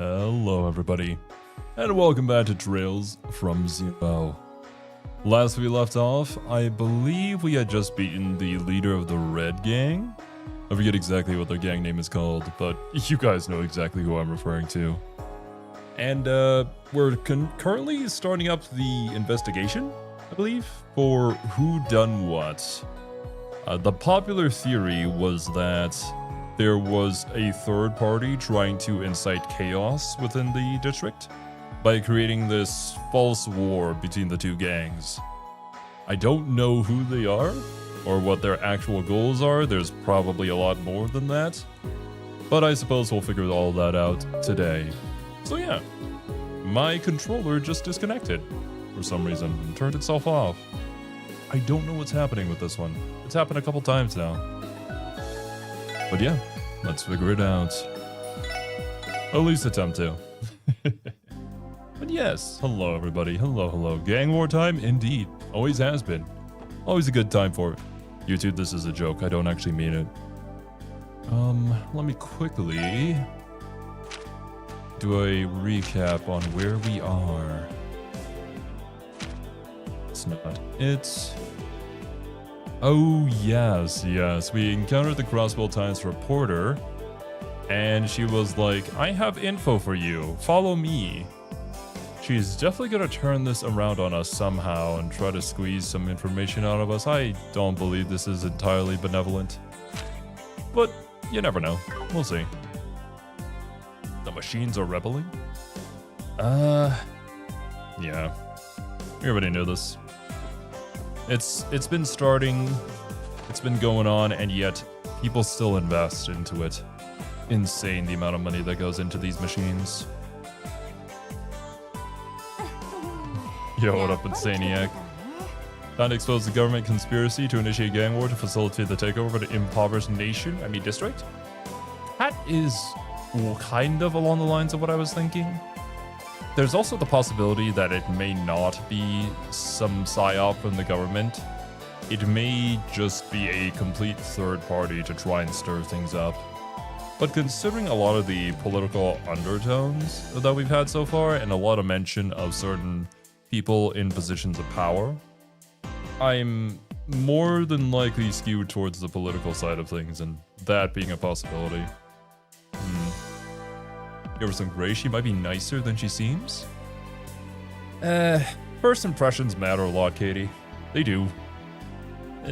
Hello everybody, and welcome back to Trails from Zero. Last we left off, I believe we had just beaten the leader of the Red Gang. I forget exactly what their gang name is called, but you guys know exactly who I'm referring to. And we're currently starting up the investigation, I believe, for who done what. The popular theory was that there was a third party trying to incite chaos within the district by creating this false war between the two gangs. I don't know who they are or what their actual goals are. There's probably a lot more than that, but I suppose we'll figure all that out today. So yeah, my controller just disconnected for some reason and turned itself off. I don't know what's happening with this one. It's happened a couple times now. But yeah, let's figure it out. At least attempt to. But yes, hello everybody. Hello. Gang war time indeed. Always has been. Always a good time for it. YouTube, this is a joke. I don't actually mean it. Let me quickly do a recap on where we are. It's not. It's... Oh, yes. We encountered the Crossbow Times reporter, and she was like, I have info for you. Follow me. She's definitely going to turn this around on us somehow and try to squeeze some information out of us. I don't believe this is entirely benevolent, but you never know. We'll see. The machines are rebelling? Yeah. We already knew this. It's been starting, it's been going on, and yet people still invest into it. Insane the amount of money that goes into these machines. Yo, what up, Insaniac? Time to expose the government conspiracy to initiate gang war to facilitate the takeover of an impoverished nation, district? That is kind of along the lines of what I was thinking. There's also the possibility that it may not be some psyop from the government. It may just be a complete third party to try and stir things up. But considering a lot of the political undertones that we've had so far and a lot of mention of certain people in positions of power, I'm more than likely skewed towards the political side of things, and that being a possibility. Give her some grace, she might be nicer than she seems. First impressions matter a lot, Katie. They do.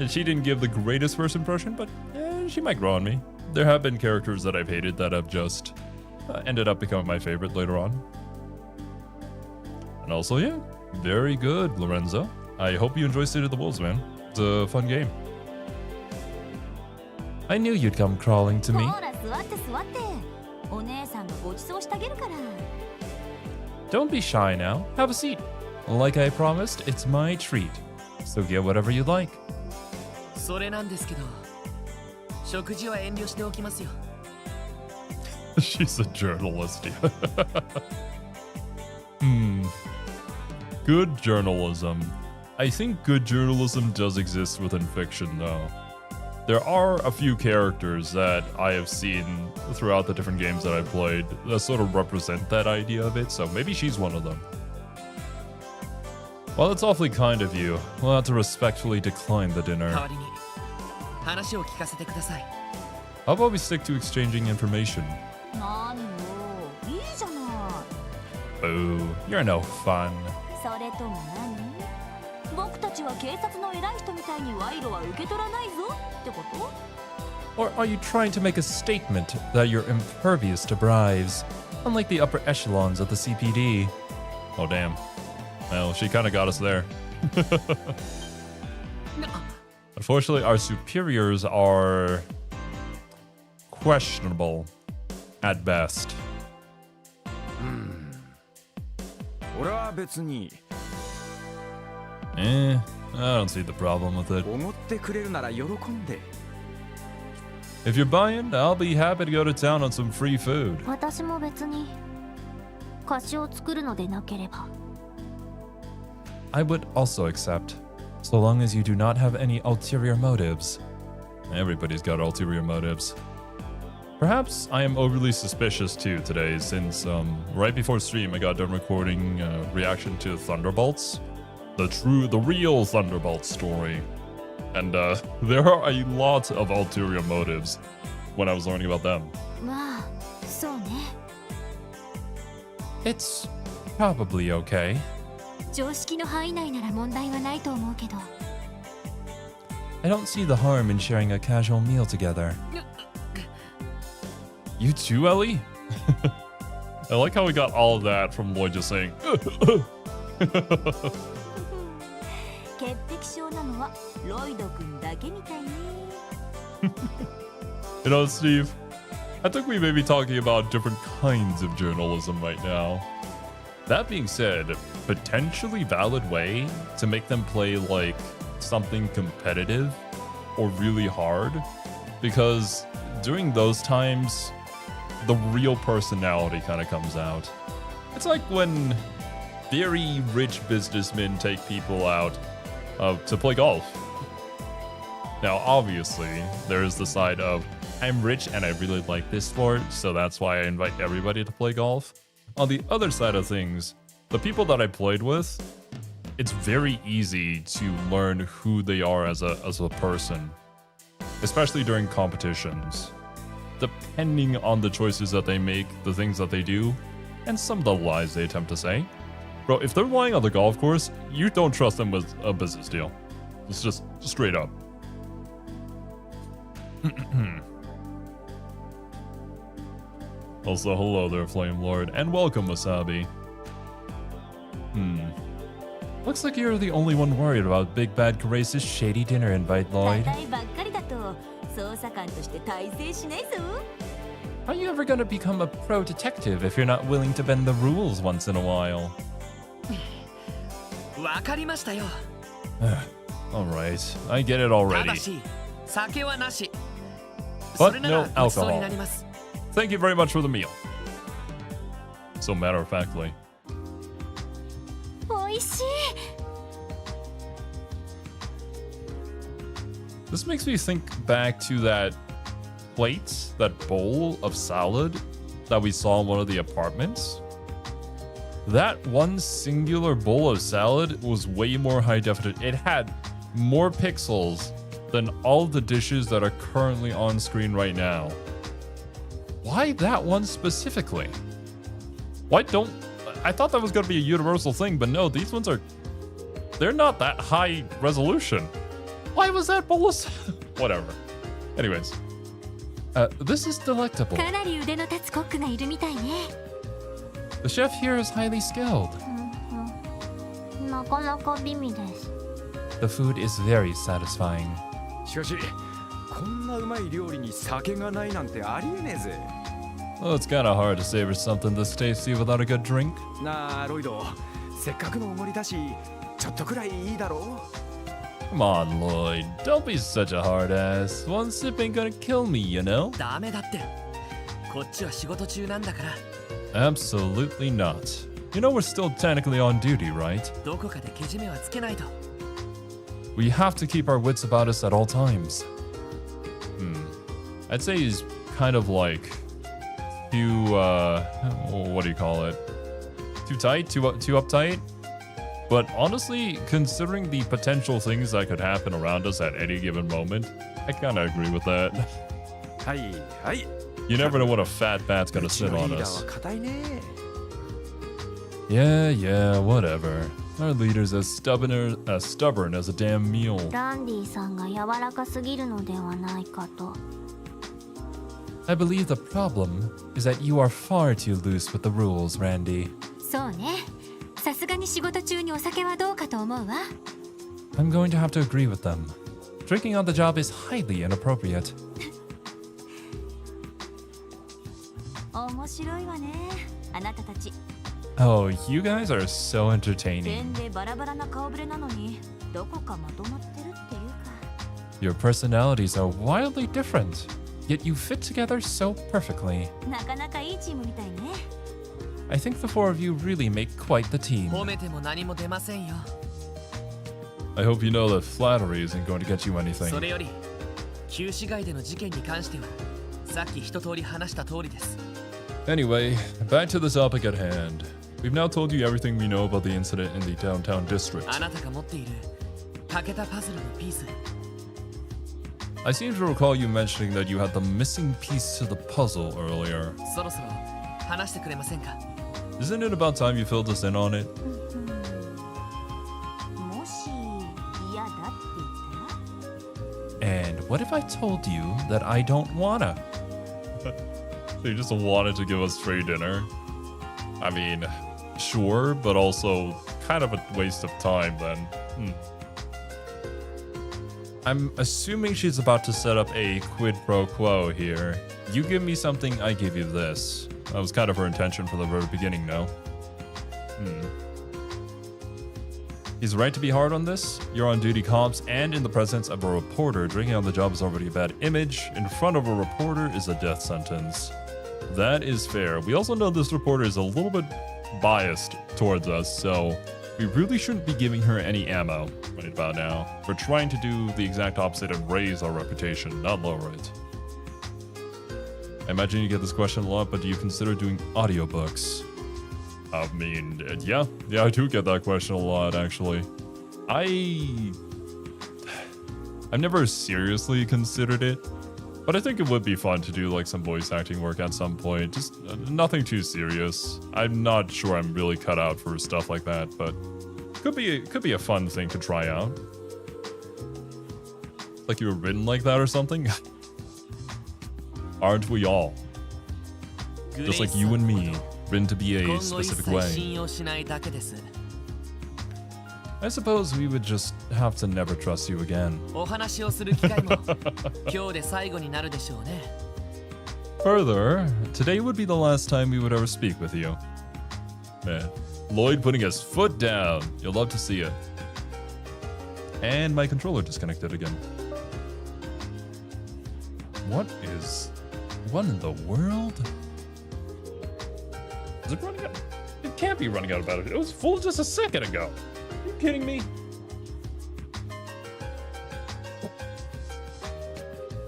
She didn't give the greatest first impression, but she might grow on me. There have been characters that I've hated that have just ended up becoming my favorite later on. And also, yeah, very good, Lorenzo. I hope you enjoy State of the Wolves, man. It's a fun game. I knew you'd come crawling to me. Don't be shy now. Have a seat. Like I promised, it's my treat. So get whatever you like. She's a journalist. Good journalism. I think good journalism does exist within fiction, though. There are a few characters that I have seen throughout the different games that I've played that sort of represent that idea of it, so maybe she's one of them. Well, it's awfully kind of you. We'll have to respectfully decline the dinner. How about we stick to exchanging information? Boo, you're no fun. Or are you trying to make a statement that you're impervious to bribes, unlike the upper echelons of the CPD? Oh damn. Well, she kind of got us there. Unfortunately, our superiors are questionable at best. I don't see the problem with it. If you're buying, I'll be happy to go to town on some free food. I would also accept, so long as you do not have any ulterior motives. Everybody's got ulterior motives. Perhaps I am overly suspicious too today, since right before stream I got done recording reaction to Thunderbolts, the real Thunderbolts story, and there are a lot of ulterior motives when I was learning about them. It's probably okay. I don't see the harm in sharing a casual meal together. You too, Ellie? I like how we got all of that from Lloyd just saying. You know, Steve, I think we may be talking about different kinds of journalism right now. That being said, potentially valid way to make them play like something competitive or really hard, because during those times, the real personality kind of comes out. It's like when very rich businessmen take people out to play golf. Now, obviously, there is the side of, I'm rich and I really like this sport, so that's why I invite everybody to play golf. On the other side of things, the people that I played with, it's very easy to learn who they are as a person, especially during competitions. Depending on the choices that they make, the things that they do, and some of the lies they attempt to say. Bro, if they're lying on the golf course, you don't trust them with a business deal. It's just straight up. Also, hello there, Flame Lord, and welcome, Wasabi. Looks like you're the only one worried about Big Bad Carace's shady dinner invite, Lloyd. How are you ever gonna become a pro detective if you're not willing to bend the rules once in a while? Alright, I get it already. But no alcohol. Thank you very much for the meal. So matter-of-factly. This makes me think back to that plate, that bowl of salad that we saw in one of the apartments. That one singular bowl of salad was way more high definition. It had more pixels than all the dishes that are currently on screen right now. Why that one specifically? Why don't... I thought that was going to be a universal thing, but no, these ones are... They're not that high resolution. Why was that bowl of... Whatever. Anyways. This is delectable. The chef here is highly skilled. The food is very satisfying. Well, it's kinda hard to savor something this tasty without a good drink. Come on, Lloyd. Don't be such a hard ass. One sip ain't gonna kill me, you know? Absolutely not. You know we're still technically on duty, right? We have to keep our wits about us at all times. I'd say he's kind of like too, what do you call it? Too tight? Too uptight? But honestly, considering the potential things that could happen around us at any given moment, I kind of agree with that. You never know what a fat bat's gonna sit on us. Yeah, whatever. Our leader's as stubborn as a damn mule. I believe the problem is that you are far too loose with the rules, Randy. I'm going to have to agree with them. Drinking on the job is highly inappropriate. Oh, you guys are so entertaining. Your personalities are wildly different, yet you fit together so perfectly. I think the four of you really make quite the team. I hope you know that flattery isn't going to get you anything. Anyway, back to the topic at hand. We've now told you everything we know about the incident in the downtown district. I seem to recall you mentioning that you had the missing piece to the puzzle earlier. Isn't it about time you filled us in on it? And what if I told you that I don't wanna? So you just wanted to give us free dinner? I mean, sure, but also kind of a waste of time then. I'm assuming she's about to set up a quid pro quo here. You give me something, I give you this. That was kind of her intention from the very beginning, no? He's right to be hard on this. You're on duty comps and in the presence of a reporter. Drinking on the job is already a bad image. In front of a reporter is a death sentence. That is fair. We also know this reporter is a little bit biased towards us, so we really shouldn't be giving her any ammo right about now. We're trying to do the exact opposite and raise our reputation, not lower it. I imagine you get this question a lot, but do you consider doing audiobooks? I mean, yeah, I do get that question a lot, actually. I've never seriously considered it, but I think it would be fun to do like some voice acting work at some point. Just nothing too serious. I'm not sure I'm really cut out for stuff like that, but could be a fun thing to try out. Like you were written like that or something? Aren't we all? Just like you and me, written to be a specific way. I suppose we would just have to never trust you again. Further, today would be the last time we would ever speak with you. Man, Lloyd putting his foot down. You'll love to see it. And my controller disconnected again. What in the world? Is it running out? It can't be running out of battery. It was full just a second ago. Are you kidding me?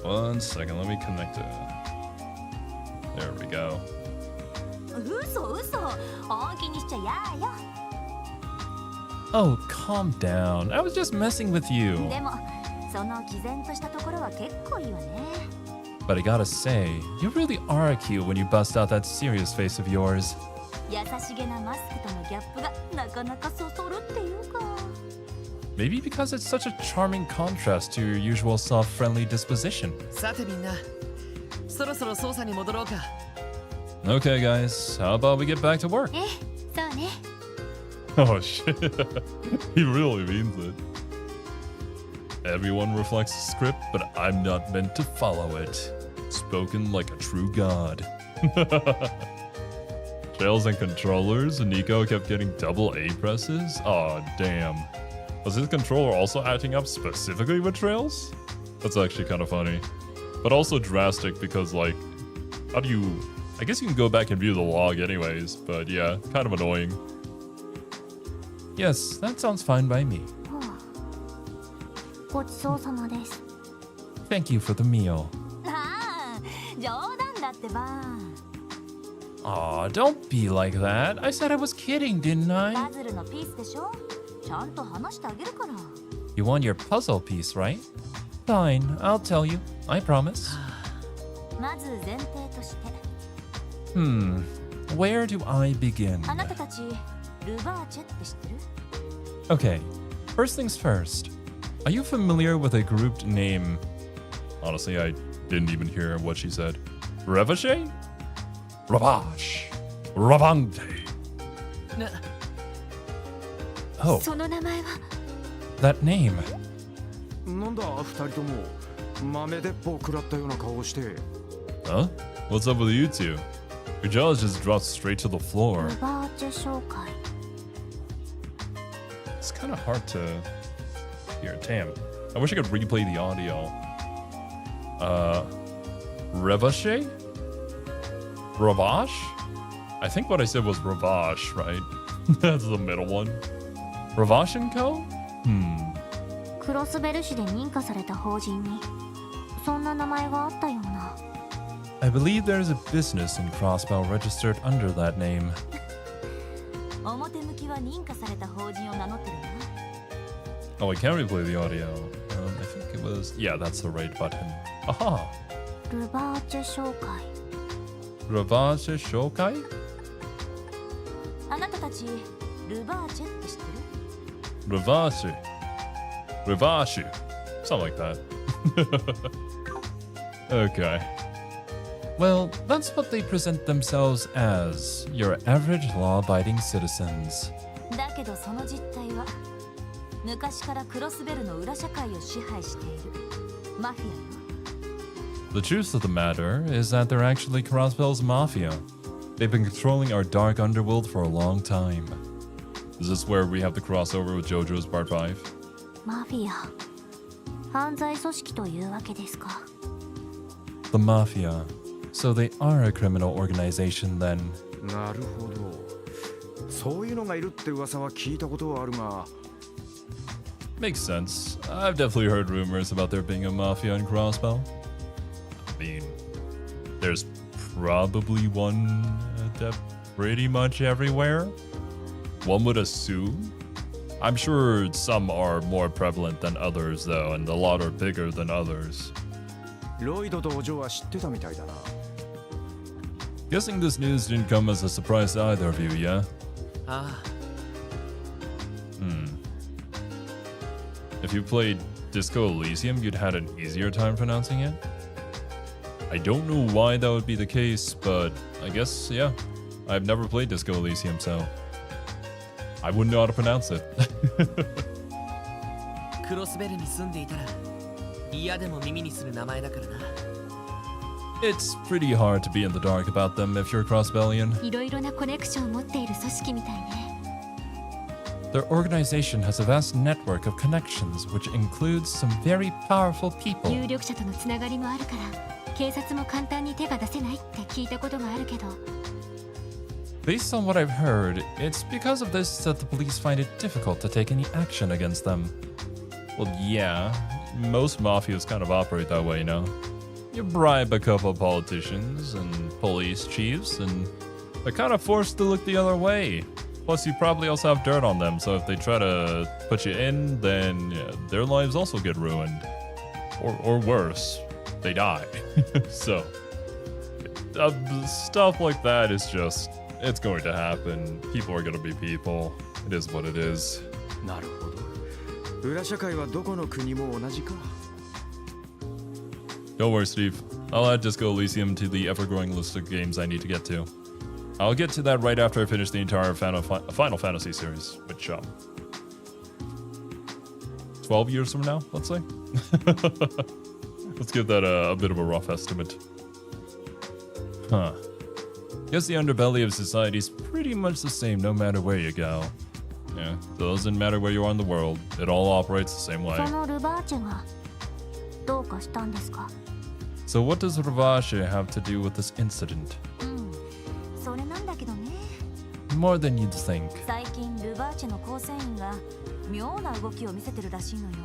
One second, let me connect it. There we go. Oh, calm down. I was just messing with you. But I gotta say, you really are cute when you bust out that serious face of yours. Maybe because it's such a charming contrast to your usual soft-friendly disposition. Okay, guys, how about we get back to work? Oh shit, he really means it. Everyone reflects the script, but I'm not meant to follow it. Spoken like a true god. Trails and controllers, Nico kept getting double A presses? Aw, damn. Was his controller also acting up specifically with Trails? That's actually kind of funny. But also drastic because, like, how do you... I guess you can go back and view the log anyways, but yeah, kind of annoying. Yes, that sounds fine by me. Thank you for the meal. Aw, don't be like that. I said I was kidding, didn't I? You want your puzzle piece, right? Fine, I'll tell you. I promise. Where do I begin? Okay, first things first. Are you familiar with a grouped name? Honestly, I didn't even hear what she said. Revache? Ravash. Ravante. Oh. That name. Huh? What's up with you two? Your jaws just dropped straight to the floor. It's kind of hard to hear. Damn. I wish I could replay the audio. Revache? Ravash? I think what I said was Ravash, right? That's the middle one. Ravash & Co? I believe there is a business in Crossbell registered under that name. 表向きは認可された法人を名乗ってるな。Oh, I can't replay the audio. I think it was... Yeah, that's the right button. Aha! ルバーチェ商会。Ravache Shokai? あなたたちルバーチェって知ってる？ Ravache. Ravache. Something like that. Okay. Well, that's what they present themselves as. Your average law-abiding citizens. だけどその実態は昔からクロスベルの裏社会を支配しているマフィアよ。The truth of the matter is that they're actually Crossbell's mafia. They've been controlling our dark underworld for a long time. Is this where we have the crossover with JoJo's Part 5? マフィア、犯罪組織というわけですか。The mafia. So they are a criminal organization then. なるほど。そういうのがいるって噂は聞いたことはあるが。Makes sense. I've definitely heard rumors about there being a mafia in Crossbell. I mean, there's probably one pretty much everywhere. One would assume. I'm sure some are more prevalent than others though, and a lot are bigger than others. ロイドとお嬢は知ってたみたいだな。Guessing this news didn't come as a surprise to either of you, yeah? If you played Disco Elysium, you'd had an easier time pronouncing it. I don't know why that would be the case, but I guess, yeah. I've never played Disco Elysium, so I wouldn't know how to pronounce it. クロスベルに住んでいたら嫌でも耳にする名前だからな。It's pretty hard to be in the dark about them if you're Crossbellian. いろいろなコネクションを持っている組織みたいね。Their organization has a vast network of connections, which includes some very powerful people. 有力者とのつながりもあるから警察も簡単に手が出せないって聞いたことがあるけど。Based on what I've heard, it's because of this that the police find it difficult to take any action against them. Well, yeah, most mafias kind of operate that way, you know? You bribe a couple of politicians and police chiefs, and they're kind of forced to look the other way. Plus, you probably also have dirt on them, so if they try to put you in, then their lives also get ruined. Or worse, they die. So, stuff like that is just, it's going to happen. People are going to be people. It is what it is. なるほど。裏社会はどこの国も同じか。Don't worry, Steve. I'll add Disco Elysium to the ever-growing list of games I need to get to. I'll get to that right after I finish the entire Final Fantasy series, which, 12 years from now, let's say? Let's give that a bit of a rough estimate. Huh. Guess the underbelly of society is pretty much the same no matter where you go. Yeah, doesn't matter where you are in the world. It all operates the same way. そのルバーチェがどうかしたんですか？ So what does Ravache have to do with this incident? それなんだけどね。 More than you'd think. 最近ルバーチェの構成員が妙な動きを見せてるらしいのよ。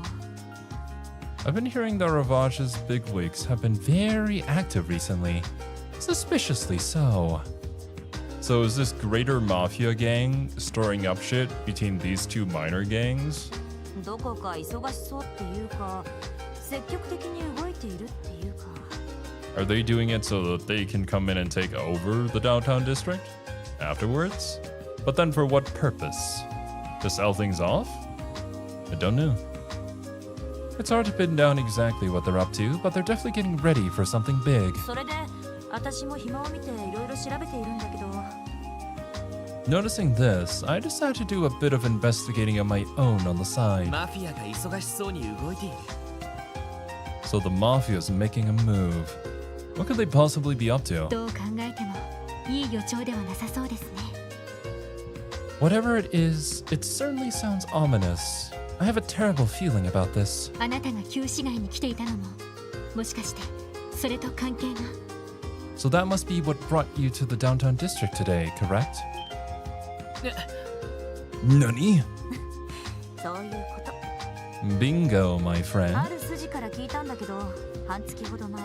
I've been hearing that Ravache's bigwigs have been very active recently. Suspiciously so. So is this greater mafia gang stirring up shit between these two minor gangs? どこか忙しそうっていうか、積極的に動いているっていうか。Are they doing it so that they can come in and take over the downtown district afterwards? But then for what purpose? To sell things off? I don't know. It's hard to pin down exactly what they're up to, but they're definitely getting ready for something big. それで私も暇を見ていろいろ調べているんだけど。Noticing this, I decided to do a bit of investigating on my own on the side. マフィアが忙しそうに動いている。 So the mafia's making a move. What could they possibly be up to? どう考えてもいい予兆ではなさそうですね。Whatever it is, it certainly sounds ominous. I have a terrible feeling about this. あなたが旧市街に来ていたのも、もしかしてそれと関係が。So that must be what brought you to the downtown district today, correct? Nani? そういうこと。 Bingo, my friend. ある筋から聞いたんだけど、半月ほど前、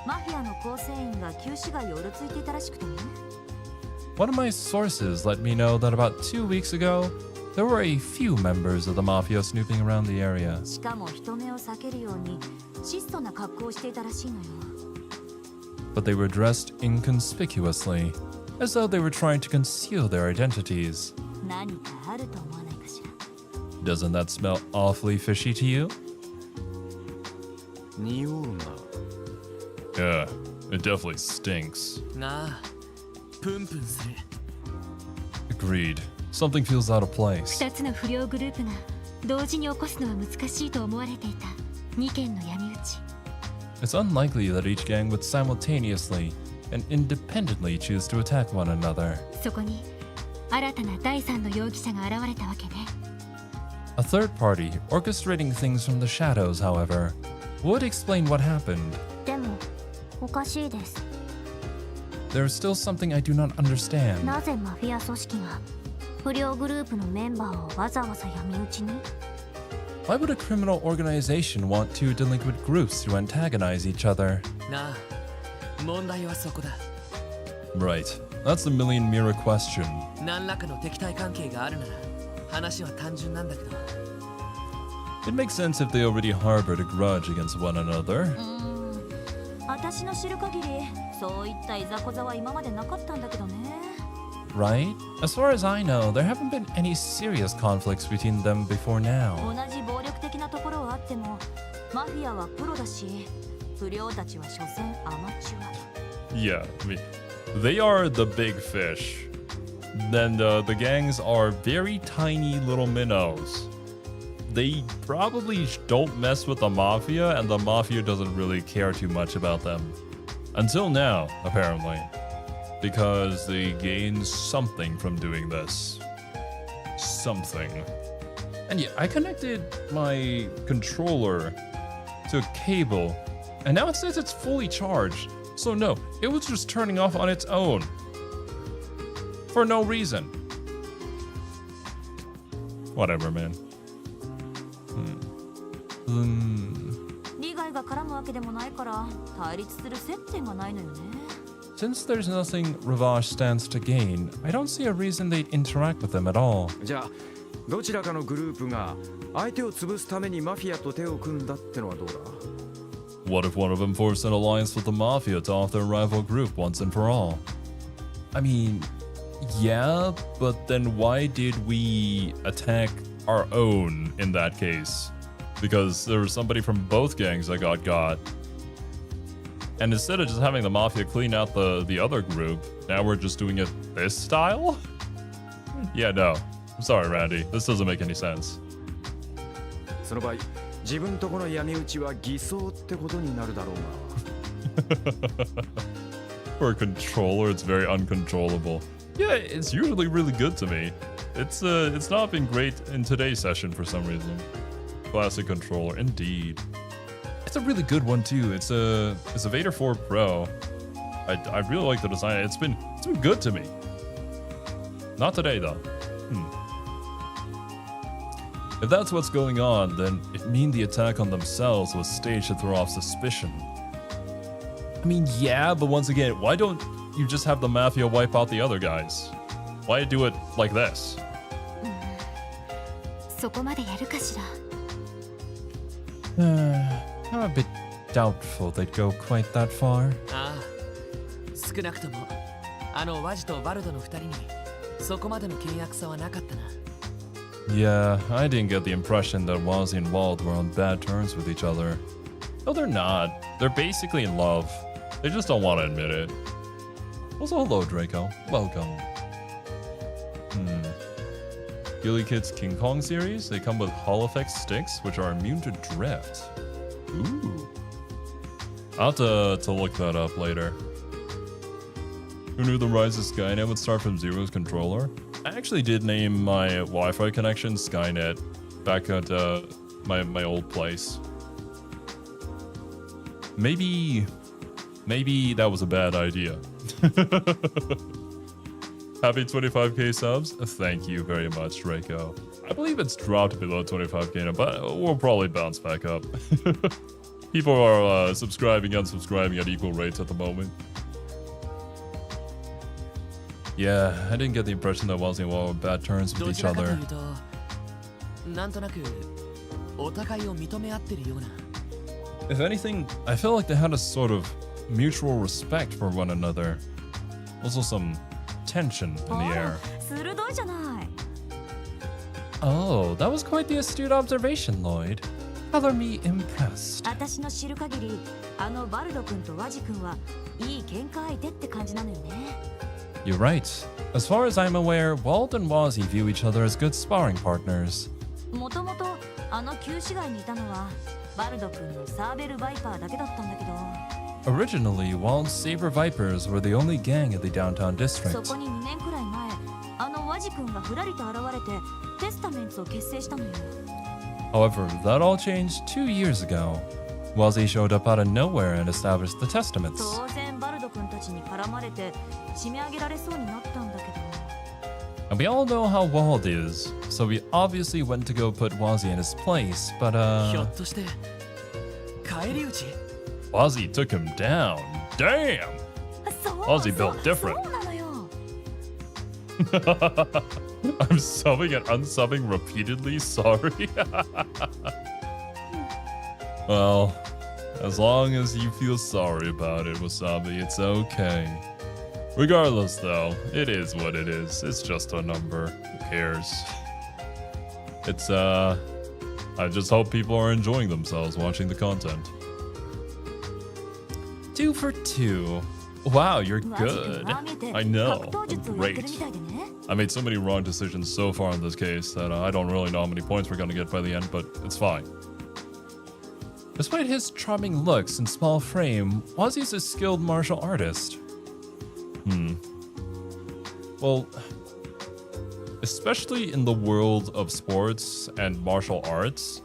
マフィアの構成員が旧市街をうろついていたらしくてね。 One of my sources let me know that about 2 weeks ago, there were a few members of the mafia snooping around the area. しかも人目を避けるように質素な格好をしていたらしいのよ。 But they were dressed inconspicuously, as though they were trying to conceal their identities. 何かあると思わないかしら。 Doesn't that smell awfully fishy to you? 匂うな。 Yeah, it definitely stinks. なあ、プンプンする。 Agreed. Something feels out of place. 2つの不良グループが同時に起こすのは難しいと思われていた2件の闇討ち。 It's unlikely that each gang would simultaneously and independently choose to attack one another. そこに新たな第3の容疑者が現れたわけね。 A third party orchestrating things from the shadows, however, would explain what happened. でもおかしいです。 There is still something I do not understand. なぜマフィア組織が不良グループのメンバーをわざわざ闇討ちに？ Why would a criminal organization want two delinquent groups to antagonize each other? なあ、問題はそこだ。 Right. That's the million mirror question. 何らかの敵対関係があるなら話は単純なんだけど。 It makes sense if they already harbored a grudge against one another. 私の知る限りそういったいざこざは今までなかったんだけどね。 Right? As far as I know, there haven't been any serious conflicts between them before 同 now. じ暴力的なところはあってもマフィアはプロだし不良たちは所詮アマチュア。 Yeah, I mean, they are the big fish. Then the gangs are very tiny little minnows. They probably don't mess with the mafia, and the mafia doesn't really care too much about them. Until now, apparently. Because they gain something from doing this. Something. And yeah, I connected my controller to a cable, and now it says it's fully charged. So no, it was just turning off on its own. For no reason. Whatever, man. 利害が絡むわけでもないから対立する接点がないのよね。 Since there's nothing Ravash stands to gain, I don't see a reason they'd interact with them at all. じゃあどちらかのグループが相手を潰すためにマフィアと手を組んだってのはどうだ？ What if one of them forced an alliance with the Mafia to off their rival group once and for all? I mean, yeah, but then why did we attack our own in that case? Because there was somebody from both gangs that got. And instead of just having the Mafia clean out the other group, now we're just doing it this style? Yeah, no. I'm sorry, Randy. This doesn't make any sense. その場合自分とこの闇討ちは偽装ってことになるだろうが。 For a controller, it's very uncontrollable. Yeah, it's usually really good to me. It's not been great in today's session for some reason. Classic controller, indeed. It's a really good one too. It's a Vader 4 Pro. I really like the design. It's been good to me. Not today though. If that's what's going on, then it means the attack on themselves was staged to throw off suspicion. I mean, yeah, but once again, why don't you just have the Mafia wipe out the other guys? Why do it like this? そこまでやるかしら。 I'm a bit doubtful they'd go quite that far. ああ、少なくともあのワジとバルドの2人にそこまでの険悪さはなかったな。 Yeah, I didn't get the impression that Wazzy and Wald were on bad terms with each other. No, they're not. They're basically in love. They just don't want to admit it. Also, hello, Draco. Welcome. Gilly Kid's King Kong series. They come with Hall Effect sticks, which are immune to drift. Ooh. I'll have to look that up later. Who knew the Rise of Skynet would start from Zero's controller? I actually did name my Wi-Fi connection Skynet back at my old place. Maybe that was a bad idea. Happy 25k subs. Thank you very much, Draco. I believe it's dropped below 25k now, but we'll probably bounce back up. People are subscribing and unsubscribing at equal rates at the moment. Yeah, I didn't get the impression that Wellesley and Wall were bad turns with ど each ちらかとい other. うとなんとなくお互いを認め合ってるような If anything, I feel like they had a sort of mutual respect for one another. Also some tension in the air. 鋭いじゃない。 Oh, that was quite the astute observation, Lloyd. Color me impressed. 私の知る限り、あのバルド君とワジ君はいい喧嘩相手って感じなのよね。You're right. As far as I'm aware, Wald and Wazzy view each other as good sparring partners. もともとあの旧市街にいたのはバルド君のサーベルバイパーだけだったんだけど。 Originally, Wald's Saber Vipers were the only gang in the downtown そ district. こに2年くらい前、あのワジ君がふらりと現れてテスタメンツを結成したのよ。 However, that all changed 2 years ago. Wazzy showed up out of nowhere and established the Testaments. 当然バルド君たちに絡まれて締め上げられそうになったんだけど。 And we all know how Wald is, so we obviously went to go put Wazzy in his place, but ひょっとして返り討ち Wazzy took him down. Damn! そう Ozzy built different. そうなのよ。 I'm subbing and unsubbing repeatedly, sorry. Well, as long as you feel sorry about it, Wasabi, it's okay. Regardless, though, it is what it is. It's just a number. Who cares? It's, I just hope people are enjoying themselves watching the content. 2 for 2. Wow, you're ワジ君 good. はああ見えて I know. 格闘 I'm 術をやってる great. みたいでね。 I made so many wrong decisions so far in this case that I don't really know how many points we're gonna get by the end, but it's fine. Despite his charming looks and small frame, Wazzy's a skilled martial artist. Well, especially in the world of sports and martial arts,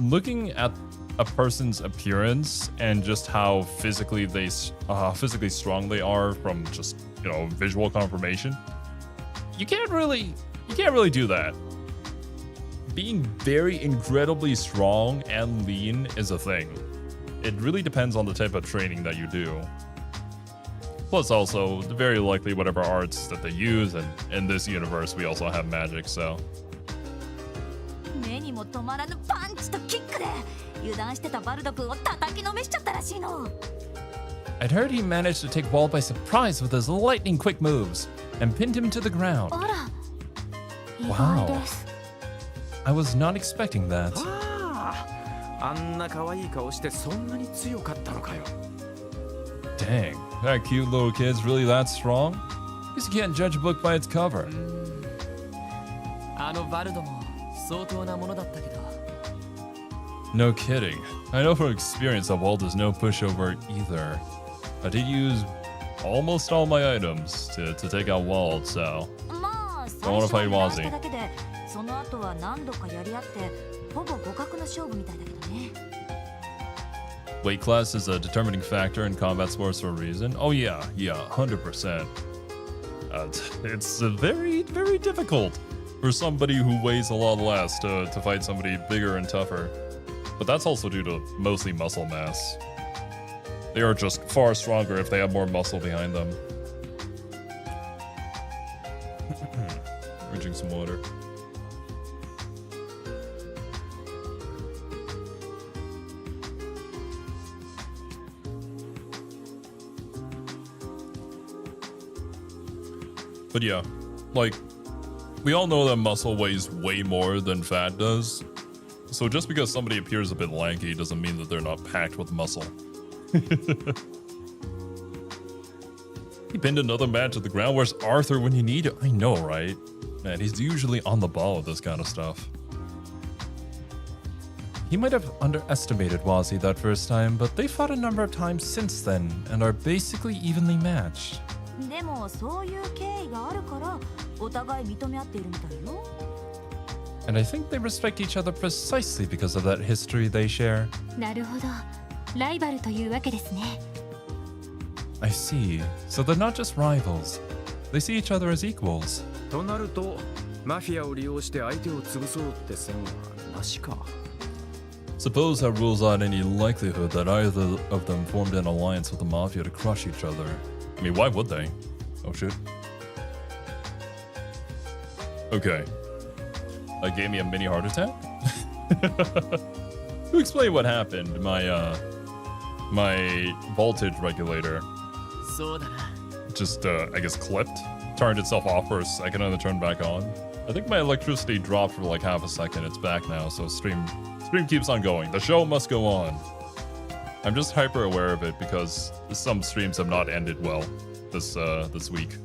looking at a person's appearance and just how physically strong they are from just, you know, visual confirmation, you can't really do that. Being very incredibly strong and lean is a thing. It really depends on the type of training that you do. Plus also, very likely whatever arts that they use, and in this universe we also have magic, so. 目にも止まらぬパンチとキックで油断してたバルド君を叩きのめしちゃったらしいの。 I'd heard he managed to take Wald by surprise with his lightning quick moves and pinned him to the ground. あら意 Wow. 外です I was not expecting that. あんな可愛い顔してそんなに強かったのかよ。 Dang, that cute little kid's really that strong? Guess you can't judge a book by its cover. あのバルドも相当なものだったけど No kidding. I know from experience that Wald is no pushover either. I did use almost all my items to take out Wald, so. まあ I 最 wanna 初は fight 油断した Wazzy. だけでその後は何度かやり合ってほぼ互角の勝負みたいだけどね。 Weight class is a determining factor in combat sports for a reason. Oh yeah, 100%. It's very, very difficult for somebody who weighs a lot less to fight somebody bigger and tougher. But that's also due to mostly muscle mass. They are just far stronger if they have more muscle behind them. Drinking some water. But yeah, like, we all know that muscle weighs way more than fat does. So just because somebody appears a bit lanky doesn't mean that they're not packed with muscle. He pinned another man to the ground. Where's Arthur when you need it? I know, right? Man, he's usually on the ball with this kind of stuff. He might have underestimated Wazzy that first time, but they fought a number of times since then and are basically evenly matched. でもそういう経緯があるからお互い認め合っているみたいよ。 And I think they respect each other precisely because of that history they share. なるほどライバルというわけですね I see. So they're not just rivals. They see each other as equals. となるとマフィアを利用して相手を潰そうって線はなしか。Suppose that rules out any likelihood that either of them formed an alliance with the Mafia to crush each other. I mean, why would they? Oh shit. Okay. That gave me a mini heart attack? To explain what happened, my voltage regulator そうだな。 just, I guess, clipped. Turned itself off for a second and then turned back on. I think my electricity dropped for like half a second. It's back now, so stream keeps on going. The show must go on. I'm just hyper aware of it because some streams have not ended well this week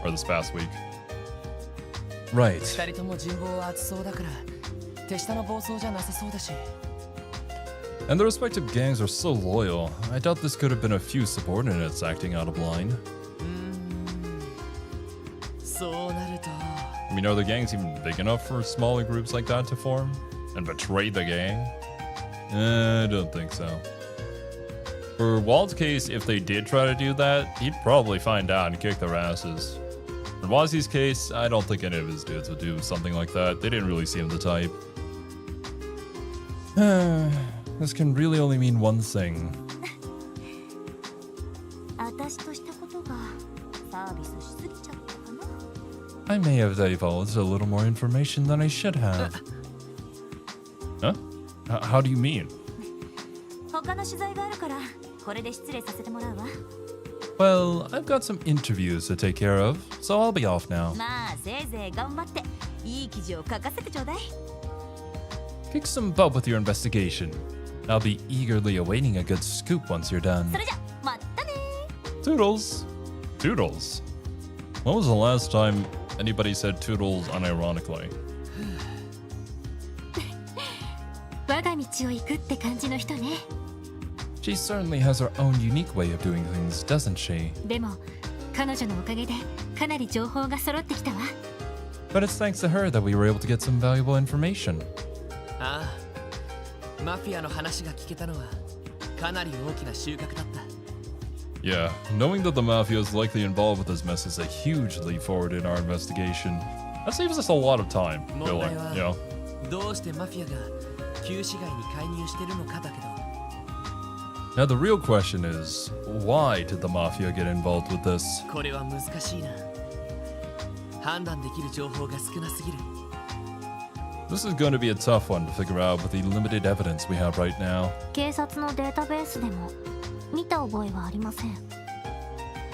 or this past week. Right. 二人とも人望は厚そうだから手下の暴走じゃなさそうだし。 And the respective gangs are so loyal. I doubt this could have been a few subordinates acting out of line. そうなると。 I mean, are the gangs even big enough for smaller groups like that to form? And betray the gang? I don't think so. For Wald's case, if they did try to do that, he'd probably find out and kick their asses. In Wazi's case, I don't think any of his dudes would do something like that. They didn't really seem the type. This can really only mean one thing. 私としたことがサービスしすぎちゃったかな。 I may have divulged a little more information than I should have. Huh? How do you mean? 他の取材があるからこれで失礼させてもらうわ。 Well, I've got some interviews to take care of, so I'll be off now. まあせいぜい頑張っていい記事を書かせてちょうだい。 Kick some butt with your investigation. I'll be eagerly awaiting a good scoop once you're done. それじゃまたね。 Toodles. Toodles. When was the last time anybody said toodles unironically? 我が道を行くって感じの人ね。 She certainly has her own unique way of doing things, doesn't she? でも彼女のおかげでかなり情報が揃ってきたわ。 But it's thanks to her that we were able to get some valuable information. ああ、マフィアの話が聞けたのはかなり大きな収穫だった。 Yeah, knowing that the Mafia is likely involved with this mess is a huge leap forward in our investigation. That saves us a lot of time, really, you know? どうしてマフィアが旧市街に介入してるのかだけど。 Now the real question is, why did the Mafia get involved with this? これは難しいな。判断できる情報が少なすぎる。 This is going to be a tough one to figure out with the limited evidence we have right now. 警察のデータベースでも見た覚えはありません。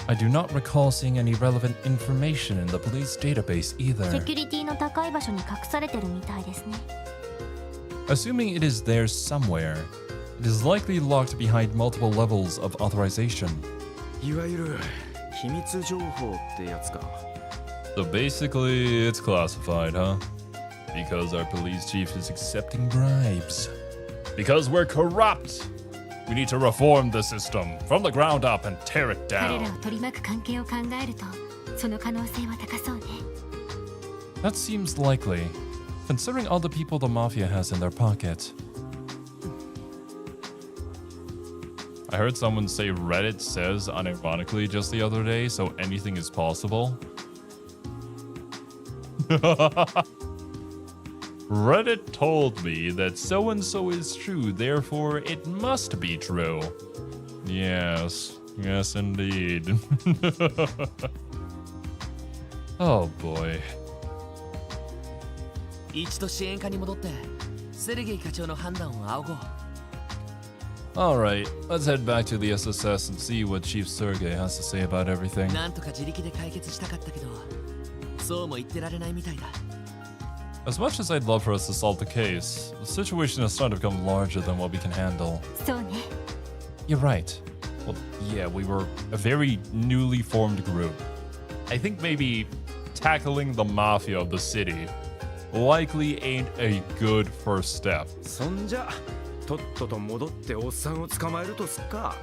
I do not recall seeing any relevant information in the police database セ either. キュリティの高い場所に隠されてるみたいですね。 Assuming it is there somewhere, it is likely locked behind multiple levels of authorization. いわゆる秘密情報ってやつか。 So basically, it's classified, huh? Because our police chief is accepting bribes. Because we're corrupt! We need to reform the system from the ground up and tear it 彼ら down. を取り巻く関係を考えるとその可能性は高そうね。 That seems likely, considering all the people the Mafia has in their pocket. I heard someone say Reddit says unironically just the other day, so anything is possible. Reddit told me that so-and-so is true, therefore it must be true. Yes, yes indeed. Oh boy. 一度支援課に戻ってセルゲイ課長の判断を仰ごう。 Alright, let's head back to the SSS and see what Chief Sergey has to say about everything. なんとか自力で解決したかったけど、そうも言ってられないみたいだ。 As much as I'd love for us to solve the case, the situation has started to become larger than what we can handle. そうね。 You're right. Well, yeah, we were a very newly formed group. I think maybe tackling the mafia of the city likely ain't a good first step. そんじゃとっとと戻っておっさんを捕まえるとすっか。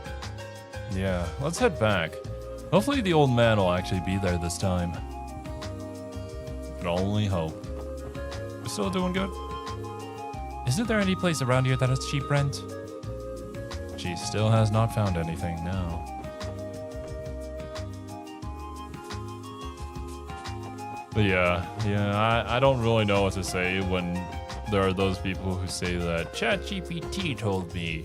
Yeah, let's head back. Hopefully the old man will actually be there this time. Can only hope. We're still doing good? Isn't there any place around here that has cheap rent? She still has not found anything, no. But yeah, I don't really know what to say when there are those people who say that ChatGPT told me.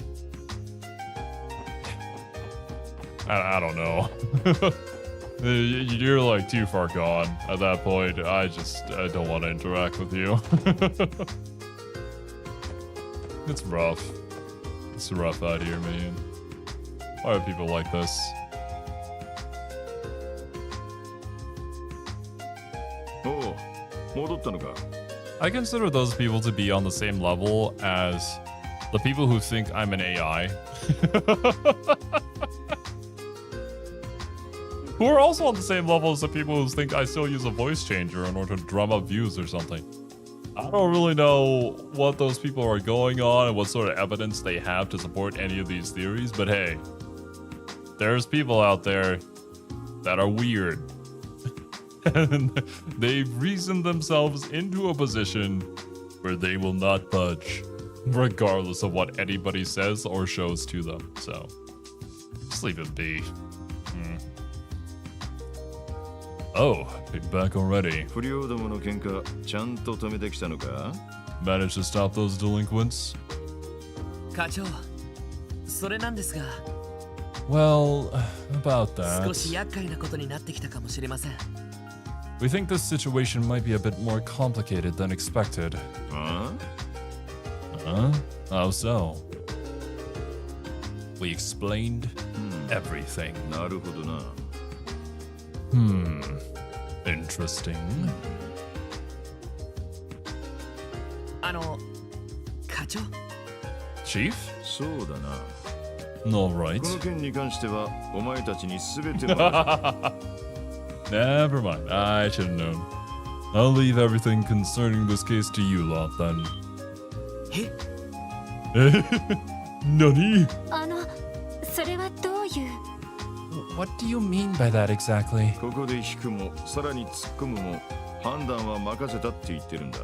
I don't know. You're like too far gone at that point. I don't want to interact with you. It's rough. It's rough out here, man. Why are people like this? Oh, 戻ったのか? I consider those people to be on the same level as the people who think I'm an AI. Who are also on the same level as the people who think I still use a voice changer in order to drum up views or something. I don't really know what those people are going on and what sort of evidence they have to support any of these theories, but hey, there's people out there that are weird. And they've reasoned themselves into a position where they will not budge, regardless of what anybody says or shows to them. So, just leave it be. Oh, you're back already. 不良どもの喧嘩ちゃんと止めてきたのか? Managed to stop those delinquents? 課長、それなんですが。Well, about 少し that. 厄介なことになってきたかもしれません。We think this situation might be a bit more complicated than expected. Huh? Huh? How so? We explained everything. なるほどな。Interesting. 課長。Chief? そうだな。 All right. この件に関してはお前たちに全て任 Never mind. I should have known. I'll leave everything concerning this case to you lot then. え？ Nani? それはどういう What do you mean by that exactly? ここで引くもさらに突っ込むも判断は任せたって言ってるんだ。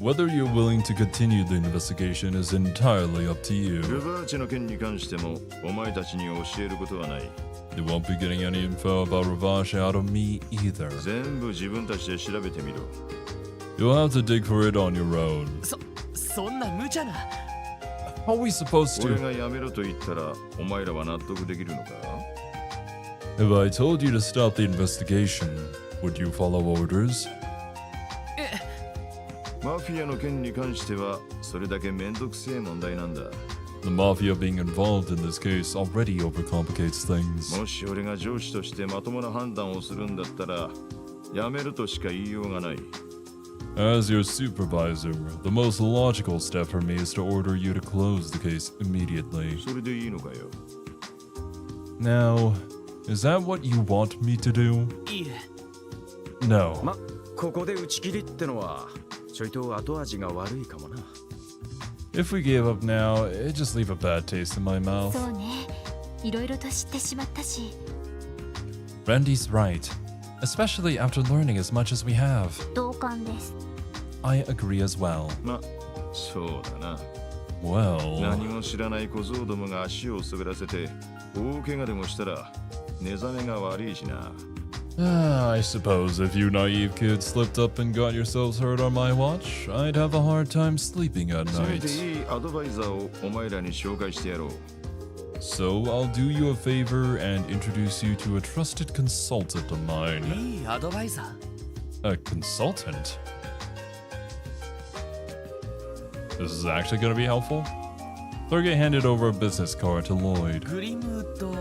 Whether you're willing to continue the investigation is entirely up to you. ルバーチの件に関してもお前たちに教えることはない。 You won't be getting any info about Ravash out of me either. 全部自分たちで調べてみろ。 You'll have to dig for it on your own. そんな無茶な。How are we supposed 俺 to? がやめろと言ったらお前らは納得できるのか? If I told you to stop the investigation, would you follow orders? マフィアの件に関してはそれだけめんどくせえ問題なんだ。 The mafia being involved in this case already overcomplicates things. もし俺が上司としてまともな判断をするんだったらやめるとしか言いようがない。 As your supervisor, the most logical step for me is to order you to close the case immediately. それでいいのかよ。 Now, is that what you want me to do? いいえ。No. ま、ここで打ち切りってのはちょいと後味が悪いかもな。 If we gave up now, it'd just leave a bad taste in my mouth. そうね。いろいろと知ってしまったし。 Randy's right, especially after learning as much as we have. 同感です。I agree as well. ま、そうだな。 Well, 何も知らない小僧どもが足を滑らせて大怪我でもしたら寝覚めが悪いしな。 I suppose if you naive kids slipped up and got yourselves hurt on my watch, I'd have a hard time sleeping at せめて night. いいアドバイザーをお前らに紹介してやろう。 So I'll do you a favor and introduce you to a trusted consultant of mine. いいアドバイザー。 A consultant? This is actually going to be helpful? Thurgate handed over a business card to Lloyd. グリムウッド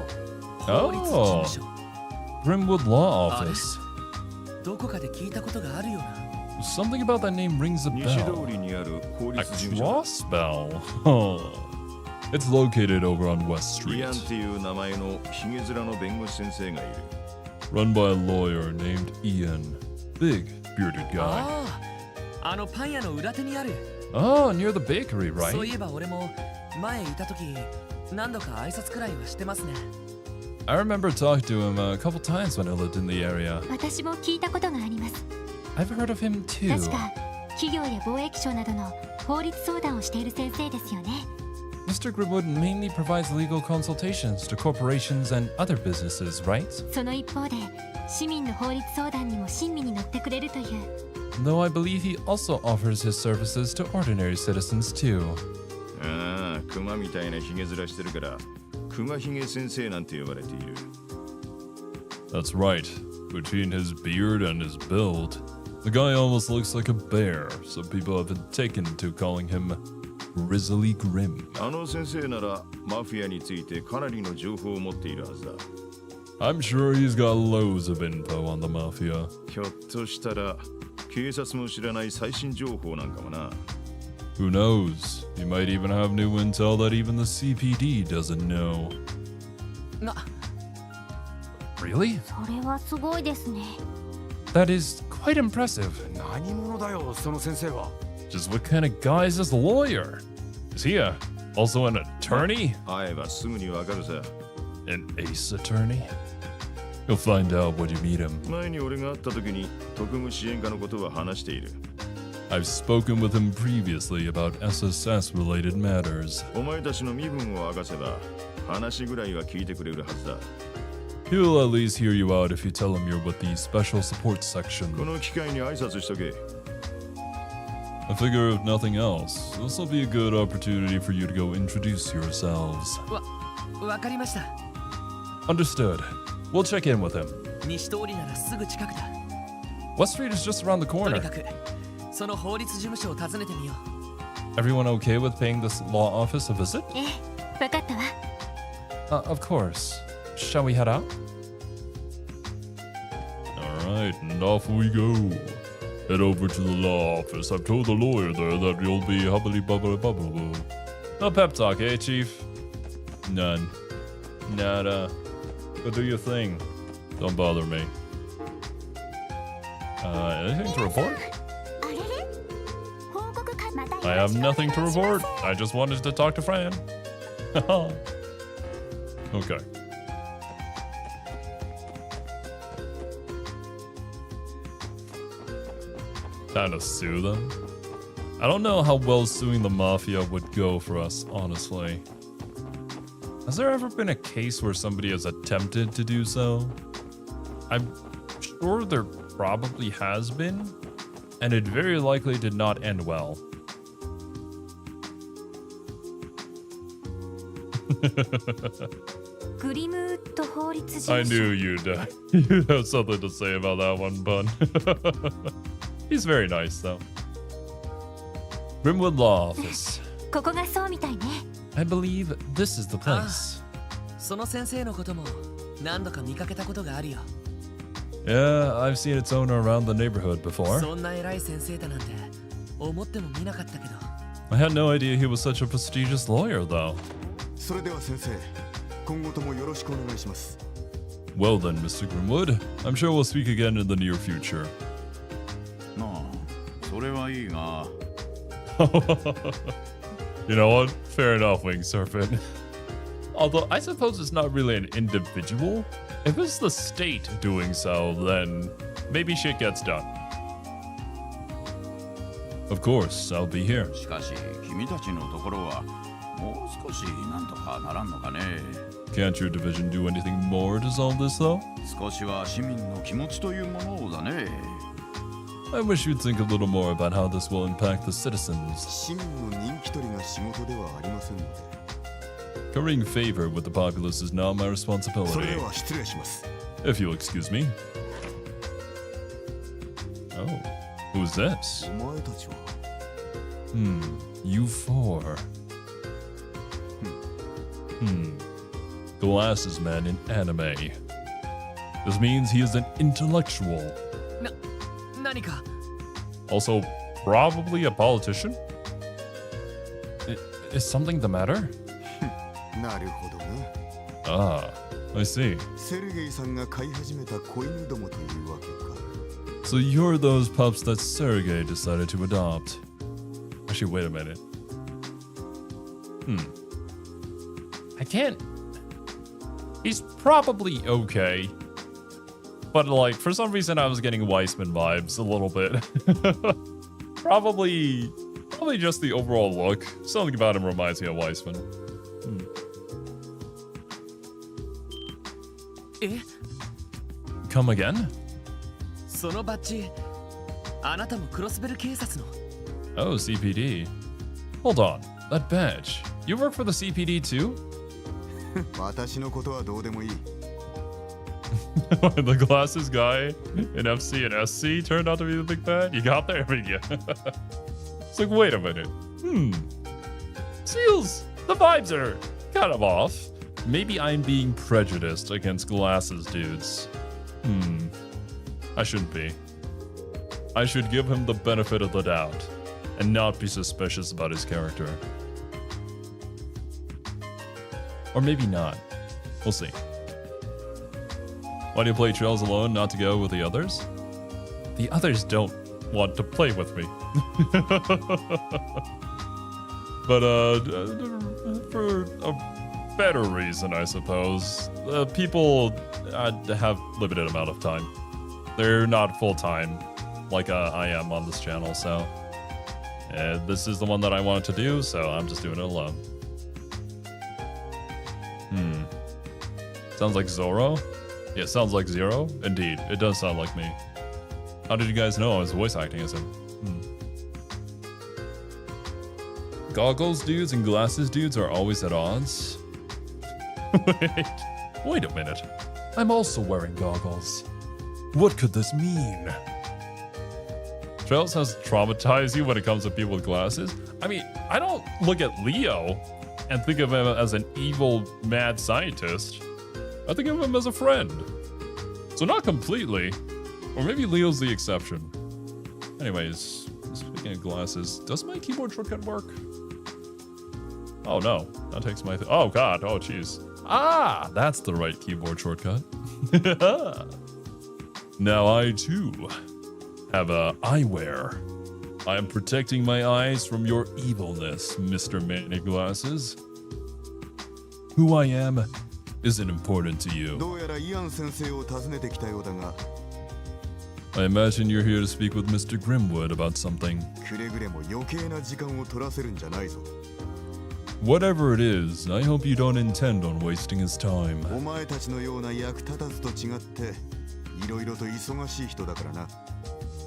法律事務所。 Grimwood Law Office. どこかで聞いたことがあるような。 Something about that name rings a 西通 bell. りにある法 A 律事務所。 cross bell. Huh. It's located over on West イ Street. アンっていう名前のヒゲ面の弁護士先生がいる。 Run by a lawyer named Ian. Big, bearded guy. ああ、パン屋の裏手にある。 Oh, near the bakery, そうい right? えば俺も前いた時何度か挨拶くらいはしてますね。 I remember talking to him a couple times when I lived in the area. 私も聞いたことがあります。 I've heard of him too. 確か企業や貿易商などの法律相談をしている先生ですよね。 Mr. Grimwood mainly provides legal consultations to corporations and other businesses, right? その一方で市民の法律相談にも親身に乗ってくれるという。though I believe he also offers his services to ordinary citizens too. ああ、クマみたいなヒゲ面してるから、クマヒゲ先生なんて呼ばれている。That's right. Between his beard and his build, the guy almost looks like a bear, so people have been taken to calling him Grizzly Grim. あの先生ならマフィアについてかなりの情報を持っているはずだ。I'm sure he's got loads of info on the mafia. ひょっとしたら警察も知らない最新情報なんかもな。Who knows? He might even have new intel that even the CPD doesn't know. な、 Really? それはすごいですね。 That is quite impressive. 何者だよ、その先生は。Just what kind of guy is this lawyer? Is he also an attorney? 会えばすぐにわかるさ。An ace attorney? You'll find out when you meet him. 前に俺が会った時に特務支援課のことは話している。I've spoken with him previously about SSS-related matters. お前たちの身分を明かせば話ぐらいは聞いてくれるはずだ。He'll at least hear you out if you tell him you're with the Special Support こ Section. の機会に挨拶しとけ。I figure if nothing else, this will be a good opportunity for you to go introduce yourselves. わかりました。 Understood. We'll check in with him. 西通りならすぐ近くだ。 West Street is just around the とに corner. かくその法律事務所を訪ねてみよう。 Everyone okay with paying this law office a visit? ええ、わかったわ。 Of course. Shall we head out? Alright, and off we go. Head over to the law office. I've told the lawyer there that you'll be hubbly bubbly bubble boo. No pep talk, eh, Chief? None. Nada. Go do your thing. Don't bother me. Anything to report? あれれ報告かまた I have nothing to report. I just wanted to talk to Fran. Okay. Time to sue them? I don't know how well suing the mafia would go for us, honestly. Has there ever been a case where somebody has attempted to do so? I'm sure there probably has been, and it very likely did not end well. I knew you'd have something to say about that one, Bun. He's very nice, though. Grimwood Law Office. ここがそうみたいね。 I believe this is the place. その先生のことも何度か見かけたことがあるよ。 Yeah, I've seen its owner around the neighborhood before. そんな偉い先生だなんて思ってもみなかったけど。 I had no idea he was such a prestigious lawyer, though. それでは先生、今後ともよろしくお願いします。 Well then, Mr. Grimwood, I'm sure we'll speak again in the near future. なあ、それはいいが。You know what? Fair enough, Wing Serpent. Although I suppose it's not really an individual. If it's the state doing so, then maybe shit gets done. Of course, I'll be here. しかし君たちのところはもう少しなんとかならんのかね。 Can't your division do anything more to solve this, though? 少しは市民の気持ちというものをだね。 I wish you'd think a little more about how this will impact the citizens. 市民の人気取りが仕事ではありませんので。 Currying favor with the populace is not my それ responsibility. では失礼します。 If you'll excuse me. Oh, who's this? お前たちは You four. Glasses man in anime. This means he is an intellectual. 何か Also, probably a politician? Is something the matter? なるほどな。 Ah, I see. セルゲイさんが飼い始めた子犬どもというわけか。 So you're those pups that Sergey decided to adopt. Actually, wait a minute. I can't... He's probably okay. But like, for some reason I was getting Weissman vibes a little bit. Probably just the overall look. Something about him reminds me of Weissman. え Come again? そのバッジあなたもクロスベル警察の。 Oh, CPD. Hold on. That badge. You work for the CPD too? 私のことはどうでもいい。 The glasses guy in FC and SC turned out to be the big bad? You got there? I mean, yeah. It's like, wait a minute. Seals, the vibes are kind of off. Maybe I'm being prejudiced against glasses dudes. I shouldn't be. I should give him the benefit of the doubt and not be suspicious about his character. Or maybe not. We'll see. Why do you play Trails alone, not to go with the others? The others don't want to play with me. But for a better reason, I suppose. People have limited amount of time. They're not full-time like I am on this channel, so this is the one that I wanted to do, so I'm just doing it alone. Sounds like Zoro? Yeah, sounds like Zero. Indeed, it does sound like me. How did you guys know I was voice acting as him? Goggles dudes and glasses dudes are always at odds? Wait a minute. I'm also wearing goggles. What could this mean? Trails has traumatized you when it comes to people with glasses? I mean, I don't look at Leo and think of him as an evil, mad scientist. I think of him as a friend. So not completely. Or maybe Leo's the exception. Anyways, speaking of glasses, does my keyboard shortcut work? Oh no, that takes my... oh god, oh jeez. Ah, that's the right keyboard shortcut. Now I too have eyewear. I am protecting my eyes from your evilness, Mr. Many Glasses. Who I am isn't important to you. どうやらイアン先生を訪ねてきたようだが、 I imagine you're here to speak with Mr. Grimwood about something. くれぐれも余計な時間を取らせるんじゃないぞ。 Whatever it is, I hope you don't intend on wasting his time. お前たちのような役立たずと違って、いろいろと忙しい人だからな。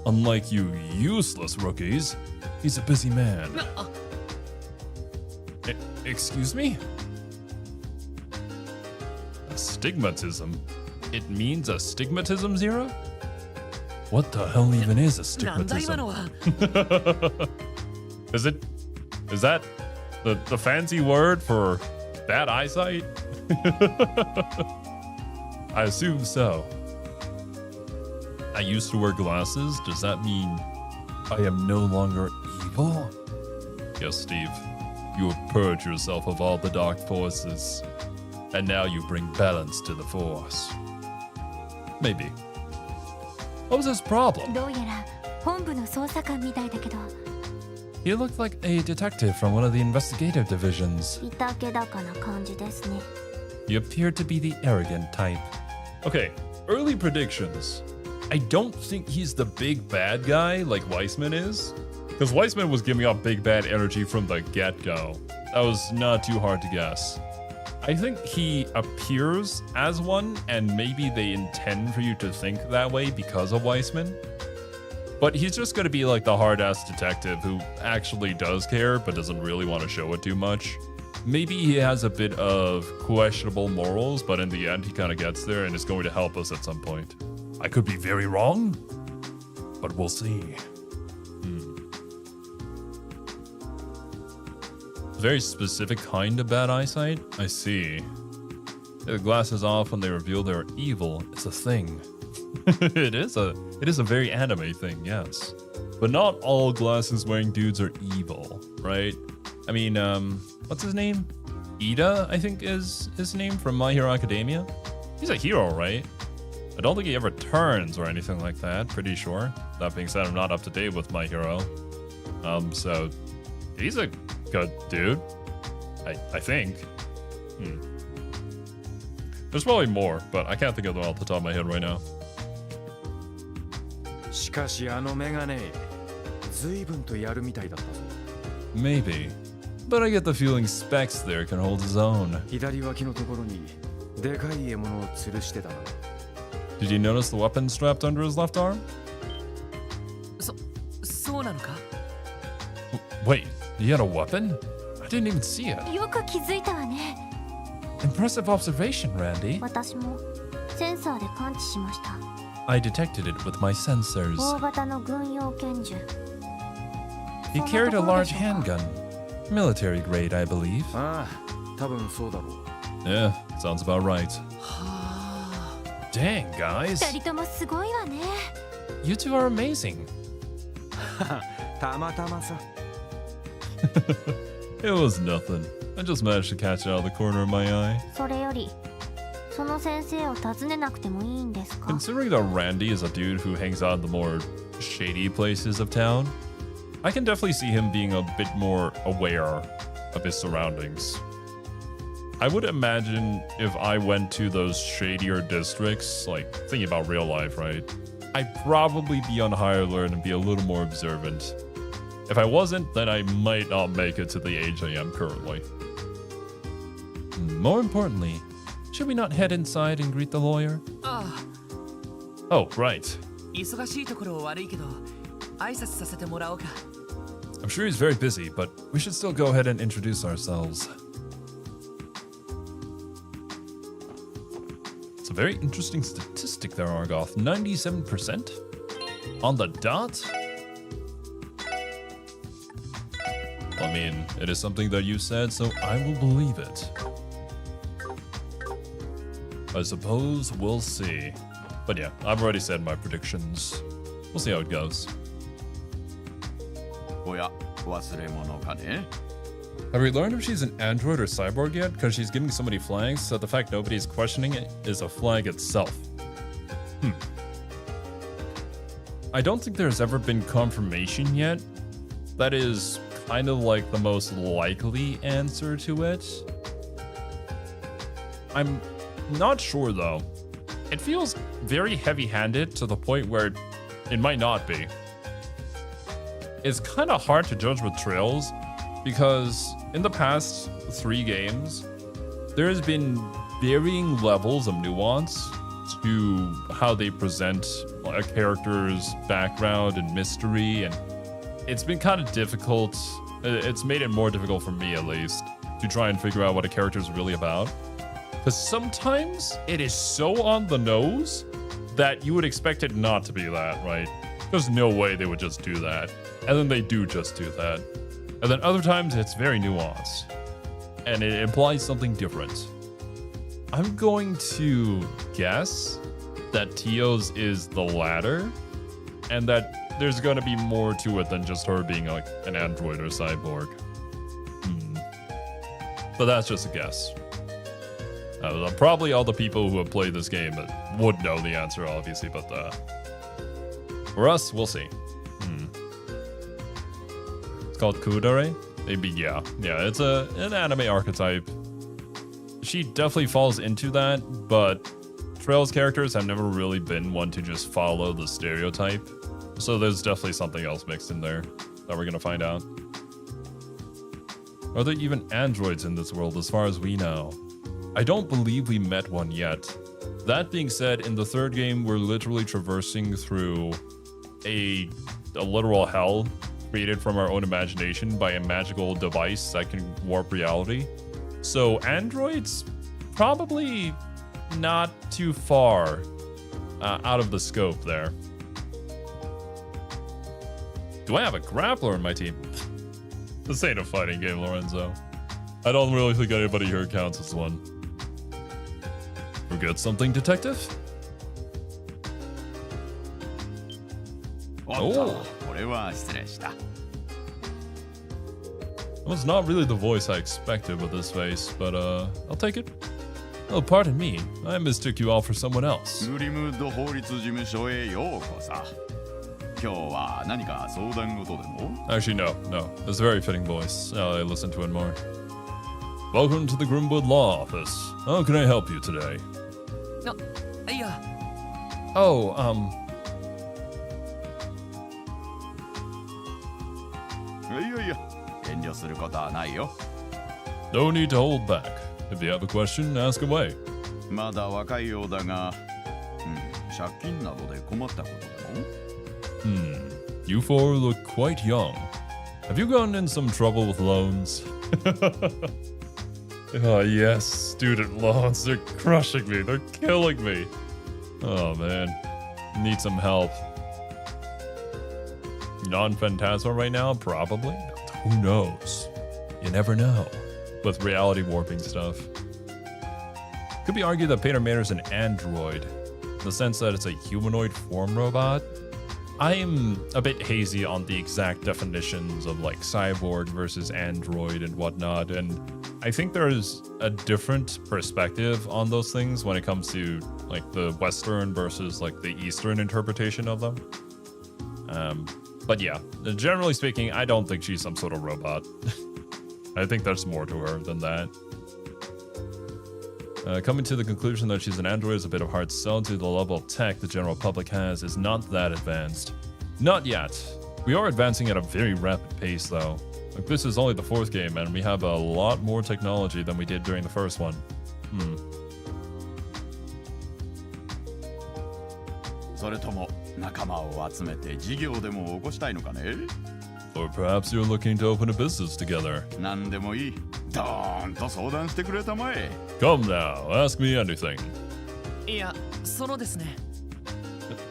Unlike you useless rookies, he's a busy man. Excuse me? Astigmatism? It means astigmatism, Zero? What the hell even is astigmatism? Is that the fancy word for bad eyesight? I assume so. I used to wear glasses. Does that mean I am no longer evil? Yes, Steve. You have purged yourself of all the dark forces. And now you bring balance to the force. Maybe. What was his problem? どうやら本部の捜査官みたいだけど、 He looked like a detective from one of the investigative divisions. いたけだかな感じですね。 He appeared to be the arrogant type. Okay, early predictions. I don't think he's the big bad guy like Weissman is. Because Weissman was giving off big bad energy from the get-go. That was not too hard to guess. I think he appears as one, and maybe they intend for you to think that way because of Weissman. But he's just going to be like the hard-ass detective who actually does care but doesn't really want to show it too much. Maybe he has a bit of questionable morals, but in the end he kind of gets there and is going to help us at some point. I could be very wrong, but we'll see. Very specific kind of bad eyesight? I see. The glasses off when they reveal they're evil. It's a thing. It is a very anime thing, yes. But not all glasses wearing dudes are evil, right? I mean, what's his name? Ida, I think is his name from My Hero Academia. He's a hero, right? I don't think he ever turns or anything like that, pretty sure. That being said, I'm not up to date with My Hero. So he's a good dude. I think. There's probably more, but I can't think of them off the top of my head right now. しかしあのメガネ、随分とやるみたいだったぞ。 Maybe. But I get the feeling Specs there can hold his own. 左脇のところにでかい獲物を吊るしてたな。 Did you notice the weapon strapped under his left arm? そうなのか？ Wait, he had a weapon? I didn't even see it. よく気づいたわね。 Impressive observation, Randy. 私もセンサーで感知しました。 I detected it with my sensors. 大型の軍用拳銃。 He carried a large handgun. Military grade, I believe. ああ、多分そうだろう。 Yeah, sounds about right. Dang, guys. 二人ともすごいわね。 You two are amazing. たまたまさ。 It was nothing. I just managed to catch it out of the corner of my eye. それよりその先生を訪ねなくてもいいんですか？ Considering that Randy is a dude who hangs out in the more shady places of town, I can definitely see him being a bit more aware of his surroundings. I would imagine if I went to those shadier districts, like thinking about real life, right? I'd probably be on higher alert and be a little more observant. If I wasn't, then I might not make it to the age I am currently. More importantly, should we not head inside and greet the lawyer? あ Oh, right. あ、忙しいところ悪いけど、挨拶させてもらおうか。 I'm sure he's very busy, but we should still go ahead and introduce ourselves. It's a very interesting statistic there, Argoth. 97%? On the dot? I mean, it is something that you said, so I will believe it. I suppose we'll see. But yeah, I've already said my predictions. We'll see how it goes. おや、忘れ物かね？ Have we learned if she's an android or cyborg yet? Because she's giving so many flags, so the fact nobody's questioning it is a flag itself. I don't think there's ever been confirmation yet. That is kind of like the most likely answer to it. I'm not sure though. It feels very heavy-handed to the point where it might not be. It's kind of hard to judge with Trails because in the past 3 games, there's been varying levels of nuance to how they present a character's background and mystery, and it's been kind of difficult. It's made it more difficult for me, at least, to try and figure out what a character is really about. Because sometimes it is so on the nose that you would expect it not to be that, right? There's no way they would just do that. And then they do just do that. And then other times it's very nuanced. And it implies something different. I'm going to guess that Tio's is the latter. And that there's going to be more to it than just her being like an android or cyborg. But that's just a guess. Probably all the people who have played this game would know the answer, obviously, but for us, we'll see. It's called Kudare? Maybe, yeah. Yeah, it's an anime archetype. She definitely falls into that, but Trail's characters have never really been one to just follow the stereotype. So there's definitely something else mixed in there that we're going to find out. Are there even androids in this world as far as we know? I don't believe we met one yet. That being said, in the 3rd game, we're literally traversing through a literal hell created from our own imagination by a magical device that can warp reality. So androids, probably not too far out of the scope there. Do I have a grappler in my team? This ain't a fighting game, Lorenzo. I don't really think anybody here counts as one. Forget something, detective? おっと、これは失礼した。 That was not really the voice I expected with this face, but I'll take it. Oh, pardon me. I mistook you all for someone else. グリムウッド法律事務所へようこそ。今日は何か相談事でも？ Actually, no. It's a very fitting voice. I listen to it more. Welcome to the Grimwood Law Office. How can I help you today? いや、 Oh, いやいや、遠慮することはないよ。 no need to hold back. If you have a question, ask away. まだ若いようだが、借金などで困ったことでも？ You four look quite young. Have you gotten in some trouble with loans? Oh, yes, student loans. They're crushing me. They're killing me. Oh, man. Need some help. Non-Phantasma right now? Probably. Who knows? You never know. With reality warping stuff. Could be argued that Pater Manor's an android, in the sense that it's a humanoid form robot. I'm a bit hazy on the exact definitions of like cyborg versus android and whatnot, and I think there's a different perspective on those things when it comes to like the Western versus like the Eastern interpretation of them. But yeah, generally speaking, I don't think she's some sort of robot. I think there's more to her than that. Coming to the conclusion that she's an android is a bit of hard sell to the level of tech the general public has is not that advanced. Not yet. We are advancing at a very rapid pace though. Like this is only the 4th game and we have a lot more technology than we did during the first one. それとも仲間を集めて事業でも起こしたいのかね Or perhaps you're looking to open a business together. 何でもいい。ドーンと相談してくれたまえ。Come now, ask me anything. いや、そのですね。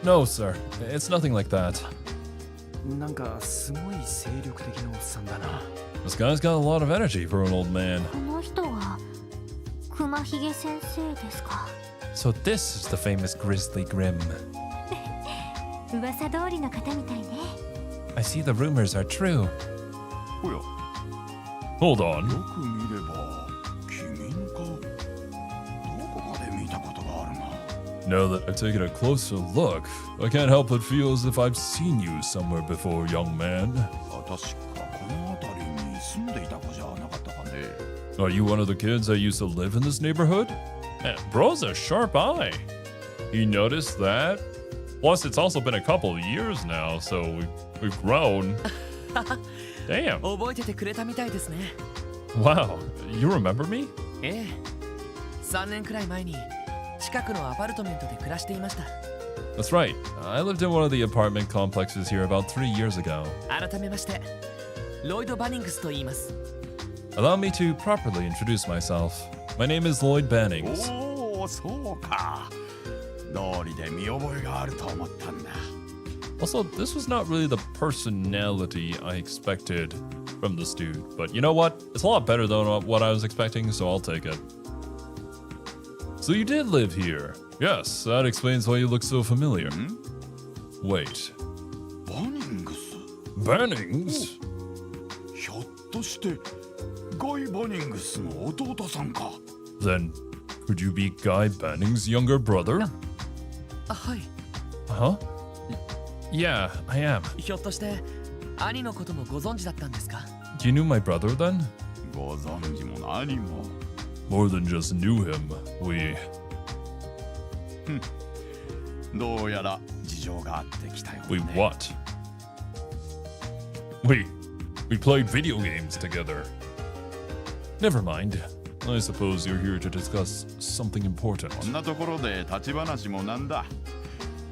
No, sir. It's nothing like that. なんかすごい精力的なおっさんだな。 This guy's got a lot of energy for an old man. この人は熊ひげ先生ですか。 So this is the famous Grizzly Grim. 噂通りの方みたいね。 I see the rumors are true. おや、 Hold on. よく見れば君の顔どこかで見たことがあるな。 Now that I've taken a closer look, I can't help but feel as if I've seen you somewhere before, young man. 確かこの辺りに住んでいた子じゃなかったかね。 Are you one of the kids that used to live in this neighborhood? Man, bro's a sharp eye. He noticed that. Plus, it's also been a couple of years now, so we've grown. Damn. 覚えててくれたみたいですね。 Wow, you remember me? ええ。3年くらい前に近くのアパルトメントで暮らしていました。 That's right. I lived in one of the apartment complexes here about 3 years ago. 改めまして、ロイド・バニングスと言います。 Allow me to properly introduce myself. My name is Lloyd Bannings. おお、そうか。道理で見覚えがあると思ったんだ。 Also, this was not really the personality I expected from this dude. But you know what? It's a lot better than what I was expecting, so I'll take it. So you did live here. Yes, that explains why you look so familiar. Wait. バニングス Bannings? ひょっとしてガイ・バニングスの弟さんか。 Then, could you be Guy Bannings' younger brother? あ、はい。 Huh? Yeah, I am. ひょっとして兄のこともご存知だったんですか？ You knew my brother then? ご存知も何も。 More than just knew him. We... どうやら事情があってきたよ、ね。 We what? We played video games together. Never mind. I suppose you're here to discuss something important. こんなところで立ち話もなんだ。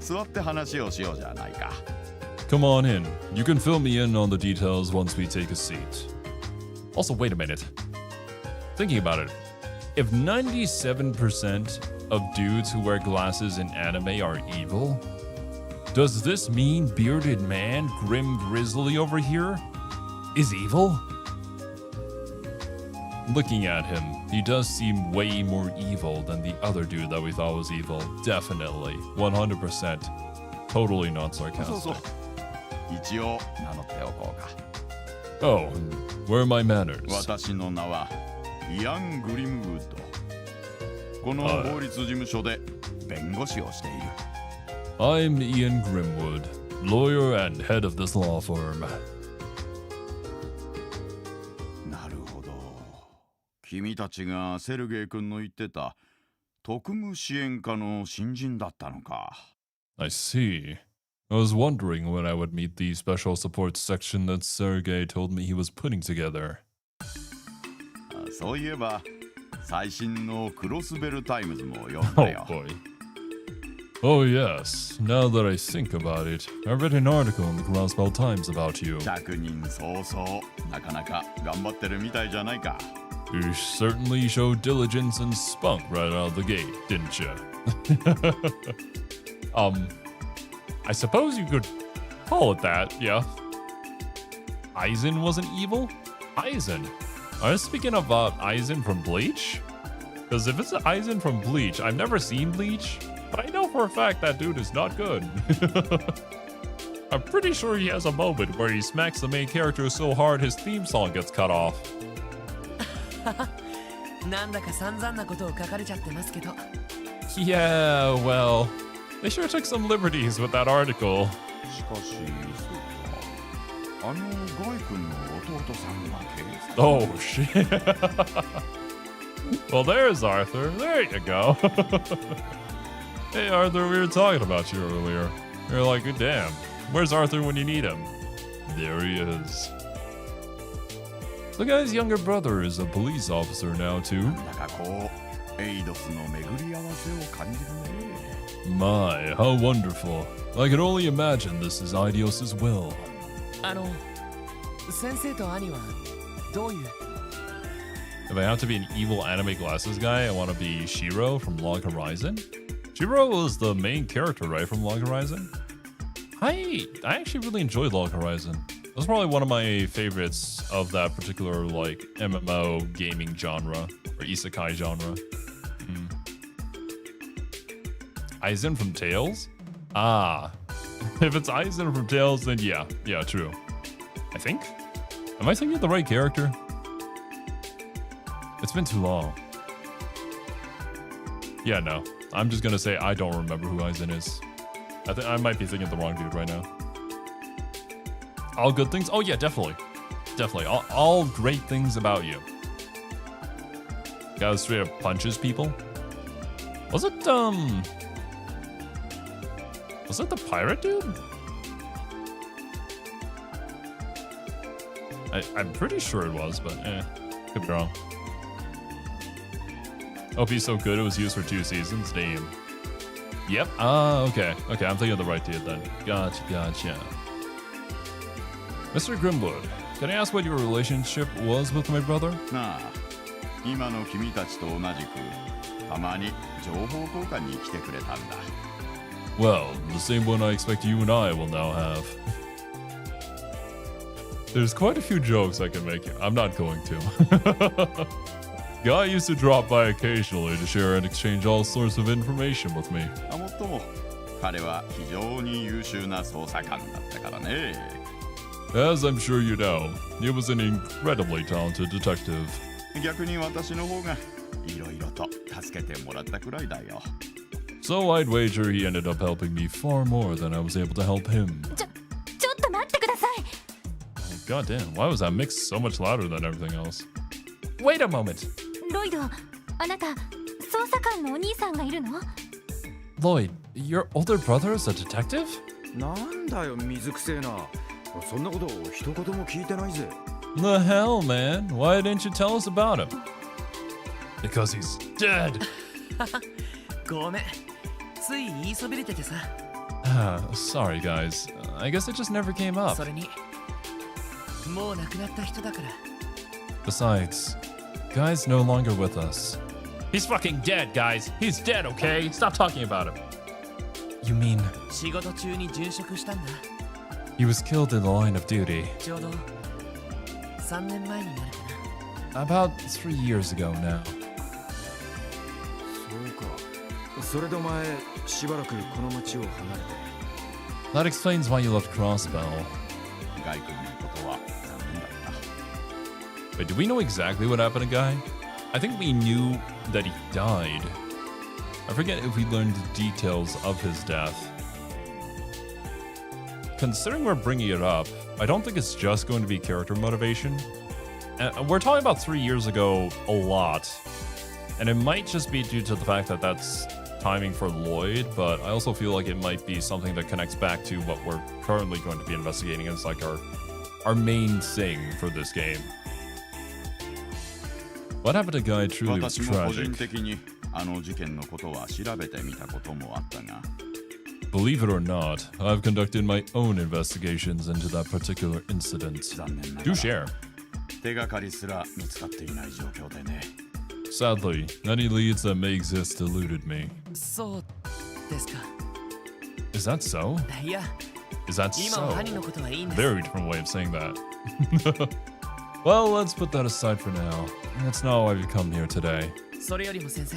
座って話をしようじゃないか。 Come on in. You can fill me in on the details once we take a seat. Also, wait a minute. Thinking about it, if 97% of dudes who wear glasses in anime are evil, does this mean bearded man, Grim Grizzly over here, is evil? Looking at him, he does seem way more evil than the other dude that we thought was evil. Definitely. 100%. Totally not そう sarcastic. そう。一応名乗っておこうか。 Oh, where are my manners? 私の名はイアン・グリムウッド。この法律事務所で弁護士をしている。I'm Ian Grimwood, lawyer and head of this law firm. なるほど。君たちがセルゲイ君の言ってた特務支援課の新人だったのか。I see. I was wondering when I would meet the special support section that Sergey told me he was putting together. そういえば最新のクロスベルタイムズも読ん Oh だよ。 boy. Oh yes, now that I think about it, I read an article in the Crossbell Times about you. 100人早々なかなか頑張ってるみたいじゃないか。 You certainly showed diligence and spunk right out of the gate, didn't you? I suppose you could call it that, yeah. Aizen wasn't evil? Aizen? Are you speaking of Aizen from Bleach? Because if it's Aizen from Bleach, I've never seen Bleach, but I know for a fact that dude is not good. I'm pretty sure he has a moment where he smacks the main character so hard his theme song gets cut off. なんだか散々なことを書かれちゃってますけど。 Yeah, well, they sure took some liberties with that article. しかし、そうか。ガイ君の弟さんが警察。 Oh, shit. Well, there's Arthur. There you go. Hey, Arthur, we were talking about you earlier. You're like, damn, where's Arthur when you need him? There he is. The guy's younger brother is a police officer now, too. なんだかこう、エイドスの巡り合わせを感じるね。 My, how wonderful. I can only imagine this is Idios' will. 先生と兄はどういう？ If I have to be an evil anime glasses guy, I want to be Shiro from Log Horizon. Shiro was the main character, right, from Log Horizon? I actually really enjoyed Log Horizon. That's probably one of my favorites of that particular, like, MMO gaming genre, or isekai genre. Aizen from Tales? Ah. If it's Aizen from Tales, then yeah, true. I think? Am I thinking of the right character? It's been too long. Yeah, no. I'm just gonna say I don't remember who Aizen is. I might be thinking of the wrong dude right now. All good things? Oh yeah, definitely. Definitely. All great things about you. Guy who straight up punches people? Was it the pirate dude? I'm pretty sure it was, but could be wrong. OP is so good it was used for 2 seasons. Damn. Yep. Okay. Okay, I'm thinking of the right dude then. Gotcha. Mr. Grimwood, can I ask what your relationship was with my brother? なあ、今の君たちと同じく、たまに情報交換に来てくれたんだ。 Well, the same one I expect you and I will now have. There's quite a few jokes I can make. I'm not going to. Guy used to drop by occasionally to share and exchange all sorts of information with me. もっとも、彼は非常に優秀な捜査官だったからね。 As I'm sure you know, he was an incredibly talented detective. 逆に私の方がいろいろと助けてもらったくらいだよ。 So I'd wager he ended up helping me far more than I was able to help him. ちょっと待ってください。 God damn, why was that mix so much louder than everything else? Wait a moment. ロイド、あなた、捜査官のお兄さんがいるの？ Lloyd, your older brother is a detective? なんだよ、水くせえな。そんなこと一言も聞いてないぜ。 The hell, man? Why didn't you tell us about him? Because he's dead. ごめん。つい言いそびれててさ。Sorry, guys. I guess it just never came up. それに、もう亡くなった人だから。 Besides, Guy's no longer with us. He's fucking dead, guys. He's dead, okay? Stop talking about him. You mean 仕事中に殉職したんだ。 he was killed in the line of duty? ちょうど3年前になるかな。 About 3 years ago now. そうか。それでお前、しばらくこの町を離れて。 That explains why you left Crossbell. ガイ君のことは残念だった。 Wait, do we know exactly what happened to Guy? I think we knew that he died. I forget if we learned the details of his death. Considering we're bringing it up, I don't think it's just going to be character motivation. And we're talking about 3 years ago a lot. And it might just be due to the fact that that's timing for Lloyd, but I also feel like it might be something that connects back to what we're currently going to be investigating as like our main thing for this game. What happened to Guy truly was 私も個人 tragic. 的にあの事件のことは調べてみたこともあったが、Believe it or not, I've conducted my own investigations into that particular incident. 残念なが Do ら share. 手がかりすら見つかっていない状況でね。 Sadly, any leads that may exist eluded me. そうですか。 Is that so? いや、 Is that 今は so? 兄のことはいいんです。 Very different way of saying that. Well, let's put that aside for now. That's not why we've come here today. それよりも先生、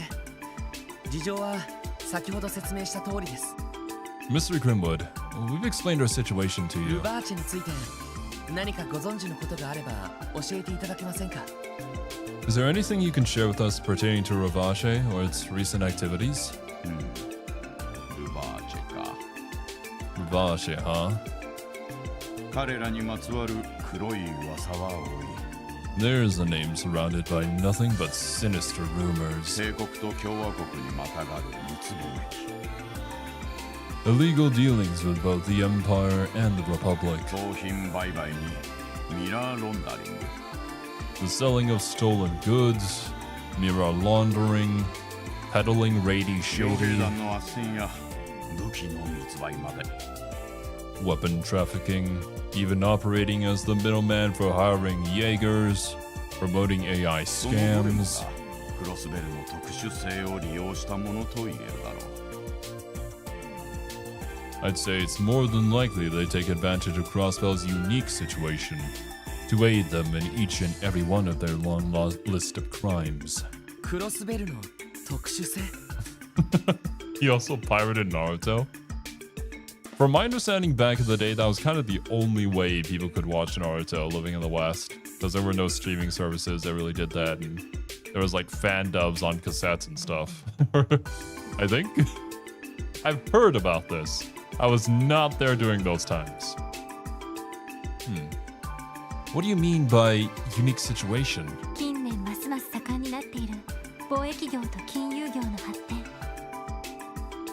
事情は先ほど説明した通りです。 Mr. Grimwood, we've explained our situation to ル you. バーチェについて何かご存知のことがあれば教えていただけませんか？ Is there anything you can share with us pertaining to Ravache or its recent activities? ルバーチェか。 Ravache, huh? 彼らにまつわる黒い噂は多い。 There's a name surrounded by nothing but sinister rumors. 帝国と共和国にまたがる密貿易。 Illegal dealings with both the Empire and the Republic. 商品売買にミラーロンダリング。 The selling of stolen goods, mirror laundering, peddling rady 傭兵 shady, 団の斡旋や武器の密売まで。 weapon trafficking, even operating as the middleman for hiring Jaegers, promoting AI そのどれも scams. がクロスベルの特殊性を利用したものと言えるだろう。 I'd say it's more than likely they take advantage of Crossbell's unique situation to aid them in each and every one of their long list of crimes. クロスベルの特殊性？ He also pirated Naruto? From my understanding back in the day, that was kind of the only way people could watch Naruto living in the West. Because there were no streaming services that really did that, and there was like fan dubs on cassettes and stuff. I think? I've heard about this. I was not there during those times. What do you mean by unique situation? 近年ますます盛んになっている貿易業と金融業の発展。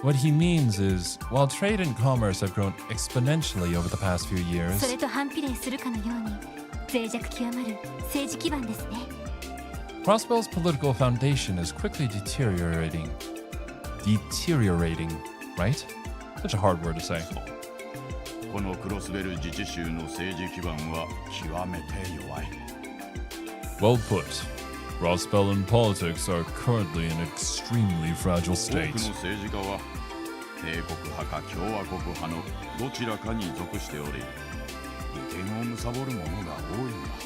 What he means is, while trade and commerce have grown exponentially over the past few そ years, れと反比例するかのように脆弱極まる政治基盤ですね。 Crossbell's political foundation is quickly deteriorating. Deteriorating, right? Such a hard word to say. このクロスベル自治州の政治基盤は極めて弱い。 Well put. Crossbell and politics are currently in an extremely fragile 多くの state. 政治家は帝国派か共和国派のどちらかに属しており、利権を貪る者が多いんだ。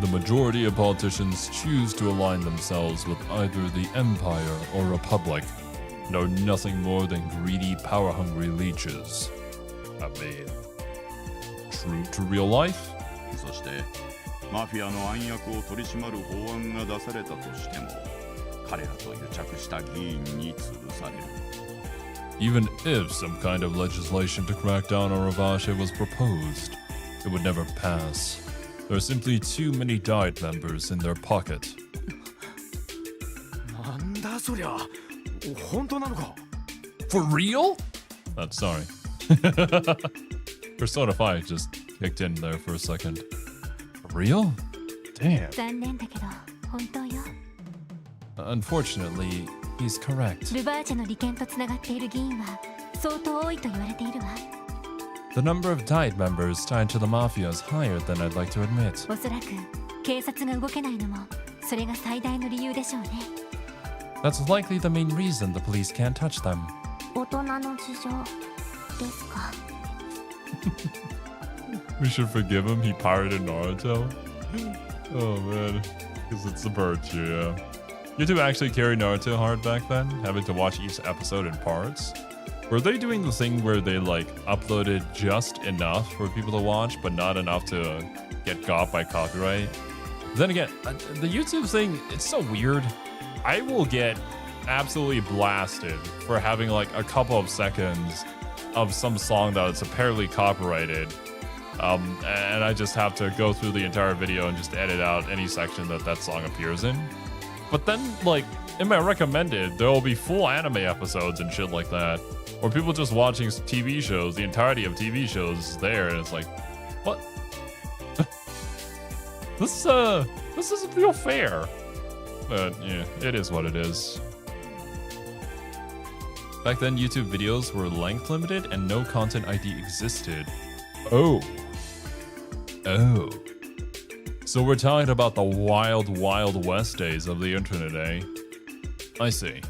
The majority of politicians choose to align themselves with either the Empire or Republic, and are nothing more than greedy, power-hungry leeches. I mean, true to real life? そしてマフィアの暗躍を取り締まる法案が出されたとしても、彼らと癒着した議員に潰される。 Even if some kind of legislation to crack down on Ravache was proposed, it would never pass. There are simply too many Diet members in their pocket. なんだそりゃ。本当なのか？ For real? Sorry. Persona 5 just kicked in there for a second. For real? Damn. 残念だけど本当よ。 Unfortunately, he's correct. ルバーチェの利権とつながっている議員は相当多いと言われているわ。 The number of Diet members tied to the Mafia is higher than I'd like to admit. おそらく警察が動けないのもそれが最大の理由でしょうね。 That's likely the main reason the police can't touch them. 大人の事情ですか。 We should forgive him. He pirated Naruto. Oh man, because it's the virtue. Yeah. YouTube actually carried Naruto hard back then, having to watch each episode in parts. Were they doing the thing where they like uploaded just enough for people to watch, but not enough to get got by copyright? Then again, the YouTube thing, it's so weird. I will get absolutely blasted for having like a couple of seconds of some song that is apparently copyrighted. And I just have to go through the entire video and just edit out any section that song appears in. But then, like, in my recommended, there will be full anime episodes and shit like that. Or people just watching TV shows, the entirety of TV shows is there, and it's like, what? This doesn't feel fair. But yeah, it is what it is. Back then, YouTube videos were length limited and no content ID existed. Oh. Oh. So we're talking about the wild, wild west days of the internet, eh? I see.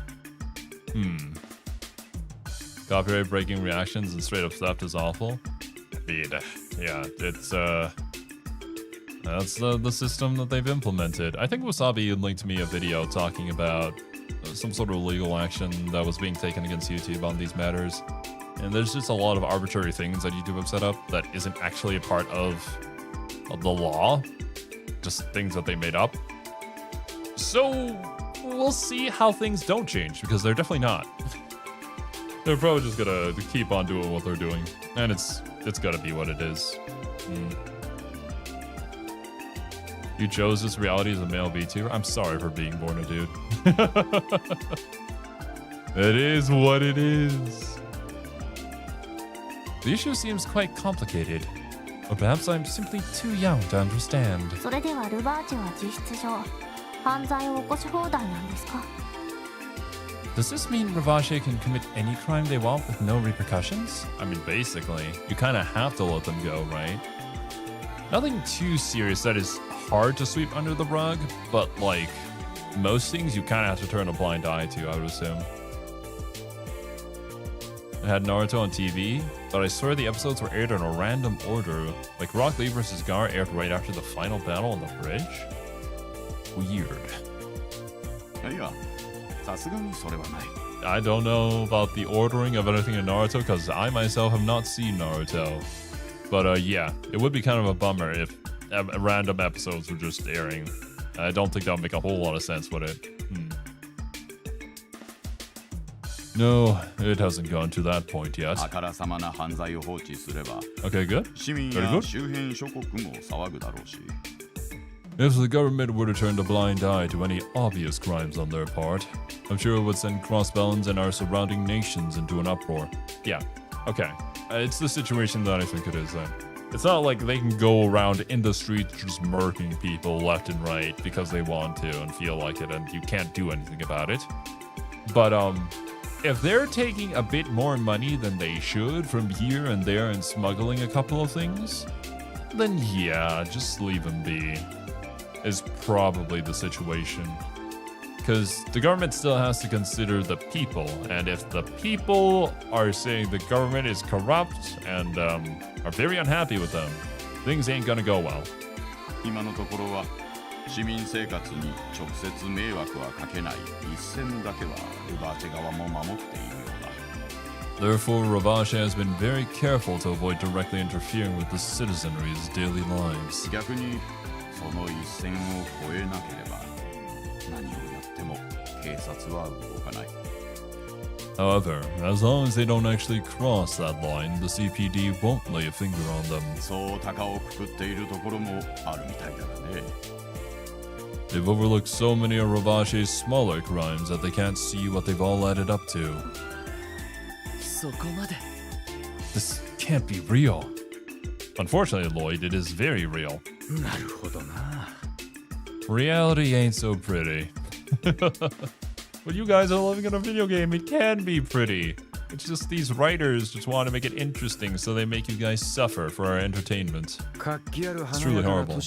Copyright breaking reactions and straight up theft is awful. Indeed. Yeah, it's that's the system that they've implemented. I think Wasabi linked me a video talking about some sort of legal action that was being taken against YouTube on these matters. And there's just a lot of arbitrary things that YouTube have set up that isn't actually a part of the law. Just things that they made up. So we'll see how things don't change, because they're definitely not. They're probably just gonna keep on doing what they're doing. And it's gotta be what it is. You chose this reality as a male B-tier? I'm sorry for being born a dude. It is what it is. The issue seems quite complicated. Or perhaps I'm simply too young to understand. それではルバーチェは実質上犯罪を起こし放題なんですか？ Does this mean Ravache can commit any crime they want with no repercussions? I mean, basically, you kind of have to let them go, right? Nothing too serious that is hard to sweep under the rug, but like most things you kind of have to turn a blind eye to, I would assume. I had Naruto on TV, but I swear the episodes were aired in a random order. Like Rock Lee vs. Gar aired right after the final battle on the bridge? Weird. I don't know about the ordering of anything in Naruto because I myself have not seen Naruto. But yeah, it would be kind of a bummer if random episodes were just airing. I don't think that would make a whole lot of sense, would it? No, it hasn't gone to that point yet. Okay, good. Very good. If the government were to turn a blind eye to any obvious crimes on their part, I'm sure it would send Crossbones and our surrounding nations into an uproar. Yeah, okay. It's the situation that I think it is then. It's not like they can go around in the streets just murking people left and right because they want to and feel like it and you can't do anything about it. But if they're taking a bit more money than they should from here and there and smuggling a couple of things, then yeah, just leave them be. Is probably the situation. Because the government still has to consider the people, and if the people are saying the government is corrupt and are very unhappy with them, things ain't gonna go well. Therefore, Ravache has been very careful to avoid directly interfering with the citizenry's daily lives. However, as long as they don't actually cross that line, the CPD won't lay a finger on them. They've overlooked so many of Ravache's smaller crimes that they can't see what they've all added up to. This can't be real. Unfortunately, Lloyd, it is very real. Reality ain't so pretty. But you guys are living in a video game, it can be pretty. It's just these writers just want to make it interesting, so they make you guys suffer for our entertainment. It's truly horrible.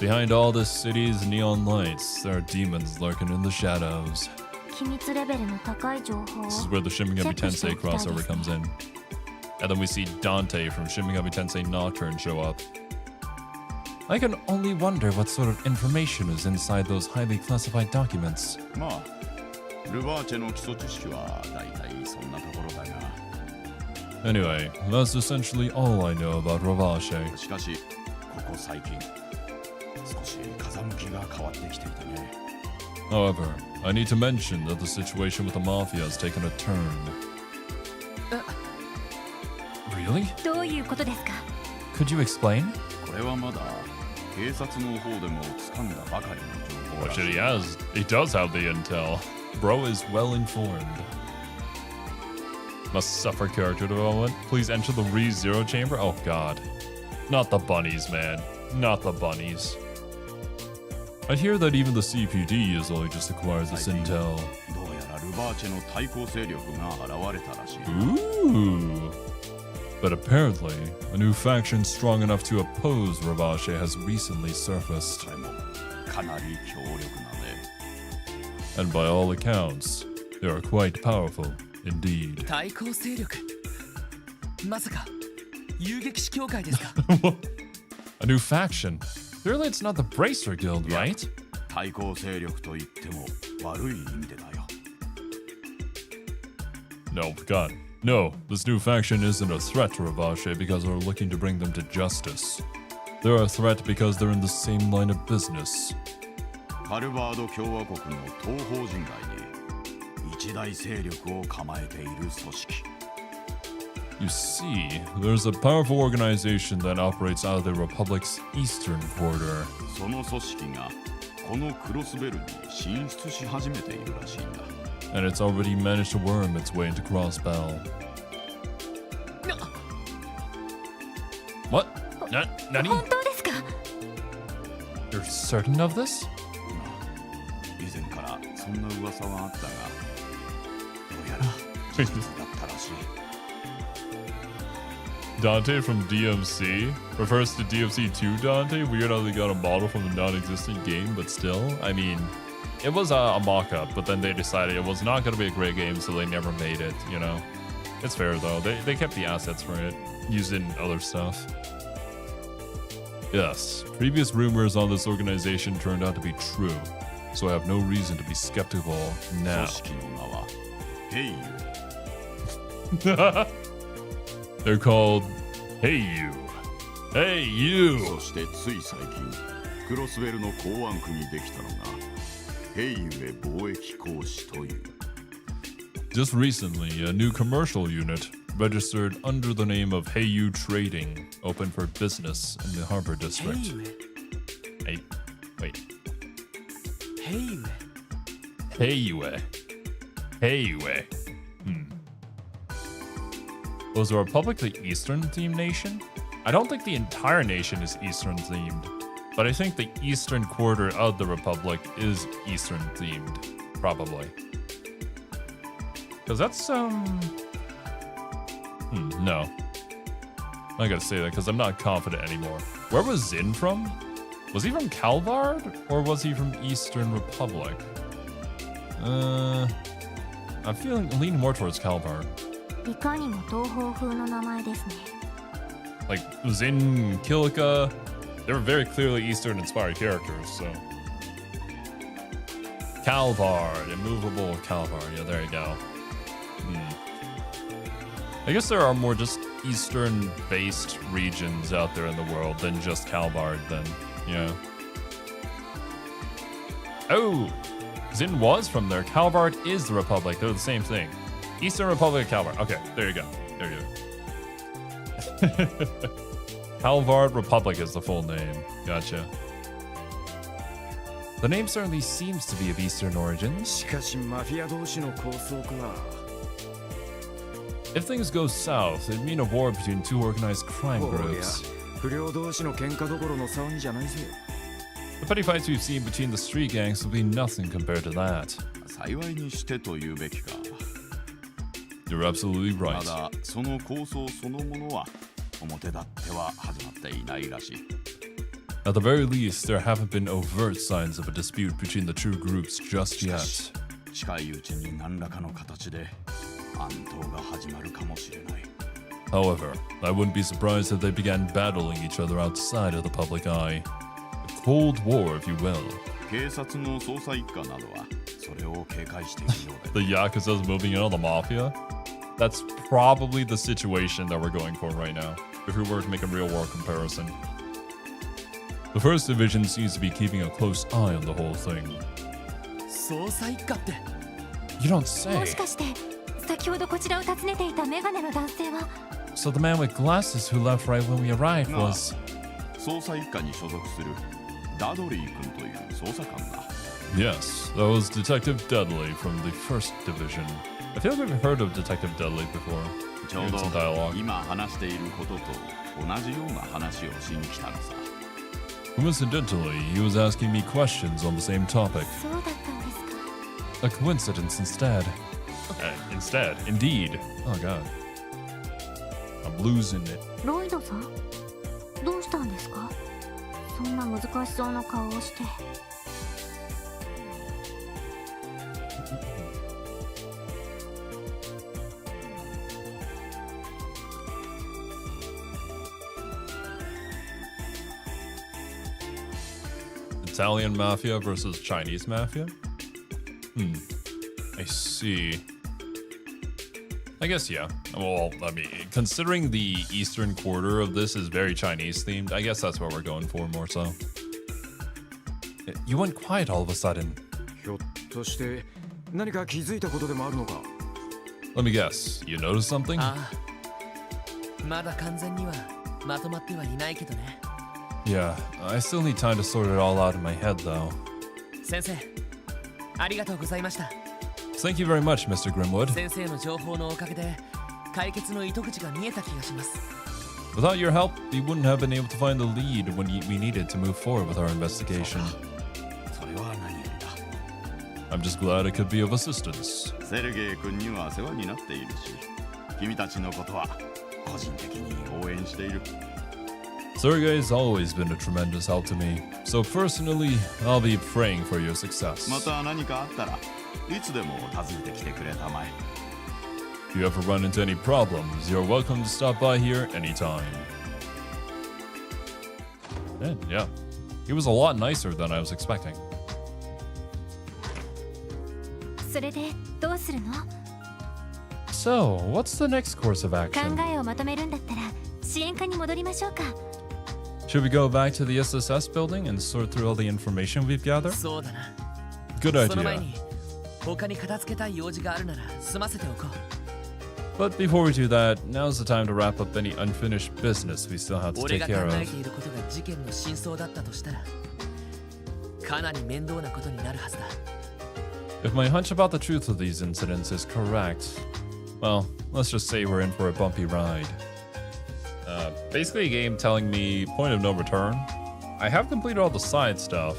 Behind all this city's neon lights, there are demons lurking in the shadows. This is where the Shin Megami Tensei crossover comes in. And then we see Dante from Shin Megami Tensei Nocturne show up. I can only wonder what sort of information is inside those highly classified documents. Anyway, that's essentially all I know about Ravache. However, I need to mention that the situation with the Mafia has taken a turn. Really? Could you explain? Oh shit, he does have the intel. Bro is well informed. Must suffer character development. Please enter the Re-Zero chamber. Oh god. Not the bunnies, man. Not the bunnies. I hear that even the CPD is only just acquired this intel. どうやらルバーチェの対抗勢力が現れたらしい。 Ooh. But apparently, a new faction strong enough to oppose Ravache has recently surfaced. それもかなり強力なね。 And by all accounts, they are quite powerful indeed. 対抗勢力まさか遊撃士協会ですか？ A new faction? Surely it's not the Bracer Guild, right? 対抗勢力と言っても悪い意味でだよ。 No, God. No, this new faction isn't a threat to Ravache because we're looking to bring them to justice. They're a threat because they're in the same line of business. カルバード共和国の東方人街に一大勢力を構えている組織。 You see, there's a powerful organization that operates out of the Republic's eastern border. その組織がこのクロスベルに進出し始めているらしいんだ。 And it's already managed to worm its way into Crossbell. What? Nani? 本当ですか？ You're certain of this? 以前からそんな噂はあったが、どうやら事実だったらしい。 Dante from DMC refers to DMC 2 Dante. Weird how they got a model from a non-existent game, but still, I mean, it was a mock-up, but then they decided it was not going to be a great game, so they never made it, you know? It's fair, though. They kept the assets for it, used it in other stuff. Yes, previous rumors on this organization turned out to be true, so I have no reason to be skeptical 組 now. 織の名はヘイユ。 They're called Hey You. Hey You! そしてつい最近、クロスベルの港湾区にできたのがヘイユへ貿易公使という。 Just recently, a new commercial unit registered under the name of Hey You Trading opened for business in the Harbor ヘ District. イウェ Hey, wait. ヘイウェ Heiyue. Heiyue. Was the Republic the Eastern themed nation? I don't think the entire nation is Eastern themed, but I think the eastern quarter of the Republic is Eastern themed, probably. Because that's, no. I gotta say that because I'm not confident anymore. Where was Zin from? Was he from Calvard or was he from Eastern Republic? I'm leaning more towards Calvard. いかにも東方風の名前ですね。 Like Zin, Kilika, they were very clearly Eastern inspired characters, so. Calvard, immovable Calvard. Yeah, there you go. I guess there are more just Eastern based regions out there in the world than just Calvard, then. Yeah. Oh! Zin was from there. Calvard is the Republic. They're the same thing. Eastern Republic of Calvard. Okay, there you go. There you go. Calvard Republic is the full name. Gotcha. The name certainly seems to be of Eastern origins. しかしマフィア同士の抗争か。 If things go south, it'd mean a war between two organized crime おや groups. 不良同士の喧嘩どころの騒ぎじゃないぜ。 The petty fights we've seen between the street gangs will be nothing compared to that. 幸いにしてと言うべきか。 You're absolutely ま right. だその構想そのものは表立っては始まっていないらしい。 At the very least, there haven't been overt signs of a dispute between the two groups just しか yet. し近いうちに何らかの形で暗闘が始まるかもしれない。 However, I wouldn't be surprised if they began battling each other outside of the public eye. A Cold War, if you will. 警察の捜査一課などはそれを警戒しているよう The で。 Yakuza's moving in on the Mafia? That's probably the situation that we're going for right now, if we were to make a real war comparison. The First Division seems to be keeping a close eye on the whole thing. 捜査一課って You don't も say. しかして先ほどこちらを訪ねていたメガネの男性は So the man with glasses who left right when we arrived No. was... 捜査一課に所属するダドリー君という捜査官だ。 Yes, that was Detective Dudley from the First Division. I feel like we've heard of Detective Dudley before. ちょう Heard ど some dialogue. 今話していることと同じような話をしに来たのさ。Coincidentally, he was asking me questions on the same topic. そうだったんですか。 A coincidence instead. Indeed. Oh god. I'm losing it. ロイドさんどうしたんですか。そんな難しそうな顔をして。Italian mafia versus Chinese mafia? I see. I guess, yeah. Well, I mean, considering the eastern quarter of this is very Chinese themed, I guess that's what we're going for more so. You went quiet all of a sudden. ひょっとして何か気づいたことでもあるのか。 Let me guess, you noticed something? ああ、まだ完全にはまとまってはいないけどね。Yeah, I still need time to sort it all out in my head though. 先生、ありがとうございました。 Thank you very much, Mr. Grimwood. 先生の情報のおかげで解決の糸口が見えた気がします。 Without your help, we wouldn't have been able to find the lead when we needed to move forward with our investigation. それは何よりだ。 I'm just glad I could be of assistance. セルゲイ君には世話になっているし、君たちのことは個人的に応援している。 Sergey's always been a tremendous help to me, so personally, I'll be praying for your success. また何かあったらいつでも訪ねてきてくれたまえ。 If you ever run into any problems, you're welcome to stop by here anytime. And yeah, he was a lot nicer than I was expecting. それでどうするの。 So, what's the next course of 考 action? えをまとめるんだったら支援課に戻りましょうか。 Should we go back to the SSS building and sort through all the information we've gathered? そうだな。 Good その前 idea. に他に片付けたい用事があるなら済ませておこう。 But before we do that, now's the time to wrap up any unfinished business we still have to 俺 take が care 考え of. ていることが事件の真相だったとしたらかなり面倒なことになるはずだ。 If my hunch about the truth of these incidents is correct, well, let's just say we're in for a bumpy ride. Basically a game telling me point of no return. I have completed all the side stuff,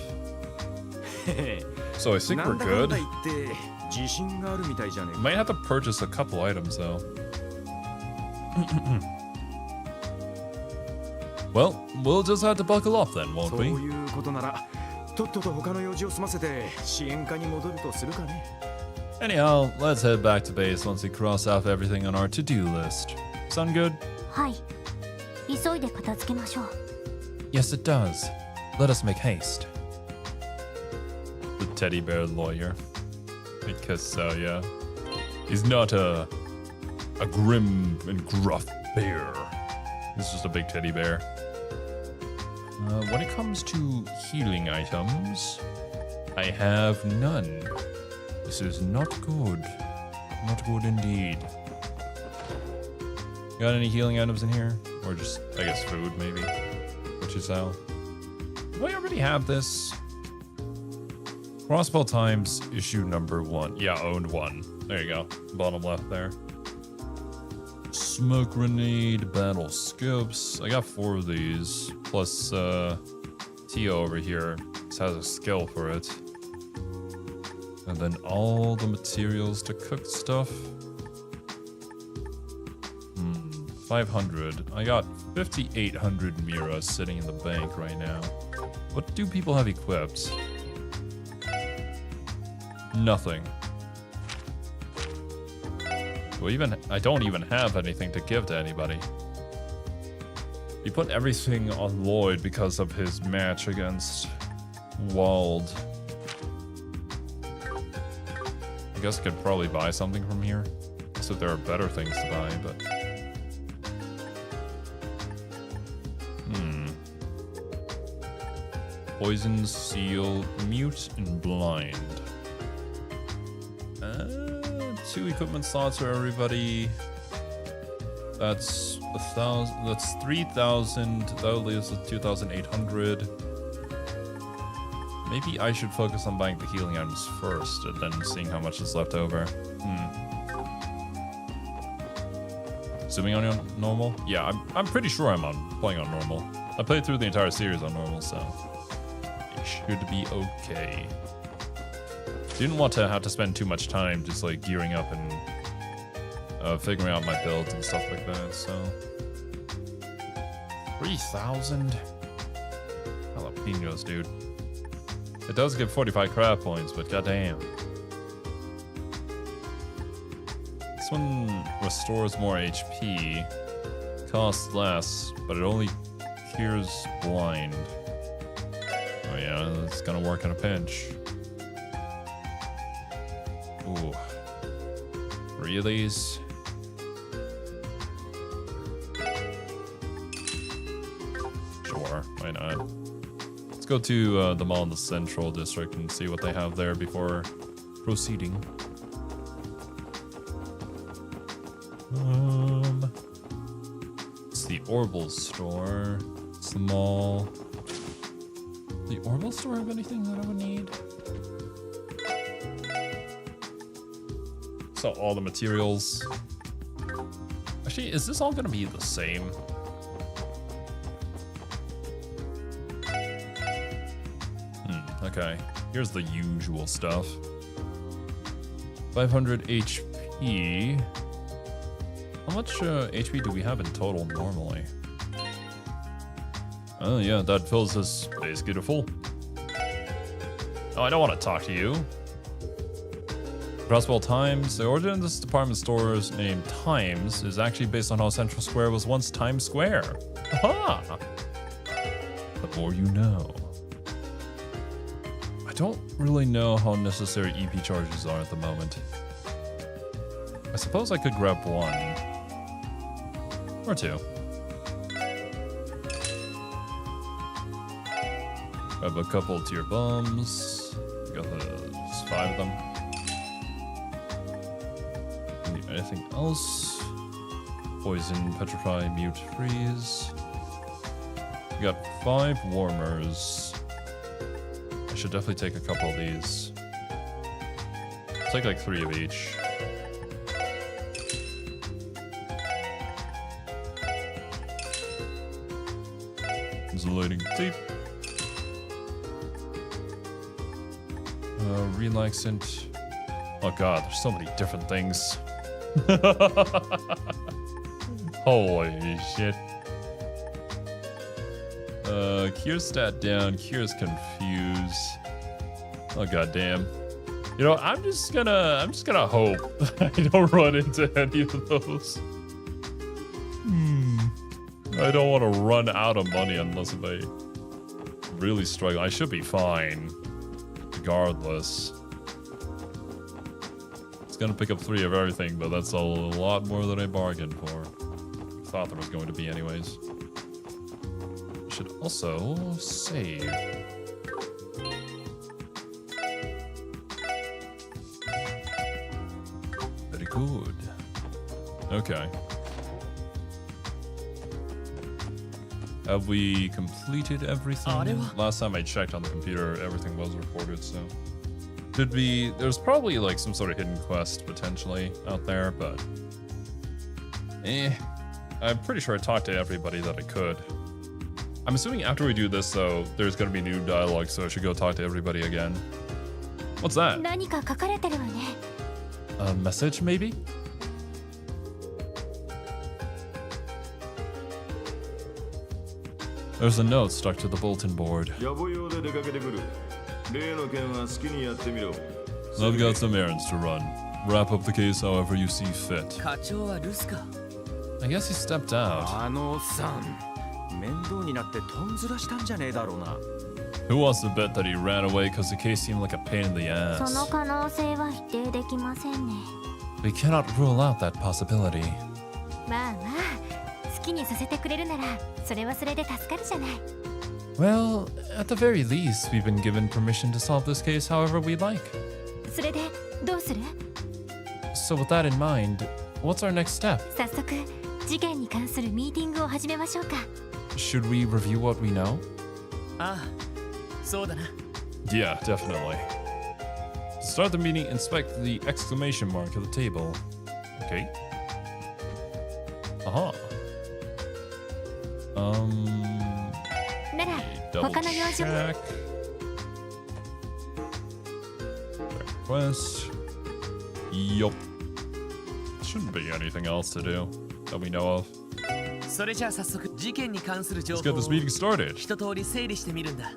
so I think な we're んだかん good. だ言って自信があるみたいじゃねえか。 Might have to purchase a couple items though. Well, we'll just have to buckle up then, won't そう we? いうことならとっとと他の用事を済ませて支援課に戻るとするかね。 Anyhow, let's head back to base once we cross off everything on our to-do list. Sound good? はい。急いで片付けましょう。 Yes, it does. Let us make haste. The teddy bear lawyer. Because so, yeah. He's not a grim and gruff bear. He's just a big teddy bear. When it comes to healing items, I have none. This is not good. Not good indeed. Got any healing items in here? Or just, I guess, food, maybe? What you sell? Do I already have this? Crossbow times issue number 1. Yeah, owned 1. There you go. Bottom left there. Smoke grenade, battle scopes. I got 4 of these. Plus, Tio over here has a skill for it. And then all the materials to cook stuff. 500. I got 5,800 Mira sitting in the bank right now. What do people have equipped? Nothing. I don't even have anything to give to anybody. He put everything on Lloyd because of his match against Wald. I guess I could probably buy something from here. So there are better things to buy, but... Poison, seal, mute, and blind. 2 equipment slots for everybody. That's 1,000. That's 3,000. That leaves us 2,800. Maybe I should focus on buying the healing items first, and then seeing how much is left over. Zooming on normal? Yeah, I'm pretty sure I'm playing on normal. I played through the entire series on normal, so it should be okay. Didn't want to have to spend too much time just like gearing up and figuring out my builds and stuff like that, so. 3,000 jalapenos, dude. It does give 45 craft points, but goddamn. This one restores more HP, costs less, but it only cures blind. Oh yeah, it's gonna work in a pinch. Ooh. 3 of these. Sure, why not? Let's go to the mall in the Central District and see what they have there before proceeding. It's the Orbital store. It's the mall. The Orbital store have anything that I would need? So all the materials. Actually, is this all gonna be the same? Okay, here's the usual stuff. 500 HP. How much HP do we have in total normally? Oh yeah, that fills us basically to full. Oh, I don't want to talk to you. Crosswell Times. The origin of this department store's name Times is actually based on how Central Square was once Times Square. Aha! The more you know. I don't really know how necessary EP charges are at the moment. I suppose I could grab 1. Or 2. Grab a couple tier bombs. Got just 5 of them. Need anything else? Poison, petrify, mute, freeze. We got 5 warmers. I should definitely take a couple of these. Take like 3 of each. Insulating tape. Relaxant. Oh god, there's so many different things. Holy shit. Cure stat down, cures confuse. Oh god damn. You know, I'm just gonna hope I don't run into any of those. I don't want to run out of money unless if I really struggle. I should be fine, regardless. It's gonna pick up 3 of everything, but that's a lot more than I bargained for. Thought there was going to be anyways. Should also save. Very good. Okay. Have we completed everything? Last time I checked on the computer, everything was reported, so. Could be, there's probably like some sort of hidden quest potentially out there, but I'm pretty sure I talked to everybody that I could. I'm assuming after we do this though, there's gonna be new dialogue, so I should go talk to everybody again. What's that? 何か書かれてるわね。 A message maybe? There's a note stuck to the bulletin board. I've got some errands to run. Wrap up the case however you see fit. 課長は留守か。 I guess he stepped out. あのおっさん、面倒になってとんずらしたんじゃねえだろうな。 Who wants to bet that he ran away because the case seemed like a pain in the その ass? 可能性は否定できませんね。 We cannot rule out that possibility. まあまあ、好きにさせてくれるなら、それはそれで助かるじゃない。 Well, at the very least, we've been given permission to solve this case however we'd like. それでどうする？ So with that in mind, what's our next step? 早速、事件に関するミーティングを始めましょうか。 Should we review what we know? ああ、そうだな。 Yeah, definitely. To start the meeting, inspect the exclamation mark of the table. Okay. Double 他の用事 check. Request. Yup. Shouldn't be anything else to do that we know of. それじゃあ早速事件に関する情 Let's get 報を this meeting started. 一通り整理してみるんだ。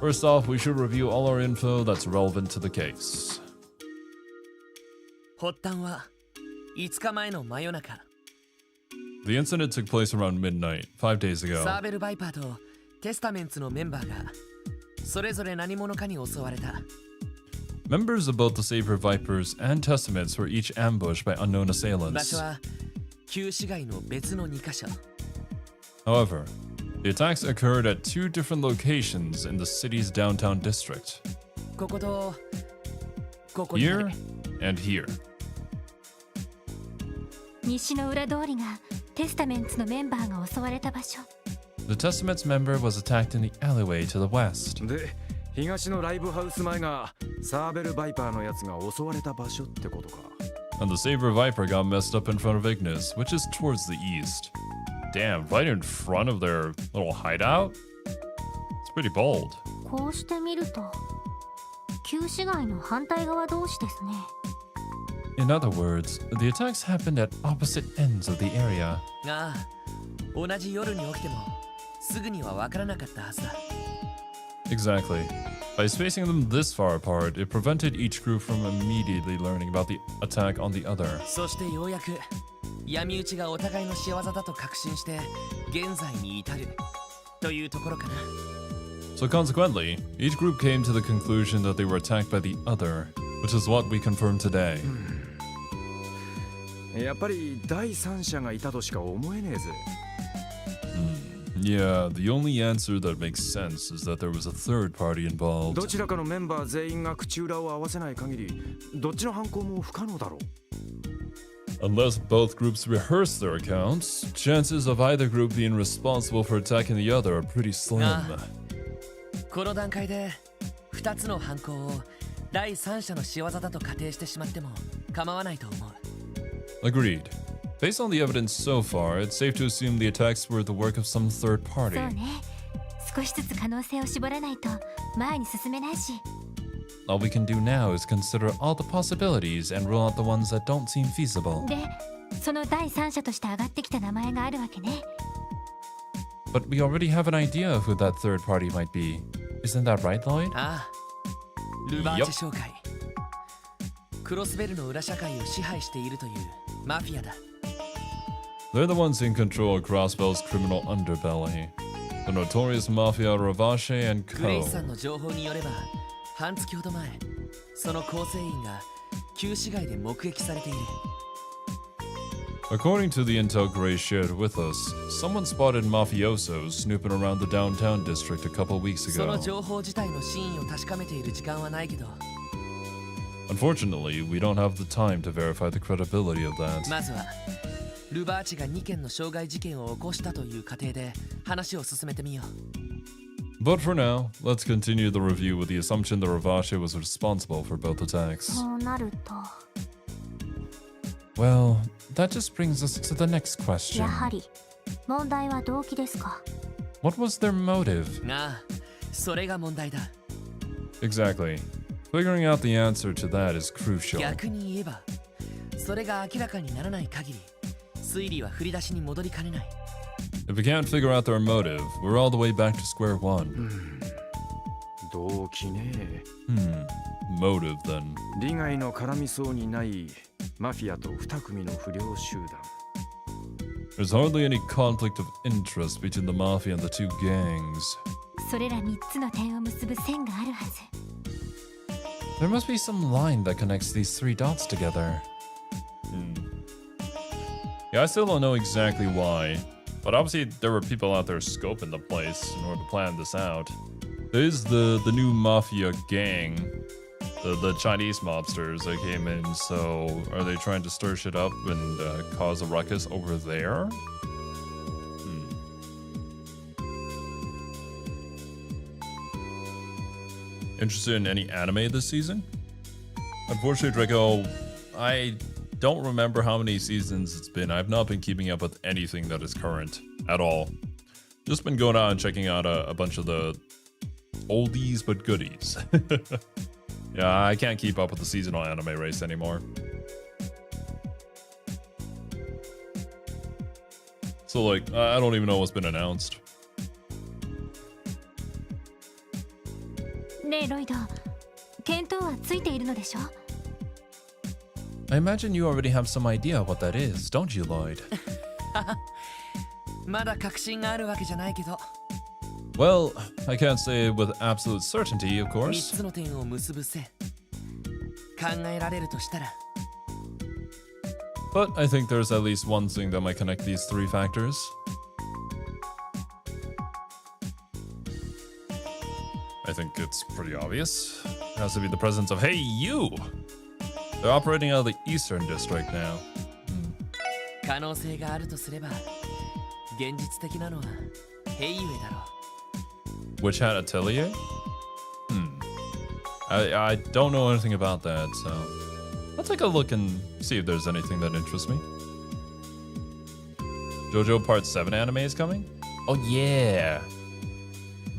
First off, we should review all our info that's relevant to the case. 発端は5日前の真夜中、 The incident took place around midnight, 5 days サ ago. ーベル・バイパーとテスタメンツのメンバーがそれぞれ何者かに襲われた。 Members of both the Saber Vipers and Testaments were each ambushed by unknown 場 assailants. 所は旧市街の別の2カ所。 However, the attacks occurred at 2 different locations in the city's downtown district. こことここになる Here and here. 西の裏通りがテスタメンツのメンバーが襲われた場所。 The Testament's member was attacked in the alleyway to the west. で東のライブハウス前がサーベル・バイパーのやつが襲われた場所ってことか。 And the Saber Viper got messed up in front of Ignis, which is towards the east. Damn, right in front of their little hideout? It's pretty bold. こうして見ると旧市街の反対側同士ですね。 In other words, the attacks happened at opposite ends of the area. ああ、同じ夜に起きてもすぐには分からなかったはずだ。 Exactly. By spacing them this far apart, it prevented each group from immediately learning about the attack on the other. そしてようやく闇討ちがお互いの仕業だと確信して現在に至るというところかな。 So consequently, each group came to the conclusion that they were attacked by the other, which is what we confirmed today. やっぱり第三者がいたとしか思えねえぜ。 Yeah, the only answer that makes sense is that there was a third party ど involved. ちらかのメンバー全員が口裏を合わせない限りどっちの犯行も不可能だろう。 Unless both groups rehearse their accounts, chances of either group being responsible for attacking the other are pretty slim. この段階で2つの犯行を第三者の仕業だと仮定してしまっても構わないと思う。 Agreed. Based on the evidence so far, it's safe to assume the attacks were the work of some third そ party. うね。少しずつ可能性を絞らないと前に進めないし。 All we can do now is consider all the possibilities and rule out the ones that don't seem feasible. で、その第三者として上がってきた名前があるわけね。 But we already have an idea of who that third party might be. Isn't that right, Lloyd? ああ、ルバーチェ商会。クロスベルの裏社会を支配しているというマフィアだ。 They're the ones in control of Crossbell's criminal underbelly. The notorious mafia Ravache and グレイ Co. さんの情報によれば半月ほど前その構成員が旧市街で目撃されている。 According to the intel Gray shared with us, someone spotted mafiosos snooping around the downtown district a couple weeks その ago. 情報自体の真意を確かめている時間はないけど、 Unfortunately, we don't have the time to verify the credibility of that. まずはルバーチが2件の傷害事件を起こしたという過程で話を進めてみよう。 But for now, let's continue the review with the assumption that Ravache was responsible for both attacks. そうなると、 Well, that just brings us to the next や question. はり問題は動機ですか。 What was their motive? が、それが問題だ。 Exactly. Figuring out the answer to that is crucial. 逆に言えば、それが明らかにならない限り、推理は振り出しに戻りかねない。 If we can't figure out their motive, we're all the way back to square one. 動機ね。 Motive then. 利害の絡みそうにないマフィアと2組の不良集団。 There's hardly any conflict of interest between the mafia and the two gangs. それら3つの点を結ぶ線があるはず。 There must be some line that connects these 3 dots together. Yeah, I still don't know exactly why, but obviously there were people out there scoping the place in order to plan this out. There's the new mafia gang, the Chinese mobsters that came in, so are they trying to stir shit up and cause a ruckus over there? Interested in any anime this season? Unfortunately, Draco, I don't remember how many seasons it's been. I've not been keeping up with anything that is current at all. Just been going out and checking out a bunch of the oldies but goodies. Yeah, I can't keep up with the seasonal anime race anymore. So like, I don't even know what's been announced. ねえロイド、見当はついているのでしょ？ I imagine you already have some idea what that is, don't you, Lloyd? まだ確信があるわけじゃないけど、 Well, I can't say with absolute certainty, of 3 course. つの点を結ぶ線考えられるとしたら、 But I think there's at least one thing that might connect these three factors. I think it's pretty obvious. It has to be the presence of Hey You! They're operating out of the Eastern District now. 可能性があるとすれば、現実的なのはヘイウェイだろ Witch Hat Atelier? I don't know anything about that, so I'll take a look and see if there's anything that interests me. JoJo Part 7 anime is coming? Oh yeah!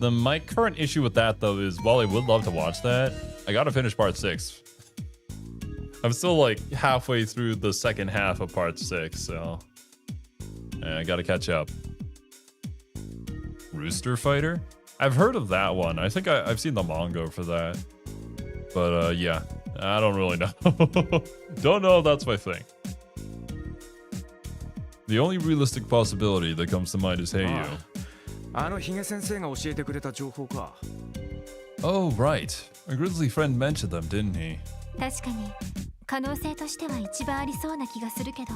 My current issue with that though is while I would love to watch that, I gotta finish Part 6. I'm still like halfway through the second half of Part 6, so I gotta catch up. Rooster Fighter? I've heard of that one. I think I've seen the manga for that. But yeah, I don't really know. Don't know if that's my thing. The only realistic possibility that comes to mind is Hey You. あのヒゲ先生が教えてくれた情報か。 Oh, right. A grizzly friend mentioned them, didn't he? 確かに可能性としては一番ありそうな気がするけど。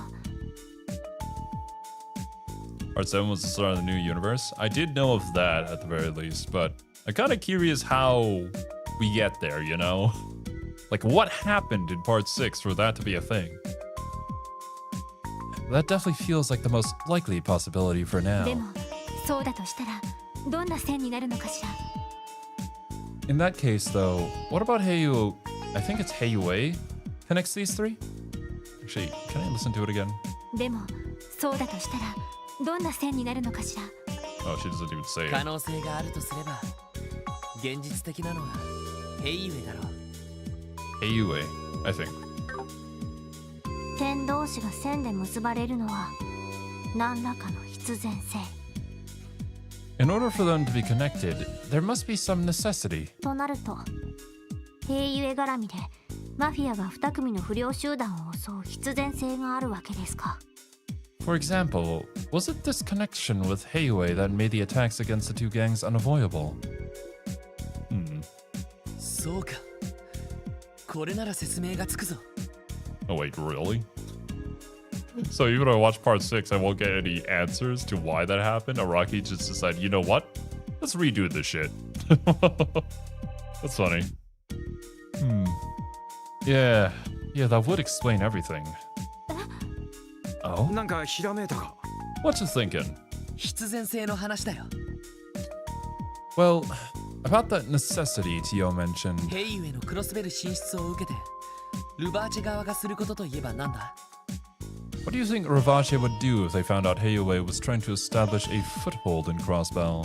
Part 7 was the start of the new universe. I did know of that at the very least, but I'm kind of curious how we get there, you know? Like, what happened in Part 6 for that to be a thing? That definitely feels like the most likely possibility for で now. もそうだとしたらどんな線になるのかしら。 In that case, though, what about Heiyu? I think it's Heiyue connects these three? Actually, can I listen to it again? でもそうだとしたらどんな線になるのかしら。 Oh, she doesn't even say 可 it. 能性があるとすれば、現実的なのはヘイウェイだろ Heiyue, I think. 点同士が線で結ばれるのは何らかの必然性。 In order for them to be connected, there must be some necessity. となると平ゆえ絡みでマフィアが2組の不良集団を襲う必然性があるわけですか。 For example, was it this connection with Heiyue that made the attacks against the two gangs unavoidable? そうか。これなら説明がつくぞ。 Oh wait, really? So even if I watch part 6, I won't get any answers to why that happened? Araki just decided, you know what? Let's redo this shit. That's funny. Yeah, that would explain everything. Oh? なんかひらめいたか。 What you thinking? 必然性の話だよ。 Well, about that necessity Tio mentioned. ヘイウェイのクロスベル進出を受けて、ルバーチェ側がすることといえばなんだ What do you think Ravache would do if they found out Heiyue was trying to establish a foothold in Crossbell?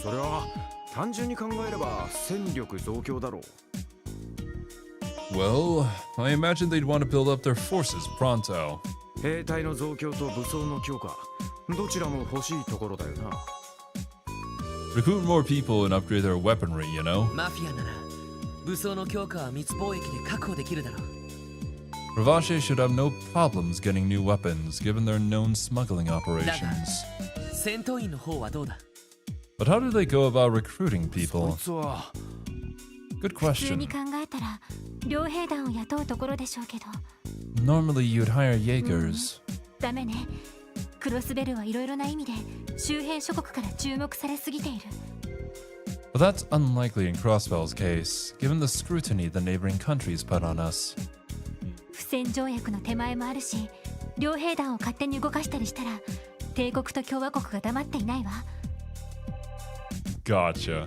それは単純に考えれば戦力増強だろう。 Well, I imagine they'd want to build up their forces pronto. 兵隊の増強と武装の強化、どちらも欲しいところだよな。 Recruit more people and upgrade their weaponry, you know? マフィアなら、武装の強化は密貿易で確保できるだろう。 Ravache should have no problems getting new weapons given their known smuggling operations. 戦闘員の方はどうだ But how do they go about recruiting そ people? いつは Good 普通 question. に考えたら両兵団を雇うところでしょうけど。 Normally you'd hire Jaegers. ダメね。クロスベルはいろいろな意味で周辺諸国から注目されすぎている。 But that's unlikely in Crossbell's case, given the scrutiny the neighboring countries put on us. 不戦条約の手前もあるし、両兵団を勝手に動かしたりしたら帝国と共和国が黙っていないわ。 Gotcha.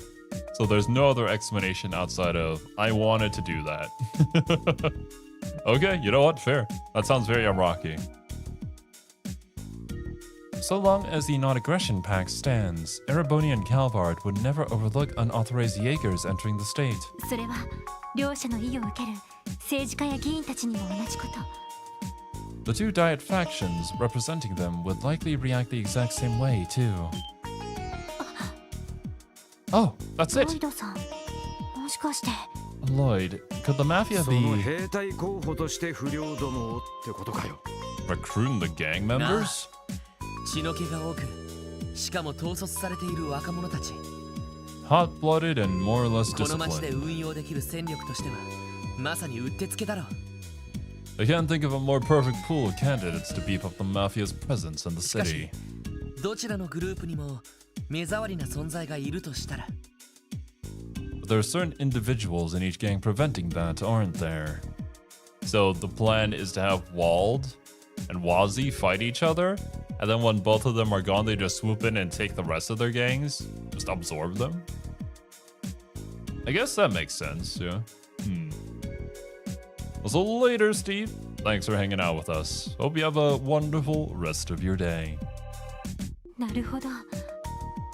So there's no other explanation outside of, I wanted to do that. Okay, you know what? Fair. That sounds very Araki. So long as the non-aggression pact stands, Ereboni and Calvard would never overlook unauthorized Jaegers entering the state. それは両者の意を受ける政治家や議員たちにも同じこと。 The two Diet factions representing them would likely react the exact same way, too. Oh, that's ロ it! イドさん、もしかして。 Lloyd, could the Mafia その be 兵隊候補として不良どもをってことかよ。 recruiting the gang members? 血の気が多く、しかも統率されている若者たち。 Hot-blooded and more or less この町で disciplined. 運用できる戦力としては、まさにうってつけだろう。 I can't think of a more perfect pool of candidates to beef up the Mafia's presence in the しかし city. どちらのグループにも目障りな存在がいるとしたら、 But there are certain individuals in each gang preventing that, aren't there? So the plan is to have Wald and Wazi fight each other, and then when both of them are gone, they just swoop in and take the rest of their gangs? Just absorb them? I guess that makes sense, yeah. Well, so later, Steve. Thanks for hanging out with us. Hope you have a wonderful rest of your day. なるほど。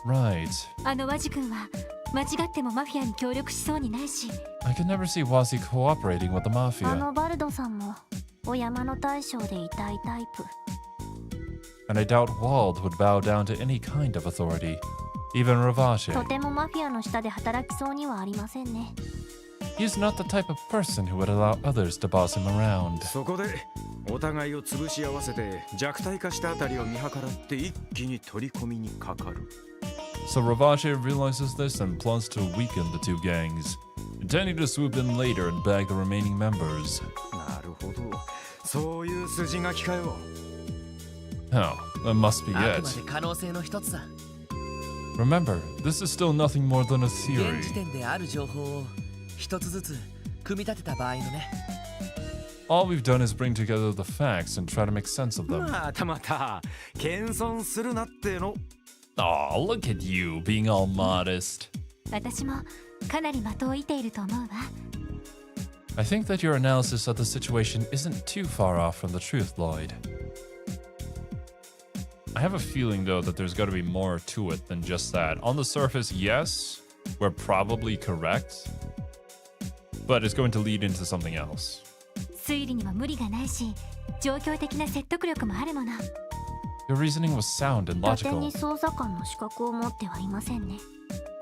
Right. あのワジ君は間違ってもマフィアに協力しそうにないし、 I could never see Wazi cooperating with the あ Mafia. のバルドさんもお山の大将でいたいタイプ。 And I doubt Wald would bow down to any kind of authority. Even Ravache. とてもマフィアの下で働きそうにはありませんね。 He's not the type of person who would allow others to boss him around. そこでお互いを潰し合わせて弱体化したあたりを見計らって一気に取り込みにかかる。 So Ravache realizes this and plans to weaken the two gangs, intending to swoop in later and bag the remaining members. なるほど。そういう筋書きかよ。 Oh, that must be あく it. まで可能性の一つだ。 Remember, this is still nothing more than a 現 theory. 時点である情報を一つずつ組み立てた場合のね。 All we've done is bring together the facts and try to make sense of them. またまた謙遜するなっての。 Aw, look at you being all modest. 私もかなり的を射ていると思うわ。 I think that your analysis of the situation isn't too far off from the truth, Lloyd. I have a feeling, though, that there's got to be more to it than just that. On the surface, yes, we're probably correct, but it's going to lead into something else. 推理には無理がないし、状況的な説得力もあるもの。 Your reasoning was sound and 伊達 logical. に捜査官の資格を持ってはいませんね。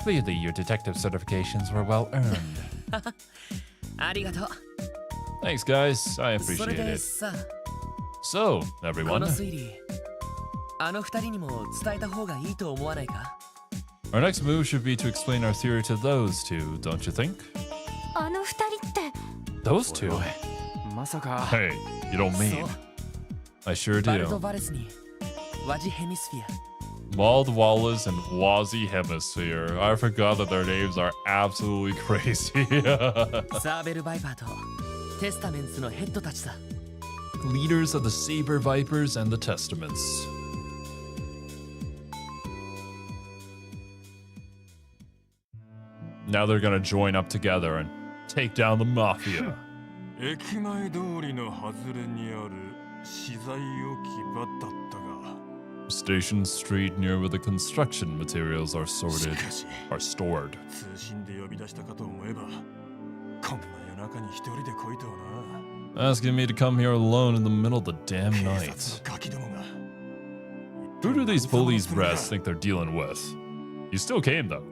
Clearly, your detective certifications were well earned. ありがとう。 Thanks, guys. I そ appreciate れで it. さ、 So, こ everyone, の推理、あの二人にも伝えた方がいいと思わないか？ our next move should be to explain our theory to those two, don't you think? あの二人って Those two? まさか。 Hey, you don't mean. そう、 I sure バルト・ do. バレスにワジ・ヘミスフィア。 Wald Wallace and Wazi Hemisphere. I forgot that their names are absolutely crazy. サーベル・バイパーとテスタメンツのヘッドたちさ。 Leaders of the Saber Vipers and the Testaments. Now they're gonna join up together and take down the Mafia. 駅前通りの外れにある資材置き場だったが、 Station Street near where the construction materials are し sorted かし are stored. 通信で呼び出したかと思えば、こんな夜中に一人で来いとはな。 Asking me to come here alone in the middle of the damn 警 night. 察のガキどもが。 Who do these police brats think they're dealing with? You still came though.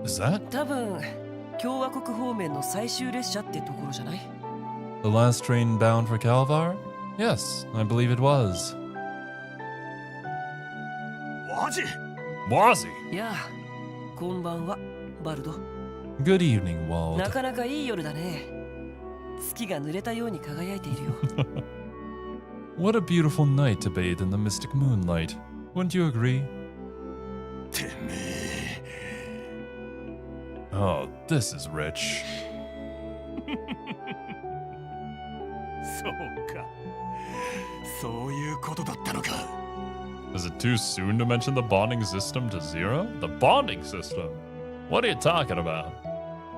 Is that 多分共和国方面の最終列車ってところじゃない？ the last train bound for Calvar? Yes, I believe it was. マジ？ Wazi! いやあ、こんばんは、バルド。 Good evening, Wald. なかなかいい夜だね。月が濡れたように輝いているよ。What a beautiful night to bathe in the mystic moonlight. Wouldn't you agree? てめえ。 Oh, this is rich. そうか。そういうことだったのか。Is it too soon to mention the bonding system to Zero? The bonding system? What are you talking about?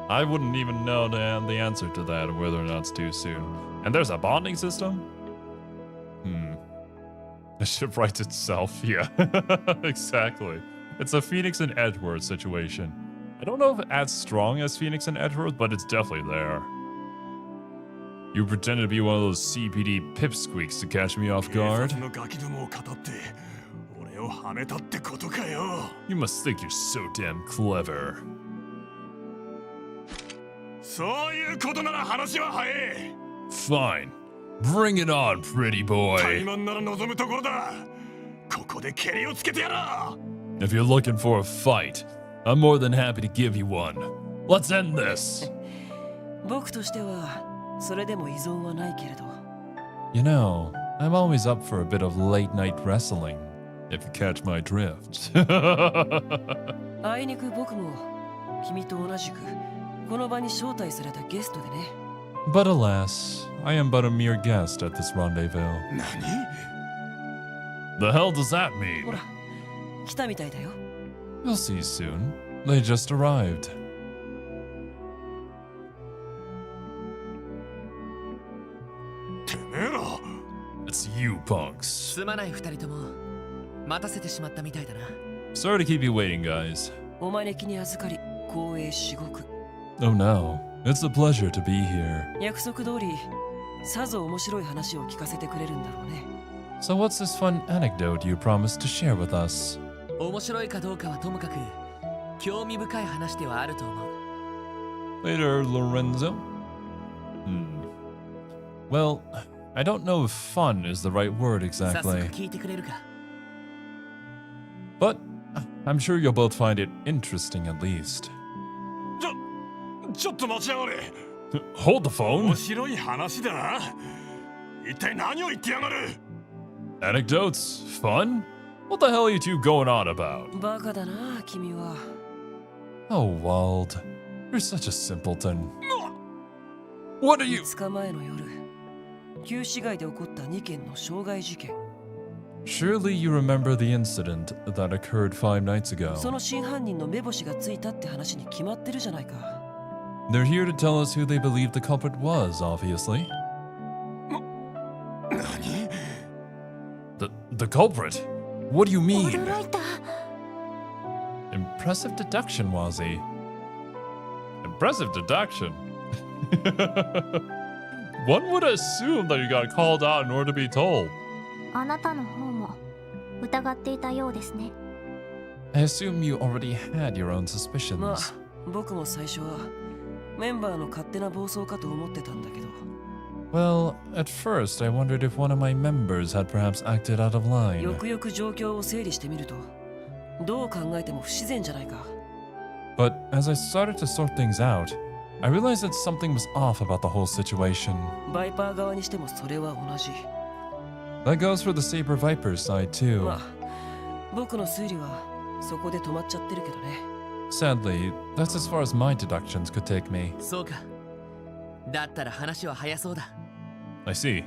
I wouldn't even know the answer to that, whether or not it's too soon. And there's a bonding system? The ship writes itself, yeah. Exactly. It's a Phoenix and Edgeworth situation. I don't know if it's as strong as Phoenix and Edgeworth, but it's definitely there. You pretended to be one of those CPD pipsqueaks to catch me off guard. You must think you're so damn clever. Fine. Bring it on, pretty boy. If you're looking for a fight, I'm more than happy to give you one. Let's end this. You know, I'm always up for a bit of late-night wrestling, if you catch my drift. But alas, I am but a mere guest at this rendezvous. The hell does that mean? You'll see soon. They just arrived. It's you, punks. Sorry to keep you waiting, guys. Oh no, it's a pleasure to be here. So what's this fun anecdote you promised to share with us? Later, Lorenzo. Well, I don't know if fun is the right word exactly. But I'm sure you'll both find it interesting at least. Hold the phone. Anecdotes? Fun? What the hell are you two going on about? Oh, Wald. You're such a simpleton. What are you? Surely you remember the incident that occurred 5 nights ago. They're here to tell us who they believe the culprit was, obviously. The culprit? What do you mean? Impressive deduction, Wazi. Impressive deduction? One would assume that you got called out in order to be told. I assume you already had your own suspicions. Well, at first I wondered if one of my members had perhaps acted out of line. But as I started to sort things out, I realized that something was off about the whole situation. That goes for the Saber Viper side too. Sadly, that's as far as my deductions could take me. I see.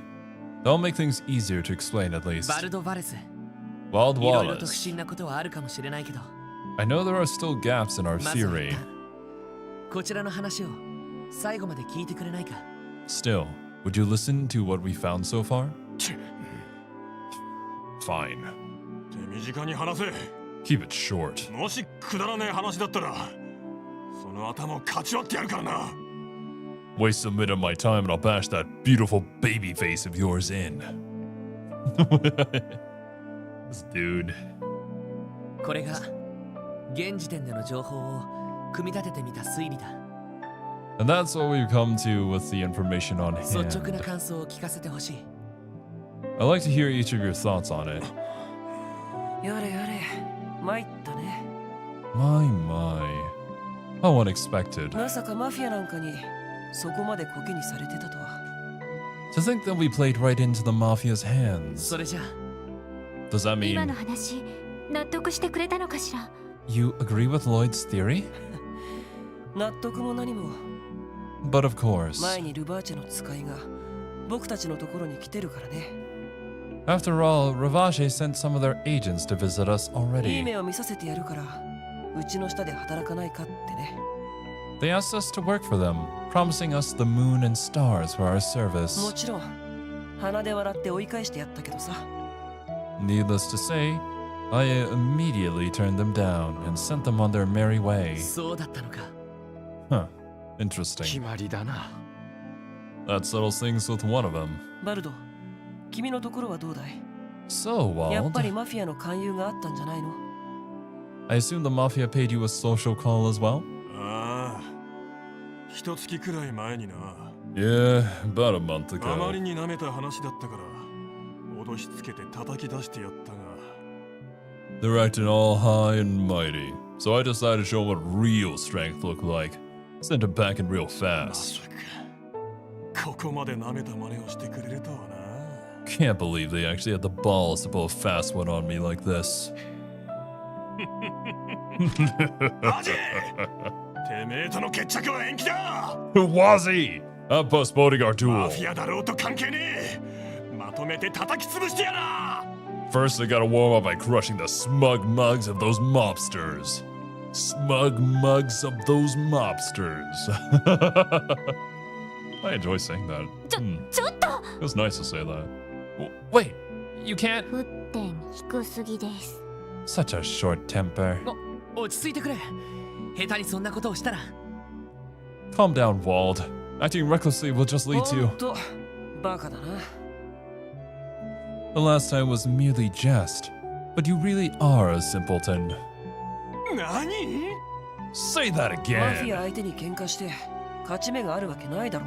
That'll make things easier to explain at least. Wild Wallace. I know there are still gaps in our theory. Still, would you listen to what we found so far? Fine. Keep it short. Waste a minute of my time and I'll bash that beautiful baby face of yours in. This dude. And that's what we've come to with the information on hand. I'd like to hear each of your thoughts on it. My. How unexpected. To think that we played right into the Mafia's hands. Does that mean you agree with Lloyd's theory? But of course. 僕たちのところに来てるからね。 After all, Ravache sent some of their agents to visit us いい already. 目を見させてやるから、うちの下で働かないかってね。 They asked us to work for them, promising us the moon and stars for our も service. ちろん、鼻で笑って追い返してやったけどさ。 Needless to say, I immediately turned them down and sent them on their merry way. そうだったのか。 Huh. 決 Interesting. まりだな。 That settles things with one of them. バルド、君のところはどうだい？ So, やっぱり Wald, マフィアの勧誘があったんじゃないの？ I assume the Mafia paid you a social call as well? ああ、一月くらい前にな。 Yeah, about a month あまり ago. に舐めた話だったから、脅しつけて叩き出してやったが。 They're acting all high and mighty, so I decided to show 'em what real strength looked like. Sent them back in real ま fast. さか、ここまで舐めた真似をしてくれるとはな。 Can't believe they actually had the balls to pull a fast one on me like this. アジてめえとの決着は延期だ。 Who was he? I'm postponing our マ duel. フィアだろうと関係ねえ。まとめて叩き潰してやら。 First, I gotta warm up by crushing the smug mugs of those mobsters. Smug mugs of those mobsters. I enjoy saying that. ちょっと It was nice to say that. Wait, you can't. 沸点低すぎです。 Such a short temper. 落ち着いてくれ。下手にそんなことをしたら。 Calm down, Wald. Acting recklessly will just lead ほ to. んと、バカだな。 The last time was merely jest, but you really are a simpleton. 何？ Say that マフィ again. ア相手に喧嘩して勝ち目があるわけないだろ。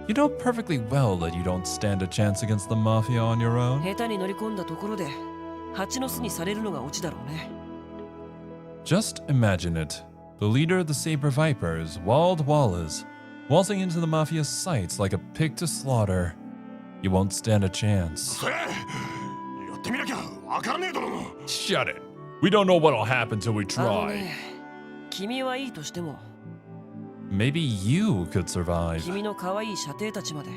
You know perfectly well that you don't stand a chance against the Mafia on your own. 下手に乗り込んだところで蜂の巣にされるのがオチだろうね。 Just imagine it. The leader of the Saber Vipers, Wald Wallace, waltzing into the Mafia's sights like a pig to slaughter. You won't stand a chance. それやってみなきゃわからねえだろ。 Shut it. We don't know what'll happen till we あの try. ね、君はいいとしても、 Maybe you could survive. 君の可愛い射程たちまで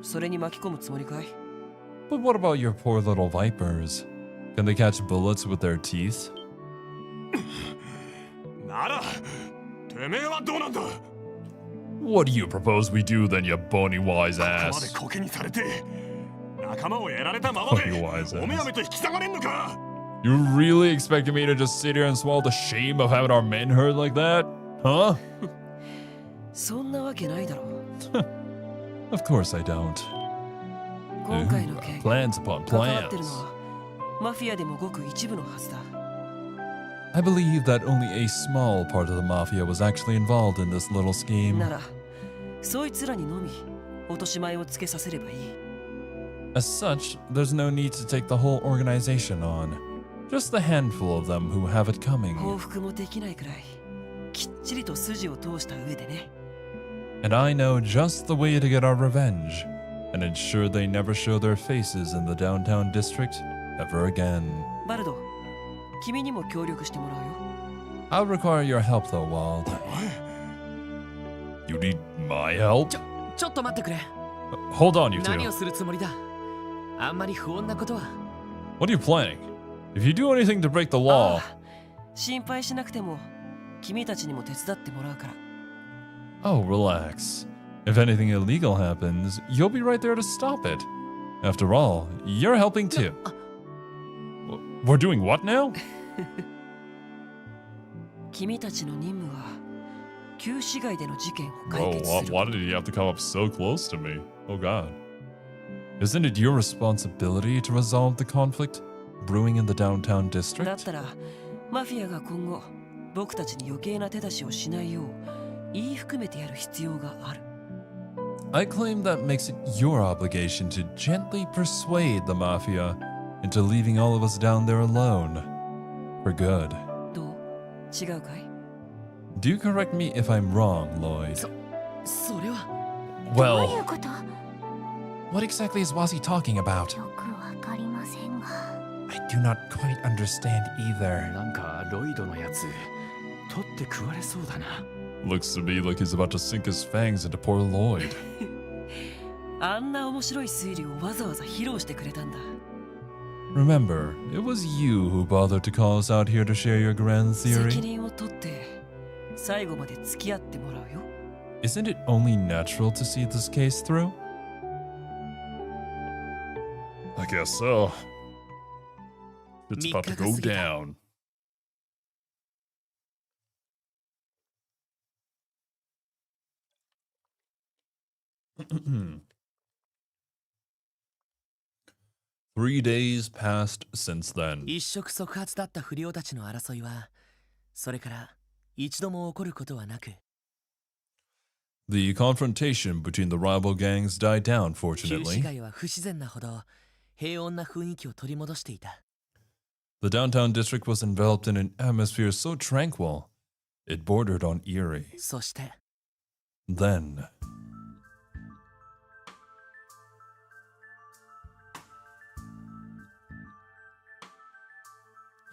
それに巻き込むつもりかい？ But what about your poor little vipers? Can they catch bullets with their teeth? なら、てめえはどうなんだ。 What do you propose we do then, you bony wise ここまで ass? コケにされて、仲間をやられたままで、 Bony wise おめや ass. めと引き下がれんのか。 You really expected me to just sit here and swallow the shame of having our men hurt like that? Huh? そんなわけないだろう。 Of course I don't. 今回の件、 Plans upon 関わってるの plans. はマフィアでもごく一部のはずだ。 I believe that only a small part of the Mafia was actually involved in this little scheme. なら、そいつらにのみ落とし前をつけさせればいい。 As such, there's no need to take the whole organization on. Just the handful of them who have it 報 coming. 復もできないくらい、きっちりと筋を通した上でね。 And I know just the way to get our revenge and ensure they never show their faces in the downtown district ever again. バルド、君にも協力してもらうよ。 I'll require your help though, Wald. You need my help? ちょっと待ってくれ。 Hold on, you 何を two. するつもりだ？あんまり不穏なことは。 What are you planning? If you do anything to break the あ law, あ、心配しなくても君たちにも手伝ってもらうから。 oh, relax. If anything illegal happens, you'll be right there to stop it. After all, you're helping too. We're doing what now? 君たちの任務は旧市街での事件を解 Whoa, 決 why, する。 why did he have to come up so close to me? Oh god. Isn't it your responsibility to resolve the conflict brewing in the downtown だっ district? たらマフィアが今後僕たちに余計な手出しをしないよう言い含めてやる必要がある。 I claim that makes it your obligation to gently persuade the Mafia into leaving all of us down there alone. For good. どう？違うかい？ Do correct me if I'm wrong, Lloyd. それは。どういう Well, こと？ what exactly is Wazzy talking about? よくわかりませんが。 I do not quite understand either. なんかロイドのやつ、取って食われそうだな。 Looks to me like he's about to sink his fangs into poor Lloyd. あんな面白い推理をわざわざ披露してくれたんだ。 Remember, it was you who bothered to call us out here to share your grand 責 theory. 任を取って最後まで付き合ってもらうよ。 Isn't it only natural to see this case through? I guess so. It's about to go down. Three days passed since then. 一触即発だった不良たちの争いは、それから一度も起こることはなく、 The confrontation between the rival gangs died down, 旧市 fortunately. 街は不自然なほど平穏な雰囲気を取り戻していた。 The downtown district was enveloped in an atmosphere so tranquil, it bordered on eerie. そして Then,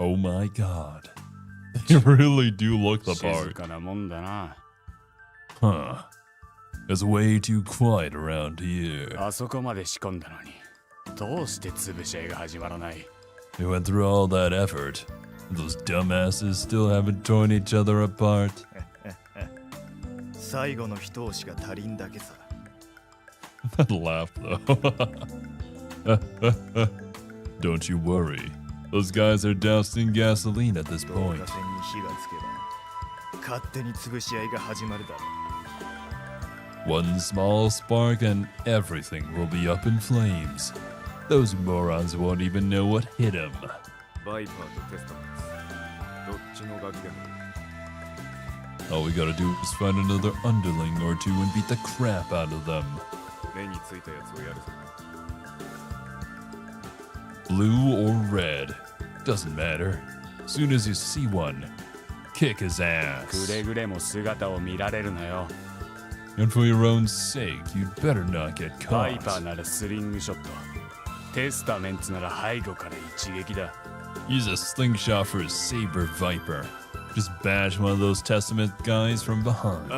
oh my god. You really do look the 静 part. かなもんだな。 Huh. It's way too quiet around here. あそこまで仕込んだのに、どうして潰し合いが始まらない？ We went through all that effort. Those dumbasses still haven't torn each other apart. 最後の一押しが足りんだけさ。 That laugh, though. Don't you worry. Those guys are doused in gasoline at this 導 point. 火線に火がつけば勝手に潰し合いが始まるだろう。 One small spark and everything will be up in flames. Those morons won't even know what hit them. バイパーとテスタメンツ。どっちのガキでも。 All we gotta do is find another underling or two and beat the crap out of them. 目についたやつをやるぞ。 Blue or red, doesn't matter. Soon as you see one, kick his く ass. れぐれも姿を見られるなよ。 And for your own sake, you'd better not get バイパー caught. ならスリングショット。テスタメンツなら背後から一撃だ。 Use a slingshot for a saber viper. Just bash one of those testament guys from behind.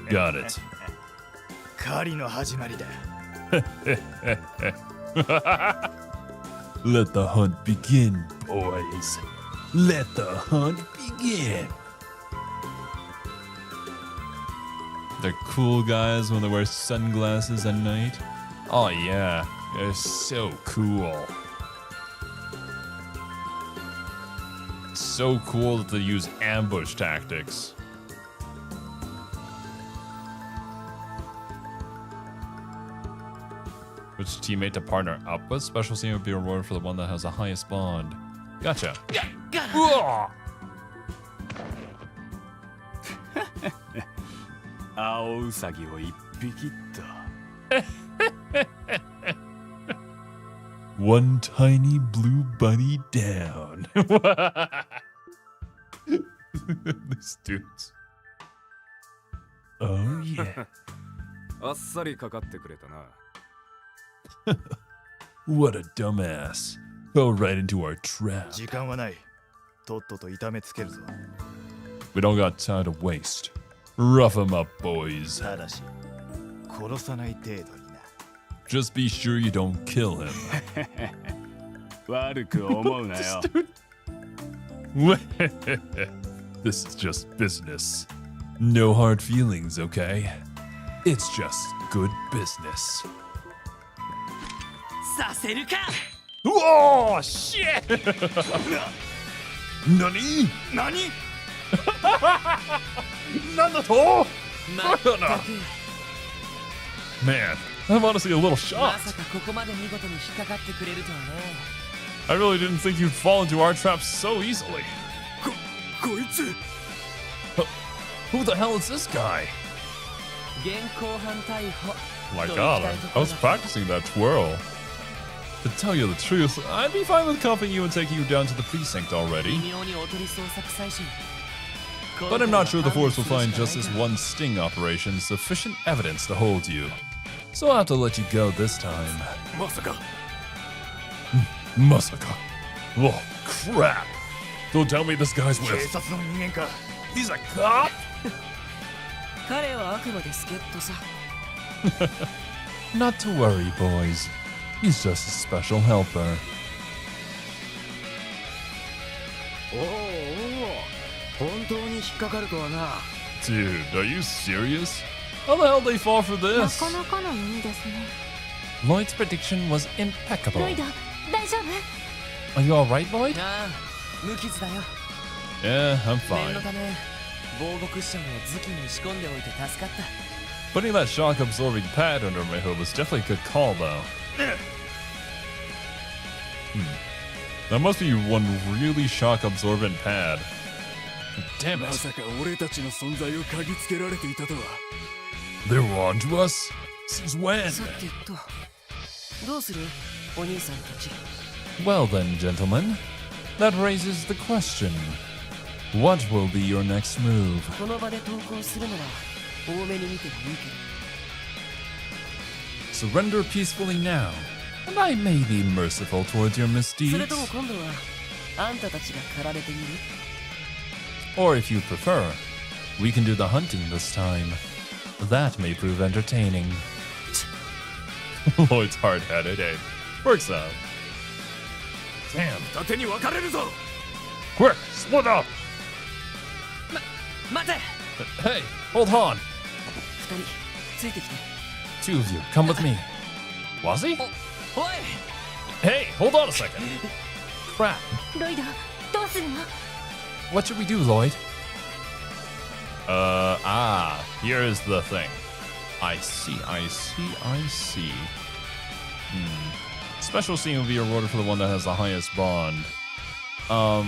Got it. 狩りの始まりだ。 Let the hunt begin, boys. Let the hunt begin. They're cool guys when they wear sunglasses at night. Oh yeah, they're so cool. So cool that they use ambush tactics. Which teammate to partner up with? Special team would be rewarded for the one that has the highest bond. Gotcha. Whoa! 青ウサギを一匹っと。 One tiny blue bunny down. These dudes. Oh yeah. あっさりかかってくれたな。 What a dumbass. Fell right into our trap. 時間はない。とっとと痛めつけるぞ。 We don't got time to waste. Rough 'em up, boys. ただし、殺さない程度にな。 Just be sure you don't kill him. 悪く思うなよ。 This is just business. No hard feelings, okay? It's just good business. させるか。 Oh, shit! Nani? 何？ Nanato? まったく Man, I'm honestly a little ま shocked. さかここまで見事に引っかかってくれるとはね。 I really didn't think you'd fall into our trap so easily. こいつ。 Who the hell is this guy? 現行犯逮捕。 My と god, いきた I いとこ I ろ was だ。 practicing that twirl. To tell you the truth, I'd be fine with cuffing you and taking you down to the precinct 微 already. 妙におとり捜索最初。 But I'm not sure the force will find just this one sting operation sufficient evidence to hold you. So I'll have to let you go this time. まさか。 Masaka. Oh, crap. Don't tell me this guy's 警 with. 察の人間か。 He's a cop? 彼はあくまで助っ人さ。Not to worry, boys. He's just a special helper. おおおお、本当に引っかかるとはな。 Dude, are you serious? How the hell they fall for な this? かなかの弓ですね。 Lloyd's prediction was impeccable. ロイド、大丈夫？ Are you alright, Lloyd? ああ、無傷だよ。 Yeah, I'm 念の fine. ため防護クッションを頭巾に仕込んでおいて助かった。 Putting that shock absorbing pad under my hood was definitely a good call, though. That must be one really shock absorbent pad. Damn ま it. さか俺たちの存在を嗅ぎつけられていたとは。 They were on to us? Since when? さてと、どうするお兄さんたち。 Well then, gentlemen, that raises the question. What will be your next move? この場で投降するなら多めに見てもいいけど。 Surrender peacefully now, and I may be merciful towards your それ misdeeds. とも今度はあんたたちが狩られてみる？ Or if you prefer, we can do the hunting this time. That may prove entertaining. Lloyd's hard-headed, eh? Works out. Damn. 二手に分かれるぞ。 Quick, split up! 待て！ Hey, hold on. 二人ついてきて。 Two of you, come with me. Was he? おい！ Hey, hold on a second. Crap. ロイド、どうするの？ What should we do, Lloyd? Here's the thing. I see. Special scene will be awarded for the one that has the highest bond. I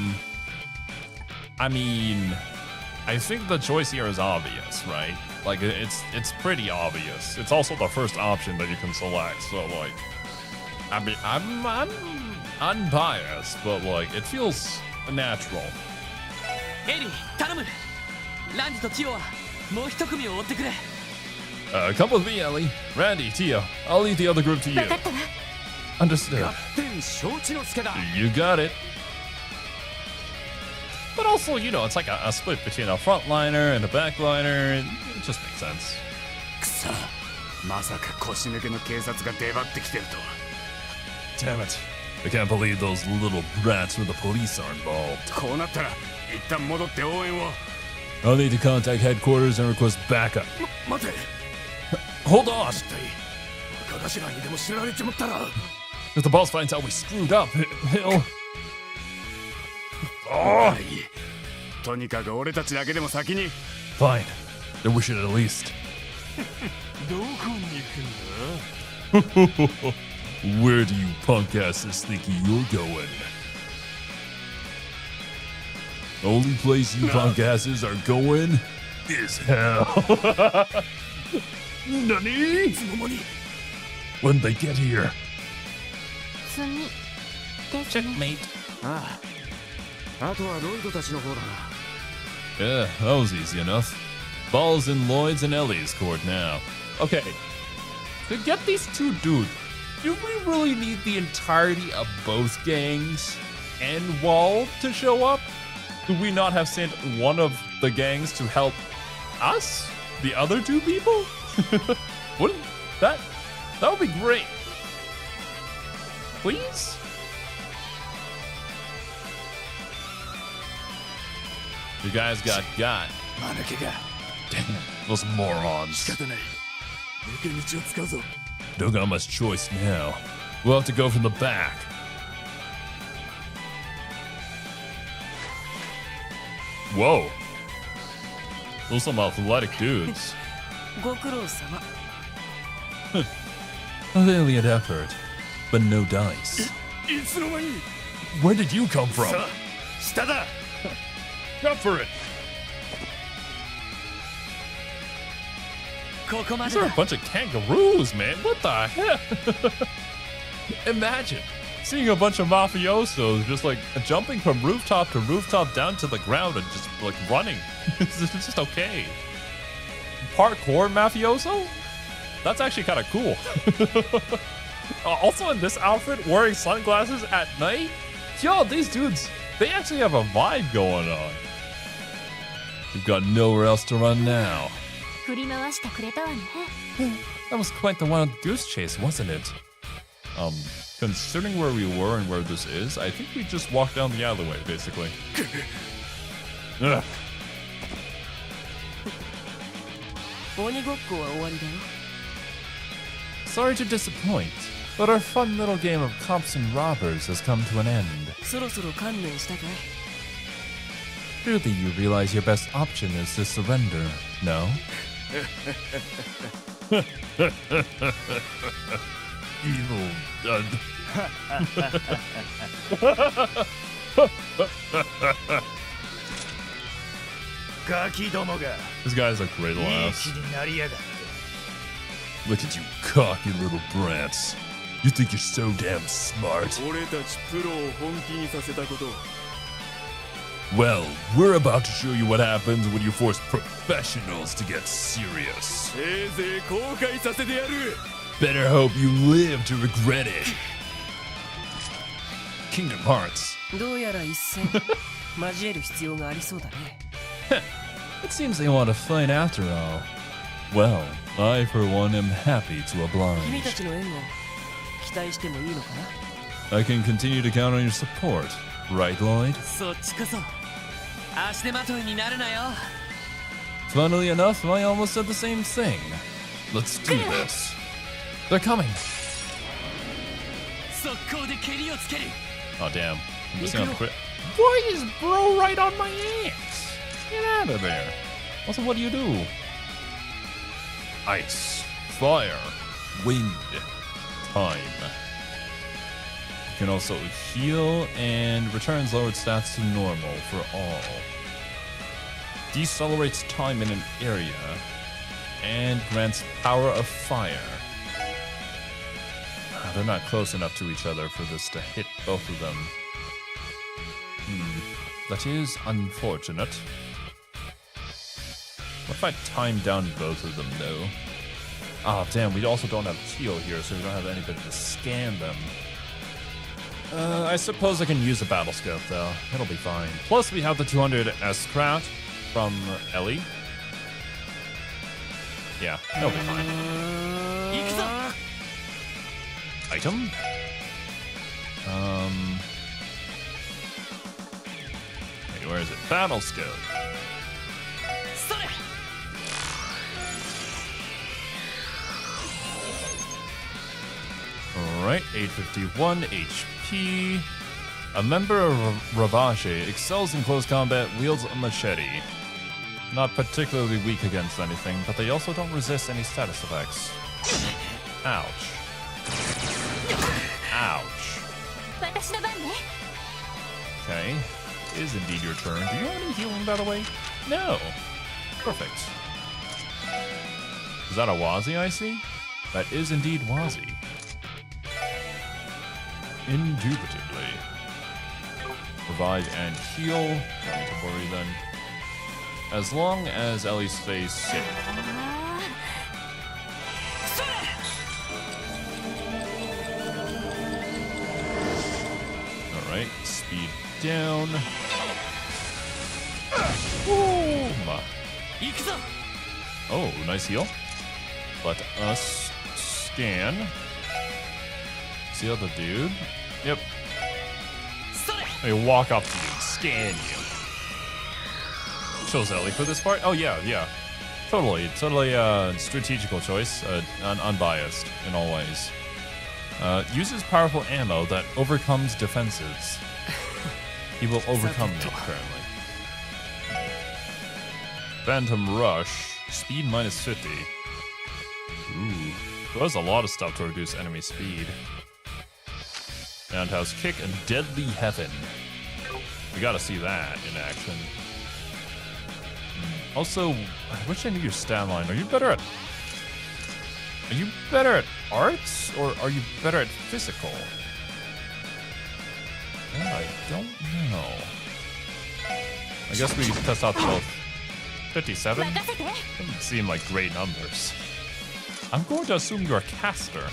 mean, I think the choice here is obvious, right? Like, it's pretty obvious. It's also the first option that you can select, so, like, I mean, I'm unbiased, but, like, it feels natural. エリー、頼む。ランディとティオはもう一組を追ってくれ。Come with me, Ellie. Randy, Tio. I'll lead the other group to you. 分かったわ。 Understood. 天承知の助だ。 You got it. But also, you know, it's like a split between a frontliner and a backliner. It just makes sense. くそ、まさか腰抜けの警察が出張ってきてるとは。 Damn it. I can't believe those little brats with the police are involved. こうなったら一旦戻って応援を。 I'll need to contact headquarters and request backup. 待て。 Hold on. 一体若頭にでも知られちまったら。 If the boss finds out we screwed up, he'll... Oh! とにかく俺たちだけでも先に。 Fine. Then we should at least. どこに行くんだ？ Where do you punk asses think you're going? Only place you punk asses are going is hell. Nani? いつの間に。 When they get here. 罪ですね。 Checkmate. ああ、あとはロイドたちの方だな。 Yeah, that was easy enough. Ball's in Lloyd's and Ellie's court now. Okay. To get these two dudes, do we really need the entirety of both gangs and Wall to show up? Could we not have sent one of the gangs to help us? The other two people? Wouldn't that would be great. Please? You guys got. マヌケが。 Damn it, those morons. 仕方ない。抜け道を使うぞ。 Don't got much choice now. We'll have to go from the back. Whoa. Those are some athletic dudes. ご苦労様。 A valiant effort, but no dice. いつの間に。 Where did you come from? さあ、下だ。 Up for it. ここま These で are a だ。 bunch of kangaroos, man. What the heck? Imagine seeing a bunch of mafiosos just like jumping from rooftop to rooftop down to the ground and just like running. It's just okay. Parkour mafioso? That's actually kind of cool. Also in this outfit, wearing sunglasses at night? Yo, these dudes, they actually have a vibe going on. You've got nowhere else to run now. 振り回してくれたわね。That was quite the wild goose chase, wasn't it? Considering where we were and where this is, I think we just walked down the alleyway, basically. Ugh. 鬼ごっこは終わりだよ。 Sorry to disappoint, but our fun little game of cops and robbers has come to an end. そろそろ観念したかい？ Surely you realize your best option is to surrender, no? Evil dud. This guy has a great laugh. Look at you cocky little brats. You think you're so damn smart. 俺たちプロを本気にさせたこと。 Well, we're about to show you what happens when you force professionals to get serious. せいぜい後悔させてやる。 Better hope you live to regret it. Kingdom Hearts. どうやら一戦交える必要がありそうだね。It seems they want to fight after all. Well, I for one am happy to 君た oblige. ちの援護期待してもいいのかな？ I can continue to count on your support, right, Lloyd? そっちこそ足手まといになるなよ。 Funnily enough, I almost said the same thing. Let's do this. They're coming. 速攻で蹴りをつける。 Oh, damn. I'm just gonna quit. Why is bro right on my ass? Get out of there. Also, what do? Ice, fire, wind, time. You can also heal and returns lowered stats to normal for all. Decelerates time in an area and grants power of fire. They're not close enough to each other for this to hit both of them. That is unfortunate. What if I time down both of them, though? Ah, damn, we also don't have heal here, so we don't have anybody to scan them. I suppose I can use a battle scope, though. It'll be fine. Plus, we have the 200 S-Crat from Ellie. Yeah, it'll be fine. Item? Wait, where is it? Battle scope. Alright, 851 HP. A member of Ravage excels in close combat, wields a machete. Not particularly weak against anything, but they also don't resist any status effects. Ouch. Ouch. Okay. It is indeed your turn. Do you have any healing, by the way? No. Perfect. Is that a Wazi I see? That is indeed Wazi. Indubitably. Revive and heal. Don't need to worry then. As long as Ellie stays safe. Alright, speed down. Boom! Oh, nice heal. Let us scan. See the dude? Yep. Let me walk up to you and scan you. Chose Ellie for this part? Oh yeah, yeah. Totally strategical choice. Unbiased in all ways. Uses powerful ammo that overcomes defenses. He will overcome me, apparently. Phantom Rush. Speed minus 50. Ooh. Does a lot of stuff to reduce enemy speed. Roundhouse Kick and Deadly Heaven. We gotta see that in action. Also, I wish I knew your stat line. Are you better at arts or are you better at physical? I don't know. I guess we test out both. 57? Doesn't seem like great numbers. I'm going to assume you're a caster.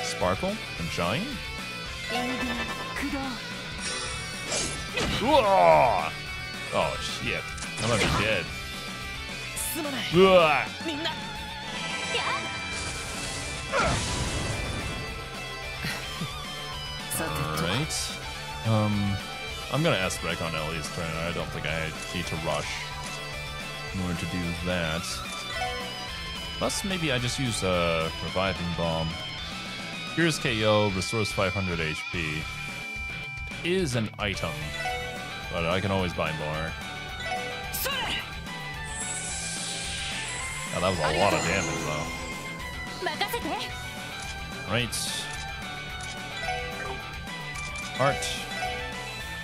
Sparkle and Shine? Oh shit. I might be dead. すまない Ugh. みんな さてと Alright. I'm gonna S-Break on Ellie's turn. I don't think I need to rush in order to do that. Plus, maybe I just use a Reviving Bomb. Here's KO, restores 500 HP. Is an item, but I can always buy more. Oh, that was a lot of damage, though. 任せて Right. Art.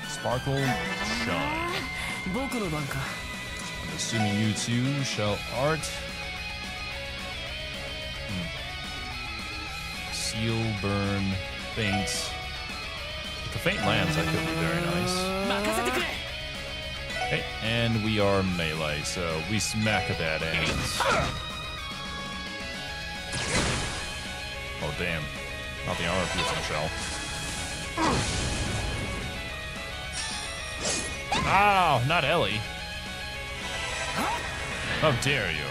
Sparkle. Shine. 僕の番か I'm assuming you two shall art. Seal, burn, faint. If the faint lands, that could be very nice. 任せてくれ Okay, and we are melee, so we smack at that ass. Oh, damn. Not the armor piercing shell. Oh, not Ellie. How dare you?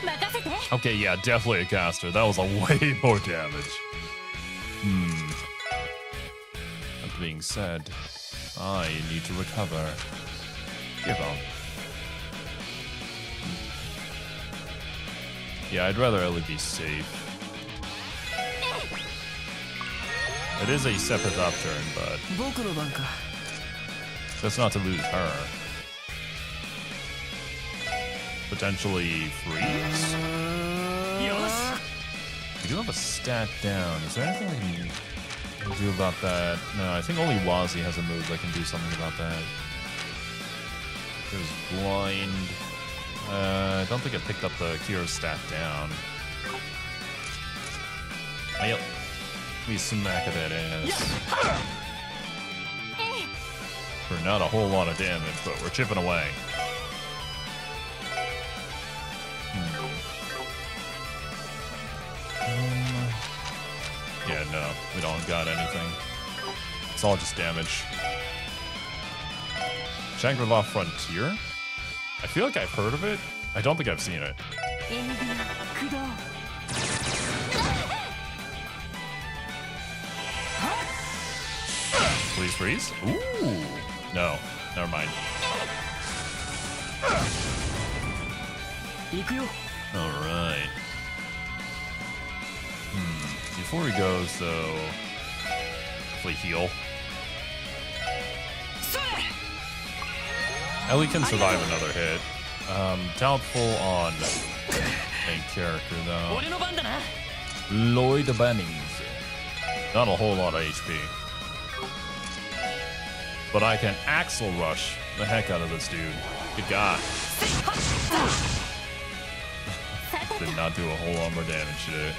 任せて Okay, yeah, definitely a caster. That was a way more damage. That being said, I need to recover. Give up. Yeah, I'd rather Ellie be safe. It is a separate upturn, but 僕の番か that's not to lose her. Potentially freeze? We do have a stat down. Is there anything we can do about that? No, I think only Wazzy has a move that can do something about that. There's blind. I don't think I picked up the Kira stat down. Yep. We smack at that ass. For not a whole lot of damage, but we're chipping away. Yeah, no, we don't got anything. It's all just damage. Shangri-La Frontier? I feel like I've heard of it. I don't think I've seen it. エンディ駆動 Please freeze? Ooh. No, never mind. 行くよ Alright. Before he goes, though, hopefully heal. Ellie can survive another hit. Doubtful on main character, though. 俺の番だな Lloyd Bennings. Not a whole lot of HP. But I can Axle Rush the heck out of this dude. Good God. Did not do a whole lot more damage today.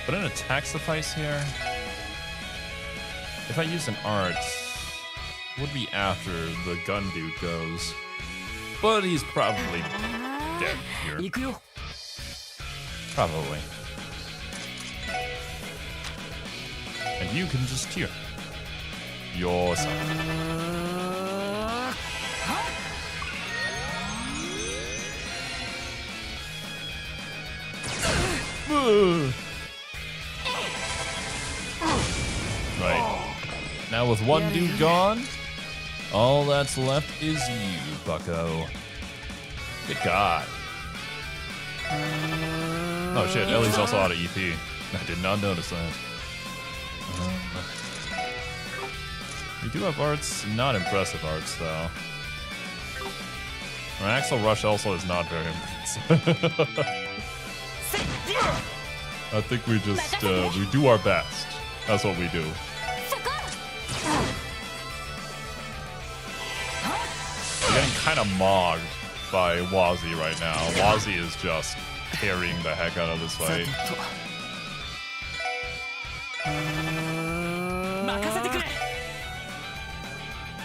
But an attack suffice here. If I use an art, would be after the gun dude goes. But he's probably dead here. 行くよ Probably. And you can just hear your son. Right. Now with one dude gone, all that's left is you, bucko. Good God. Oh shit, Ellie's also out of EP. I did not notice that. We do have arts, not impressive arts though. Our Axel Rush also is not very impressive. I think we just, we do our best. That's what we do. We're getting kind of mogged by Wazzy right now. Wazzy is just carrying the heck out of this fight. 任せてくれ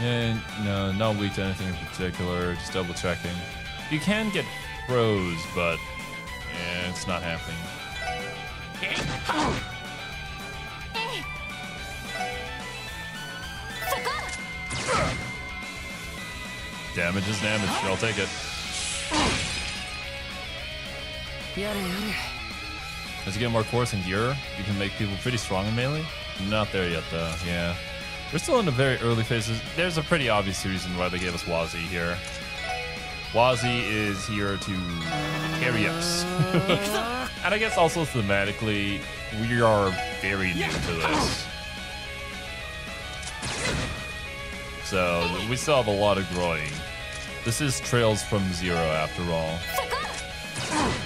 And no, not weak to anything in particular, just double checking. You can get froze, but it's not happening. Damage is damage. I'll take it. As you get more course and gear, you can make people pretty strong in melee. Not there yet, though. Yeah. We're still in the very early phases. There's a pretty obvious reason why they gave us Wazi here. Wazi is here to carry us. And I guess also thematically, we are very new to this. So we still have a lot of growing. This is Trails from Zero after all.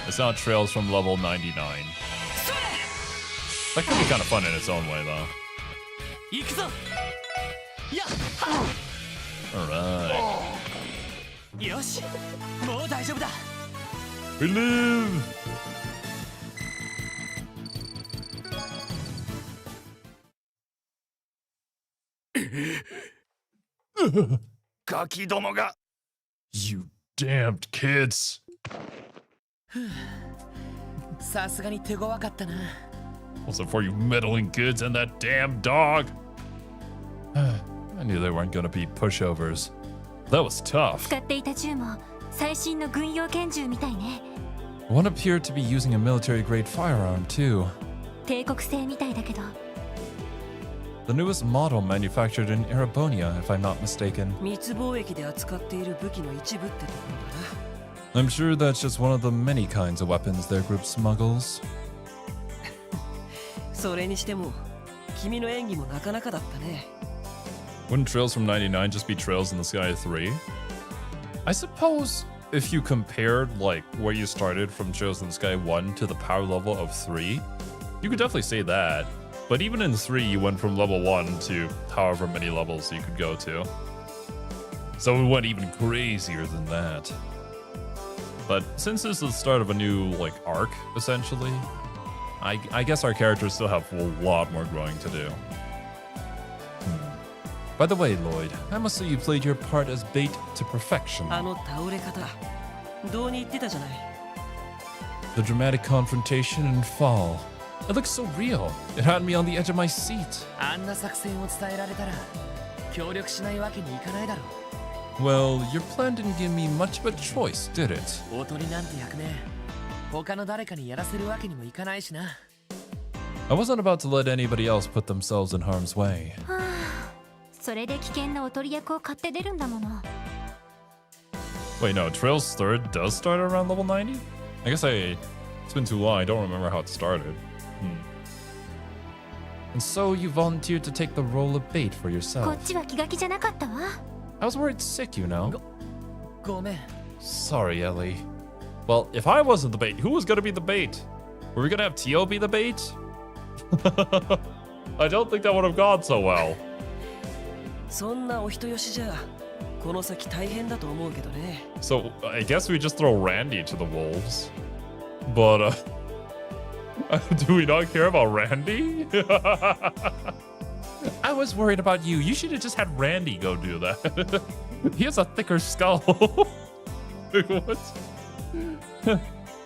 It's not Trails from level 99. That could be kind of fun in its own way, though. Alright. We live! You damned kids. Also for you meddling kids and that damn dog. I knew they weren't gonna be pushovers. That was tough. 使っていた銃も最新の軍用拳銃みたいね。 One appeared to be using a military-grade firearm too. 帝国製みたいだけど。 The newest model manufactured in Arabonia, if I'm not mistaken. 密貿易で扱っている武器の一部ってところだな。 I'm sure that's just one of the many kinds of weapons their group smuggles. それにしても君の演技もなかなかだったね。 Wouldn't Trails from 99 just be Trails in the Sky 3? I suppose if you compared like where you started from Trails in the Sky 1 to the power level of 3, you could definitely say that. But even in 3, you went from level 1 to however many levels you could go to. So it went even crazier than that. But since this is the start of a new like arc, essentially, I guess our characters still have a lot more growing to do. By the way, Lloyd, I must say you played your part as bait to perfection. あの倒れ方、どうに言ってたじゃない。 The dramatic confrontation and fall. It looks so real. It had me on the edge of my seat. あんな作戦を伝えられたら協力しないわけにいかないだろう。 Well, your plan didn't give me much of a choice, did it? おとりなんて役目、他の誰かにやらせるわけにもいかないしな。 I wasn't about to let anybody else put themselves in harm's way. それで危険なおとり役を買って出るんだもの。 Wait, no, Trails 3rd does start around level 90? I guess it's been too long, I don't remember how it started. And so you volunteered to take the role of bait for こ yourself. っちは気が気じゃなかったわ。 I was worried sick, you know. ごめん。 Sorry, Ellie. Well, if I wasn't the bait, who was gonna be the bait? Were we gonna have Tio be the bait? I don't think that would have gone so well. そんなお人よしじゃこの先大変だと思うけどね。 So I guess we just throw Randy to the wolves. But do we not care about Randy? I was worried about you. You should have just had Randy go do that. He has a thicker skull. What?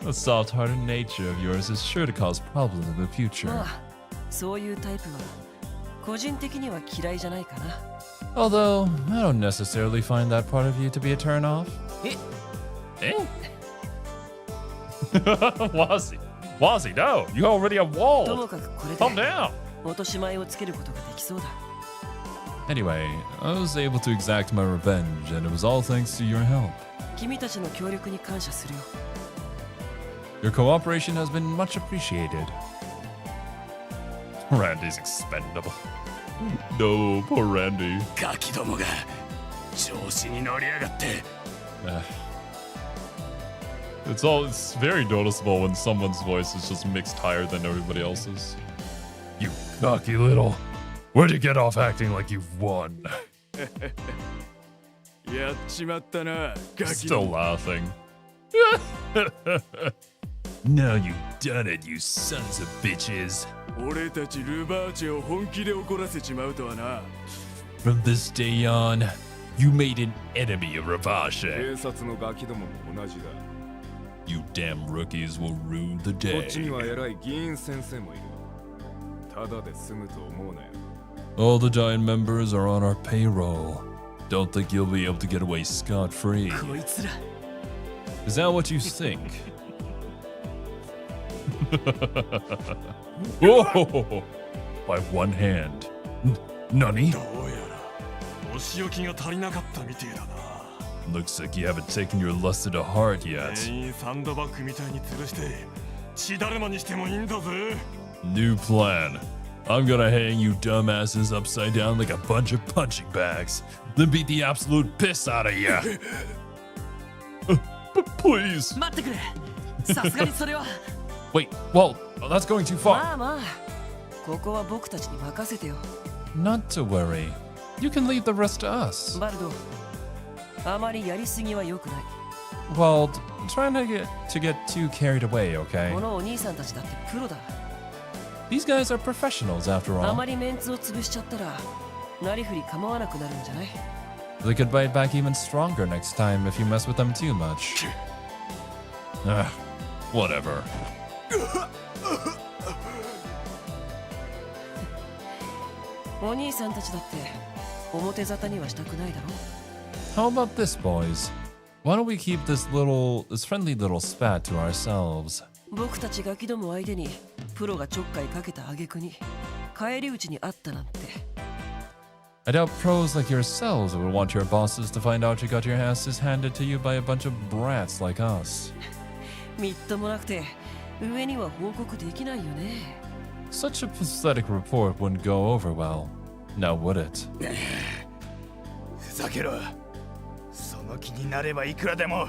The soft-hearted nature of yours is sure to cause problems in the future. ああ、そういうタイプは個人的には嫌いじゃないかな。 Although, I don't necessarily find that part of you to be a turn-off. え？ Wazzy, no! You already have と walls! もかくこれ Calm で down! 落とし前をつけることができそうだ。 Anyway, I was able to exact my revenge, and it was all thanks to your help. 君たちの協力に感謝するよ。 Your cooperation has been much appreciated. Randy's expendable. No, poor Randy. ガキどもが調子に乗りやがって。It's very noticeable when someone's voice is just mixed higher than everybody else's. You cocky little. Where'd you get off acting like you've won? やっちまったな、ガキ Still laughing. Now you've done it, you sons of bitches. 俺たちルバーチェを本気で怒らせちまうとはな。 From this day on, you made an enemy of Ravashe. 警察のガキどもも同じだ。 You damn rookies will rue the こ day. っちには偉い議員先生もいる。ただで済むと思うなよ。 All the giant members are on our payroll. Don't think you'll be able to get away scot-free. こいつら Is that what you think? Whoa! By one hand. Nani? どうやらお仕置きが足りなかったみてえだな。 Looks like you haven't taken your lust to heart yet. 全員サンドバッグみたいに吊るして血だるまにしてもいいんだぜ。 New plan. I'm gonna hang you dumbasses upside down like a bunch of punching bags, then beat the absolute piss out of you. Please. 待ってくれさすがにそれは Wait, well, that's going too ま far. あまあここは僕たちに任せてよ Not to worry. You can leave the rest to us. バルドあまりやりすぎは良くない Well, try not to get too carried away, okay? このお兄さんたちだってプロだ These guys are professionals after あ all. まりメンツを潰しちゃったらなりふり構わなくなるんじゃない They could bite back even stronger next time if you mess with them too much. Whatever. お兄さんたちだって表沙汰にはしたくないだろ How about this, boys? Why don't we keep this friendly little spat to ourselves? 僕たちガキども相手にプロがちょっかいかけた挙句に返り討ちにあったなんて I doubt pros like yourselves would want your bosses to find out you got your asses handed to you by a bunch of brats like us. みっともなくて上には報告できないよね Such a pathetic report wouldn't go over well. Now would it? ふざけろその気になればいくらでも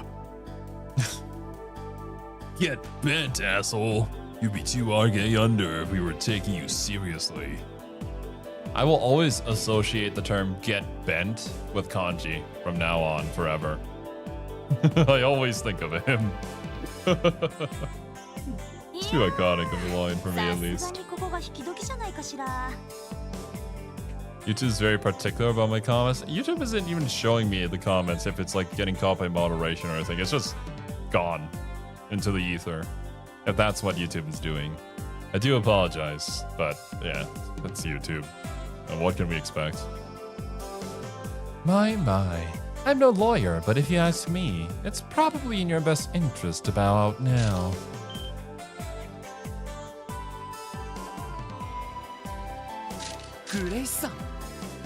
Get bent, asshole. You'd be too argay under if we were taking you seriously. I will always associate the term get bent with kanji from now on forever. I always think of him. It's too iconic of a line for me at さす least. がにここが引き時じゃないかしら。 YouTube's very particular about my comments. YouTube isn't even showing me the comments if it's like getting caught by moderation or anything. It's just gone into the ether. If that's what YouTube is doing. I do apologize, but yeah, that's YouTube. And what can we expect? My. I'm no lawyer, but if you ask me, it's probably in your best interest to bow out now. Grace さん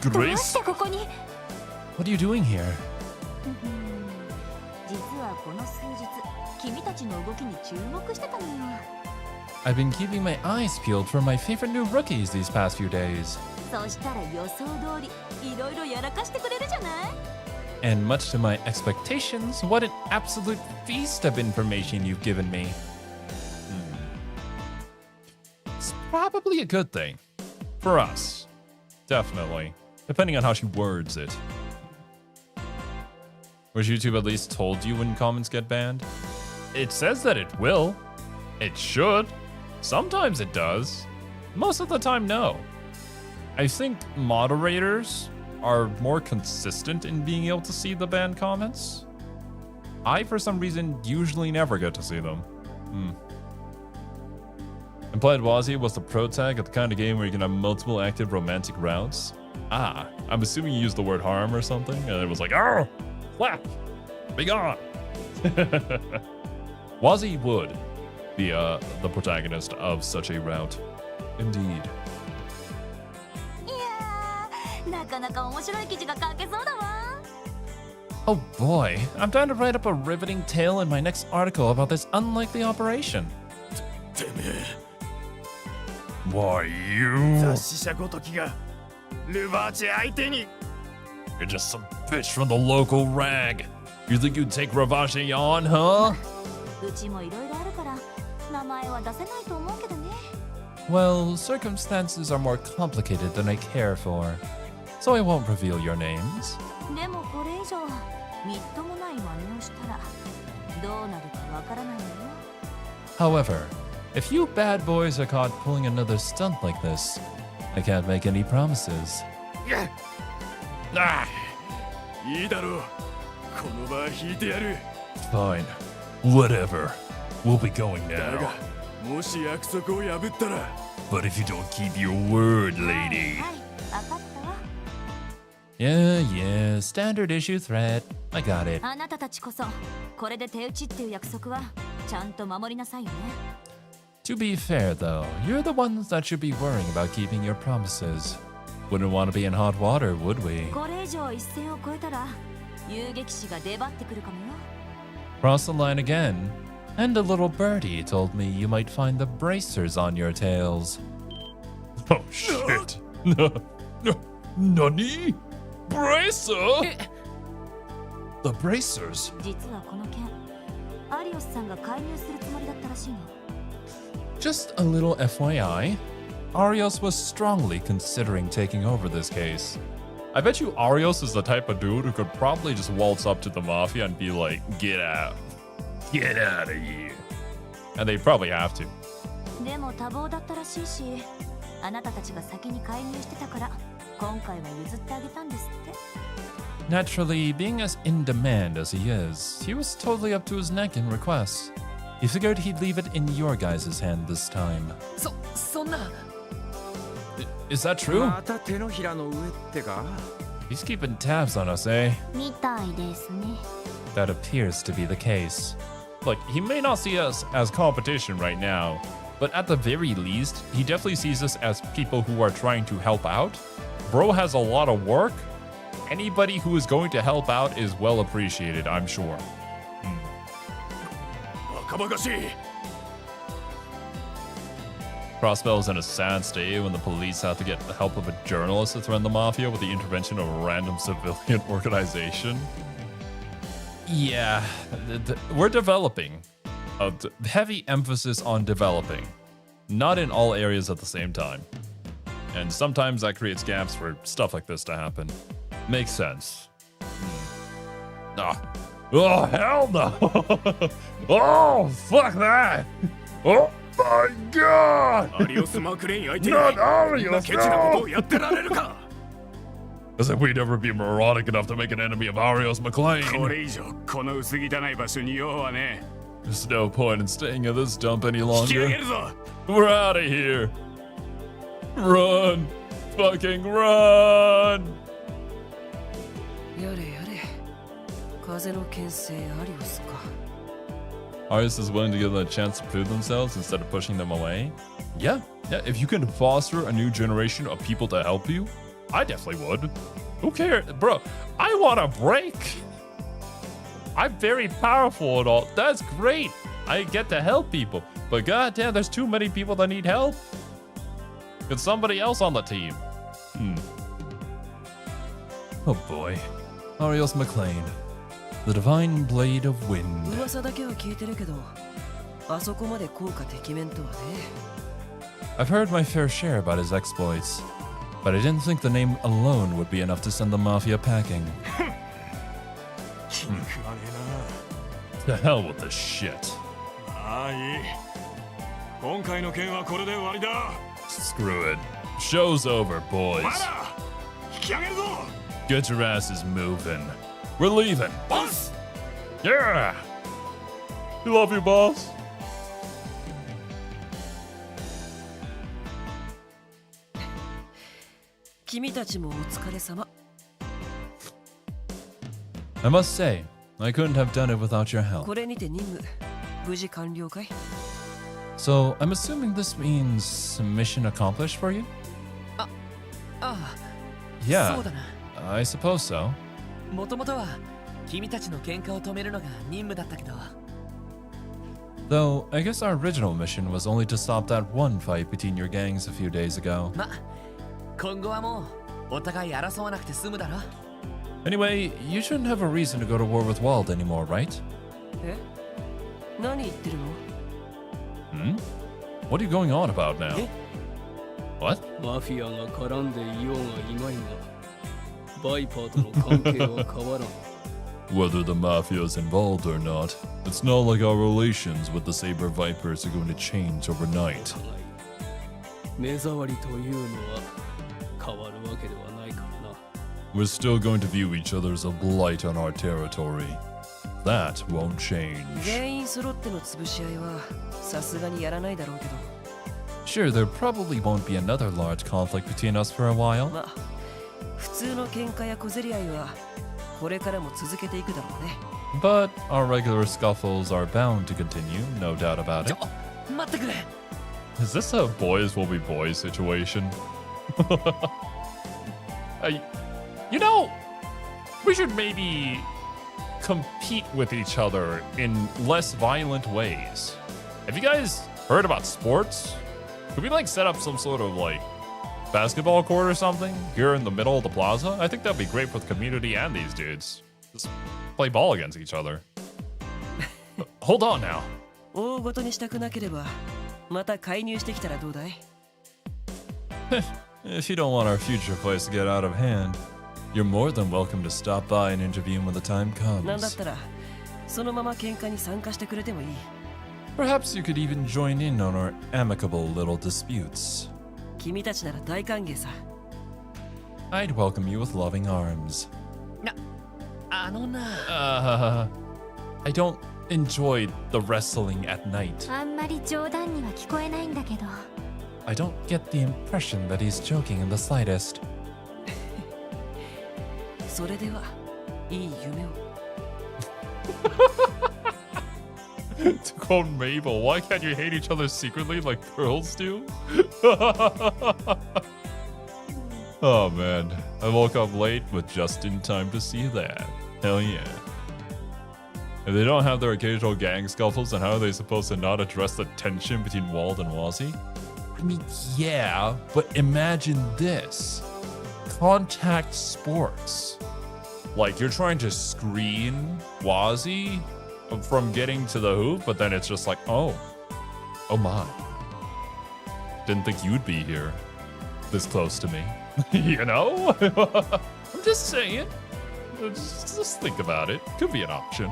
どう Grace? してここに What are you doing here? 実はこの数日君たちの動きに注目してたのよ。 I've been keeping my eyes peeled for my favorite new rookies these past few days. そしたら予想通りいろいろやらかしてくれるじゃない。 And much to my expectations, what an absolute feast of information you've given me. It's probably a good thing. For us. Definitely. Depending on how she words it. Was YouTube at least told you when comments get banned? It says that it will. It should. Sometimes it does. Most of the time, no. I think moderators are more consistent in being able to see the banned comments. I, for some reason, usually never get to see them. Implied Wazi was the pro tag of the kind of game where you can have multiple active romantic routes. Ah, I'm assuming you used the word harm or something, and it was like, oh, flap, be gone. Wazi would be the protagonist of such a route. Indeed. いやー、なかなか面白い記事が書けそうだわ。 Oh boy, I'm trying to write up a riveting tale in my next article about this unlikely operation. てめえ Why, you? 雑誌社ごときがルバーチェ相手に You're just some bitch from the local rag. You think you'd take Ravache on, huh? うちもいろいろあるから名前は出せないと思うけどね。 Well, circumstances are more complicated than I care for, so I won't reveal your names. でもこれ以上みっともない真似をしたらどうなるかわからないのよ。 However, if you bad boys are caught pulling another stunt like this, I can't make any promises. Ah! いいだろうこの場は引いてやる Fine. Whatever. We'll be going だ now. がもし約束を破ったら But if you don't keep your word, lady. はい、わかったわ。Yeah, standard issue threat. I got it. あなたたちこそこれで手打ちっていう約束はちゃんと守りなさいよね。 To be fair, though, you're the ones that should be worrying about keeping your promises. Wouldn't want to be in hot water, would we? これ以上一線を越えたら遊撃士が出張ってくるかもよ。 Cross the line again. And a little birdie told me you might find the bracers on your tails. Oh, shit. Nani? Bracer? The bracers? 実はこの件アリオスさんが介入するつもりだったらしいの。 Just a little FYI, Arios was strongly considering taking over this case. I bet you Arios is the type of dude who could probably just waltz up to the mafia and be like, get out. Get out of here. And they'd probably have to. でも多忙だったらしいし、あなたたちが先に介入してたから今回は譲ってあげたんですって。 Naturally, being as in demand as he is, he was totally up to his neck in requests. He figured he'd leave it in your guys' hand this time. そんな。 Is that true? また手のひらの上ってか。 He's keeping tabs on us, eh? みたいですね。 That appears to be the case. Look, he may not see us as competition right now, but at the very least, he definitely sees us as people who are trying to help out. Bro has a lot of work. Anybody who is going to help out is well appreciated, I'm sure. Crossbell's in a sad state when the police have to get the help of a journalist to threaten the mafia with the intervention of a random civilian organization. Yeah, we're developing. Heavy emphasis on developing. Not in all areas at the same time. And sometimes that creates gaps for stuff like this to happen. Makes sense. Oh, hell no! Oh, fuck that! Oh my god! Not Arios, no! As if we'd ever be moronic enough to make an enemy of Arios MacLeod. There's no point in staying at this dump any longer. We're out of here. Run! Fucking run! やれやれ。風の牽制アリオスか。 Arios is willing to give them a chance to prove themselves instead of pushing them away. Yeah, if you can foster a new generation of people to help you, I definitely would. Who cares? Bro, I want a break. I'm very powerful and all. That's great. I get to help people. But goddamn, there's too many people that need help. Get somebody else on the team. Oh boy. Arios MacLeod. The divine blade of wind. 噂だけは聞いてるけど、あそこまで効果てきめんとはね。 I've heard my fair share about his exploits, but I didn't think the name alone would be enough to send the mafia packing. To hell with this shit. Screw it. Show's over, boys. Get your asses moving. We're leaving. Boss! Yeah! We love you, boss. I must say, I couldn't have done it without your help. これにて任務無事完了かい? So, I'm assuming this means mission accomplished for you? Yeah, そうだな。 I suppose so. もともとは君たちの喧嘩を止めるのが任務だったけど。 Though, I guess our original mission was only to stop that one fight between your gangs a few days ago. ま、今後はもうお互い争わなくて済むだろ。 Anyway, you shouldn't have a reason to go to war with Wald anymore, right? え? 何言ってるの? What are you going on about now? え? What? マフィアが絡んでいようがいまいが、バイパーとの関係は変わらん。 Whether the mafia is involved or not, it's not like our relations with the Saber Vipers are going to change overnight. 目障りというのは変わるわけではないからな。 We're still going to view each other as a blight on our territory. That won't change. 全員揃っての潰し合いはさすがにやらないだろうけど。 Sure, there probably won't be another large conflict between us for a while. まあ、普通の喧嘩や小競り合いはこれからも続けていくだろうね。 But our regular scuffles are bound to continue, no doubt about it. 待ってくれ。 Is this a boys will be boys situation? You know, we should maybe compete with each other in less violent ways. Have you guys heard about sports? Could we like set up some sort of like basketball court or something here in the middle of the plaza? I think that'd be great for the community and these dudes. Just play ball against each other. Hold on now. 大ごとにしたくなければまた介入してきたらどうだい？ If you don't want our future place to get out of hand, you're more than welcome to stop by and intervene when the time なんだっ comes. たらそのまま喧嘩に参加してくれてもいい。 Perhaps you could even join in on our amicable little disputes. 君たちなら大歓迎さ。 I'd welcome you with loving arms. あのな。I don't enjoy the wrestling at night. あんまり冗談には聞こえないんだけど。 I don't get the impression that he's joking in the slightest. それではいい夢を。 To quote Mabel, why can't you hate each other secretly like girls do? Oh man, I woke up late but just in time to see that. Hell yeah. If they don't have their occasional gang scuffles, then how are they supposed to not address the tension between Wald and Wazzy? I mean, yeah, but imagine this. Contact sports. Like, you're trying to screen Wazzy from getting to the hoop, but then it's just like, oh my. Didn't think you'd be here this close to me. You know? I'm just saying. Just think about it. Could be an option.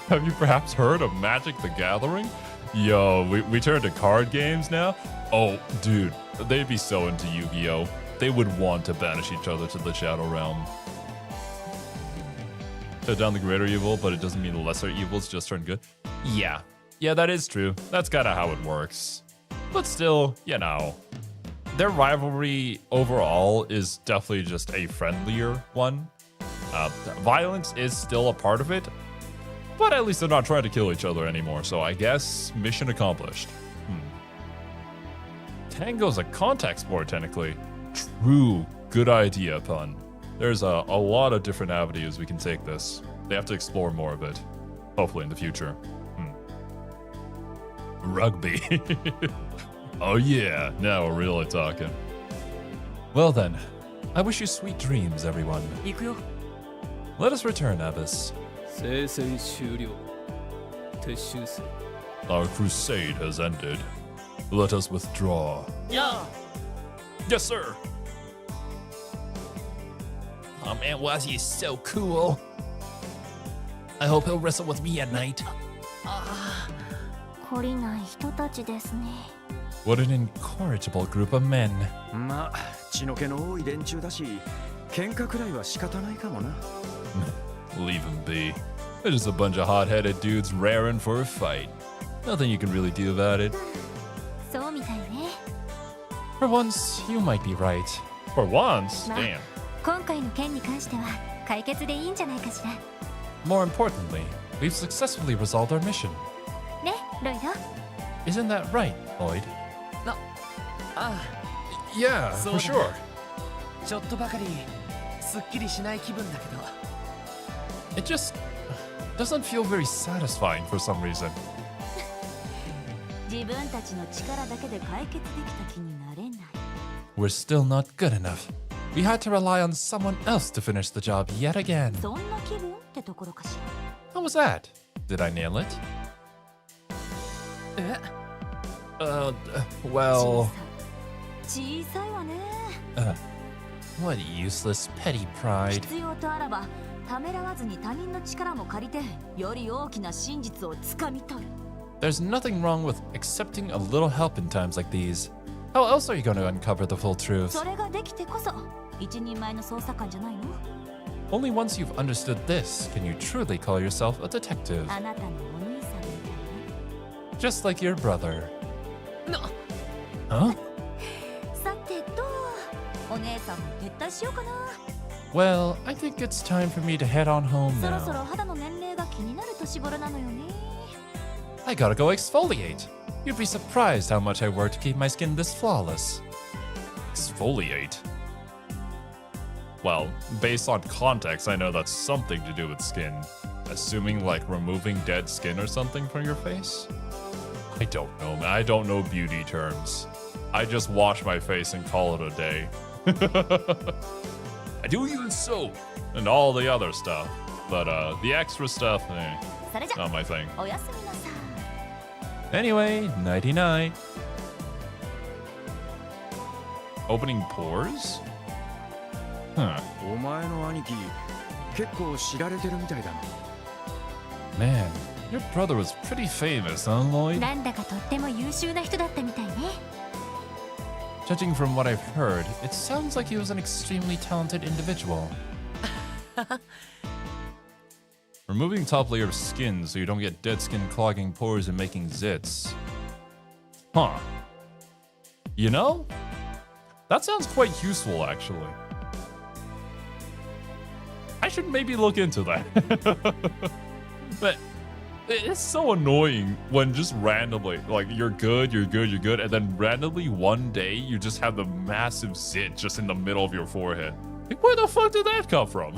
Have you perhaps heard of Magic the Gathering? Yo, we turned to card games now? Oh, dude, they'd be so into Yu-Gi-Oh! They would want to banish each other to the Shadow Realm. Shut down the greater evil, but it doesn't mean the lesser evils just turn good. Yeah, that is true. That's kind of how it works. But still, you know, their rivalry overall is definitely just a friendlier one. Violence is still a part of it, but at least they're not trying to kill each other anymore, so I guess mission accomplished. Tango's a contact sport, technically. True. Good idea, pun. There's a lot of different avenues we can take this. They have to explore more of it. Hopefully in the future. Rugby. Oh yeah, now we're really talking. Well then, I wish you sweet dreams, everyone. 行くよ。 Let us return, Abbas. 聖戦終了。撤収する。 Our crusade has ended. Let us withdraw. Yeah. Yes, sir. Oh man, Wazzy is so cool. I hope he'll wrestle with me at night. 懲りない人たちですね。 What an incorrigible group of men. まあ血の気の多い連中だし喧嘩くらいは仕方ないかもな。 Leave him be. They're just a bunch of hot-headed dudes raring for a fight. Nothing you can really do about it. そうみたいね。 For once, you might be right. For once? まあ Damn. 今回の件に関しては解決でいいんじゃないかしら。 More importantly, we've successfully resolved our mission. ね、ロイド。 Isn't that right, Lloyd? あ Yeah, for sure. あ、ちょっとばかりすっきりしない気分だけど。 It just doesn't feel very satisfying for some reason. 自分たちの力だけで解決できた気になれない。 We're still not good enough. We had to rely on someone else to finish the job yet again. そんな気分ってところかしら。 How was that? Did I nail it? え Well... 小さいわね。 What useless petty pride. 必要とあらばためらわずに他人の力も借りてより大きな真実をつかみ取る。 There's nothing wrong with accepting a little help in times like these. How else are you going to uncover the full truth? それができてこそ一人前の捜査官じゃないの？ Only once you've understood this can you truly call yourself a detective. あなたのお兄さんみたい Just like your brother. No. Huh? な。さてとお姉さんも撤退しようかな。 Well, I think it's time for me to head on home そろそろ now. 肌の年齢が気になる年頃なのよね。 I gotta go exfoliate. You'd be surprised how much I work to keep my skin this flawless. Exfoliate? Well, based on context, I know that's something to do with skin. Assuming like removing dead skin or something from your face? I don't know, man. I don't know beauty terms. I just wash my face and call it a day. I do use soap and all the other stuff, but the extra stuff, それじゃ not my thing. おやすみなさい。 Anyway, nighty night. Opening pores? Huh. お前の兄貴結構知られてるみたいだな。 Man, your brother was pretty famous, huh, Lloyd? なんだかとっても優秀な人だったみたいね。 Judging from what I've heard, it sounds like he was an extremely talented individual. Removing top layer of skin so you don't get dead skin clogging pores and making zits. Huh. You know? That sounds quite useful, actually. I should maybe look into that. But it's so annoying when just randomly, like, you're good, and then randomly one day you just have the massive zit just in the middle of your forehead. Like, where the fuck did that come from?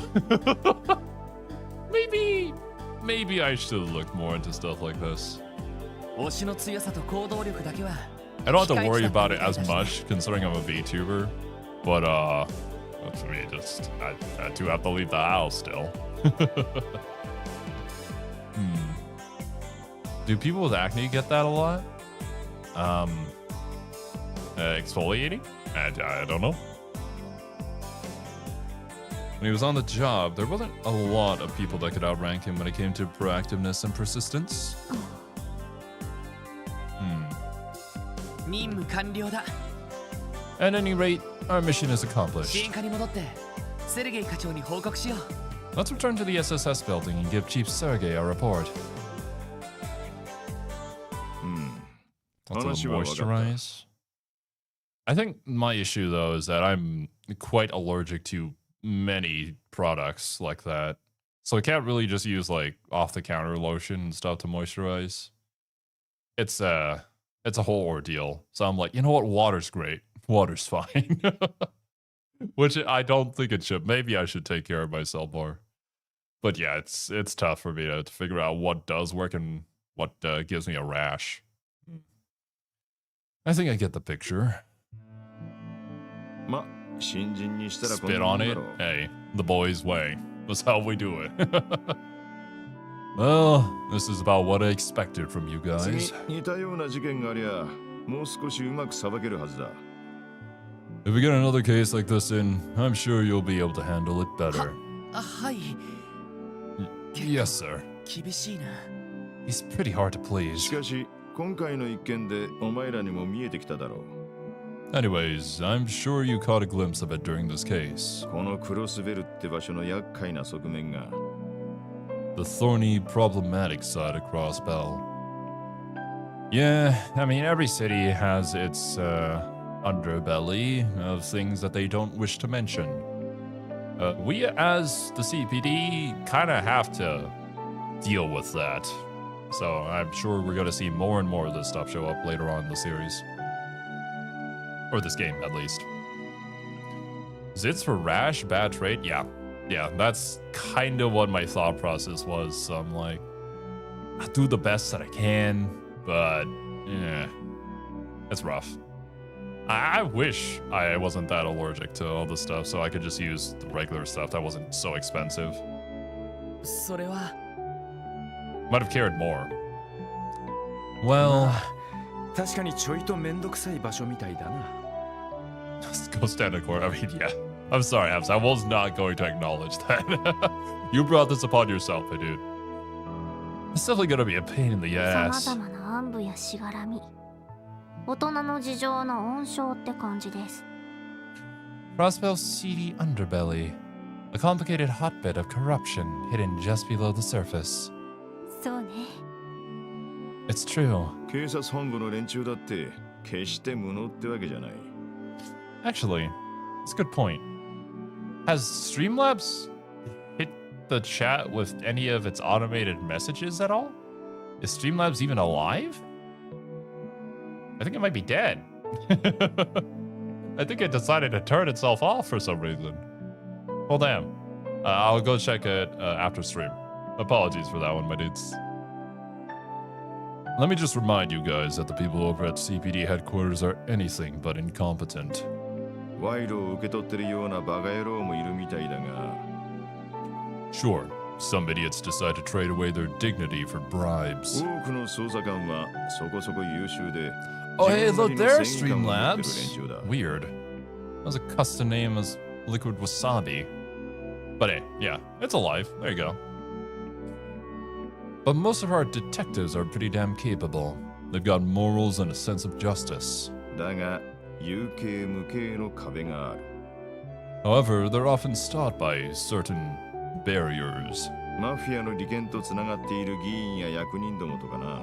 Maybe I should look more into stuff like this. 推しの強さと行動力だけは I don't have to worry about it as much considering I'm a VTuber, but to me, I do have to leave the house still. Do people with acne get that a lot? Exfoliating? I don't know. When he was on the job, there wasn't a lot of people that could outrank him when it came to proactiveness and persistence. 任務完了だ。 At any rate, our mission is 支 accomplished. 援課に戻ってセルゲイ課長に報告しよう。 Let's return to the SSS building and give Chief Sergey a report. Let's moisturize. I think my issue though is that I'm quite allergic to many products like that. So I can't really just use like off-the-counter lotion and stuff to moisturize. It's a whole ordeal. So I'm like, you know what? Water's great. Water's fine. Which I don't think it should. Maybe I should take care of myself more. But yeah, it's tough for me to figure out what does work and what gives me a rash. I think I get the picture. Spit on it? Hey, the boys' way. That's how we do it. Well, this is about what I expected from you guys. If we get another case like this in, I'm sure you'll be able to handle it better. はい。 Yes, sir. 厳しいな。 He's pretty hard to please. しかし今回の一件でお前らにも見えてきただろう。 Anyways, I'm sure you caught a glimpse of it during this case. このクロスベルって場所の厄介な側面が The thorny, problematic side of Crossbell. Yeah, I mean, every city has its underbelly of things that they don't wish to mention. We, as the CPD, kind of have to deal with that. So I'm sure we're going to see more and more of this stuff show up later on in the series. Or this game, at least. Zits for rash, bad trait? Yeah, that's kind of what my thought process was. So I'm like, I'll do the best that I can, but yeah, it's rough. I wish I wasn't that allergic to all this stuff, so I could just use the regular stuff that wasn't so expensive. それは Might have cared more. Well, 確かにちょいとめんどくさい場所みたいだな。 just go stand in court. I mean, yeah. I'm sorry, Abs. I was not going to acknowledge that. You brought this upon yourself, my dude. It's definitely gonna be a pain in the 様 ass. 々な暗部やしがらみ、大人の事情の温床って感じです。 Crossbell's seedy underbelly. A complicated hotbed of corruption hidden just below the surface. そうね。 It's true. 警察本部の連中だって決して無能ってわけじゃない。 Actually, That's a good point. Has Streamlabs hit the chat with any of its automated messages at all? Is Streamlabs even alive? I think it might be dead. I think it decided to turn itself off for some reason. Well, damn. I'll go check it after stream. Apologies for that one, my dudes. Let me just remind you guys that the people over at CPD headquarters are anything but incompetent. 賄賂を受け取ってるようなバカ野郎もいるみたいだが。Sure, some idiots decide to trade away their dignity for bribes. 多くの捜査官はそこそこ優秀で。Oh, hey, look there, Streamlabs. Weird. That was a custom name as Liquid Wasabi. But hey, yeah, it's alive. There you go. But most of our detectives are pretty damn capable. They've got morals and a sense of justice. だが、有形無形の壁がある。However, they're often stopped by certain barriers. マフィアの利権とつながっている議員や役人どもとかな。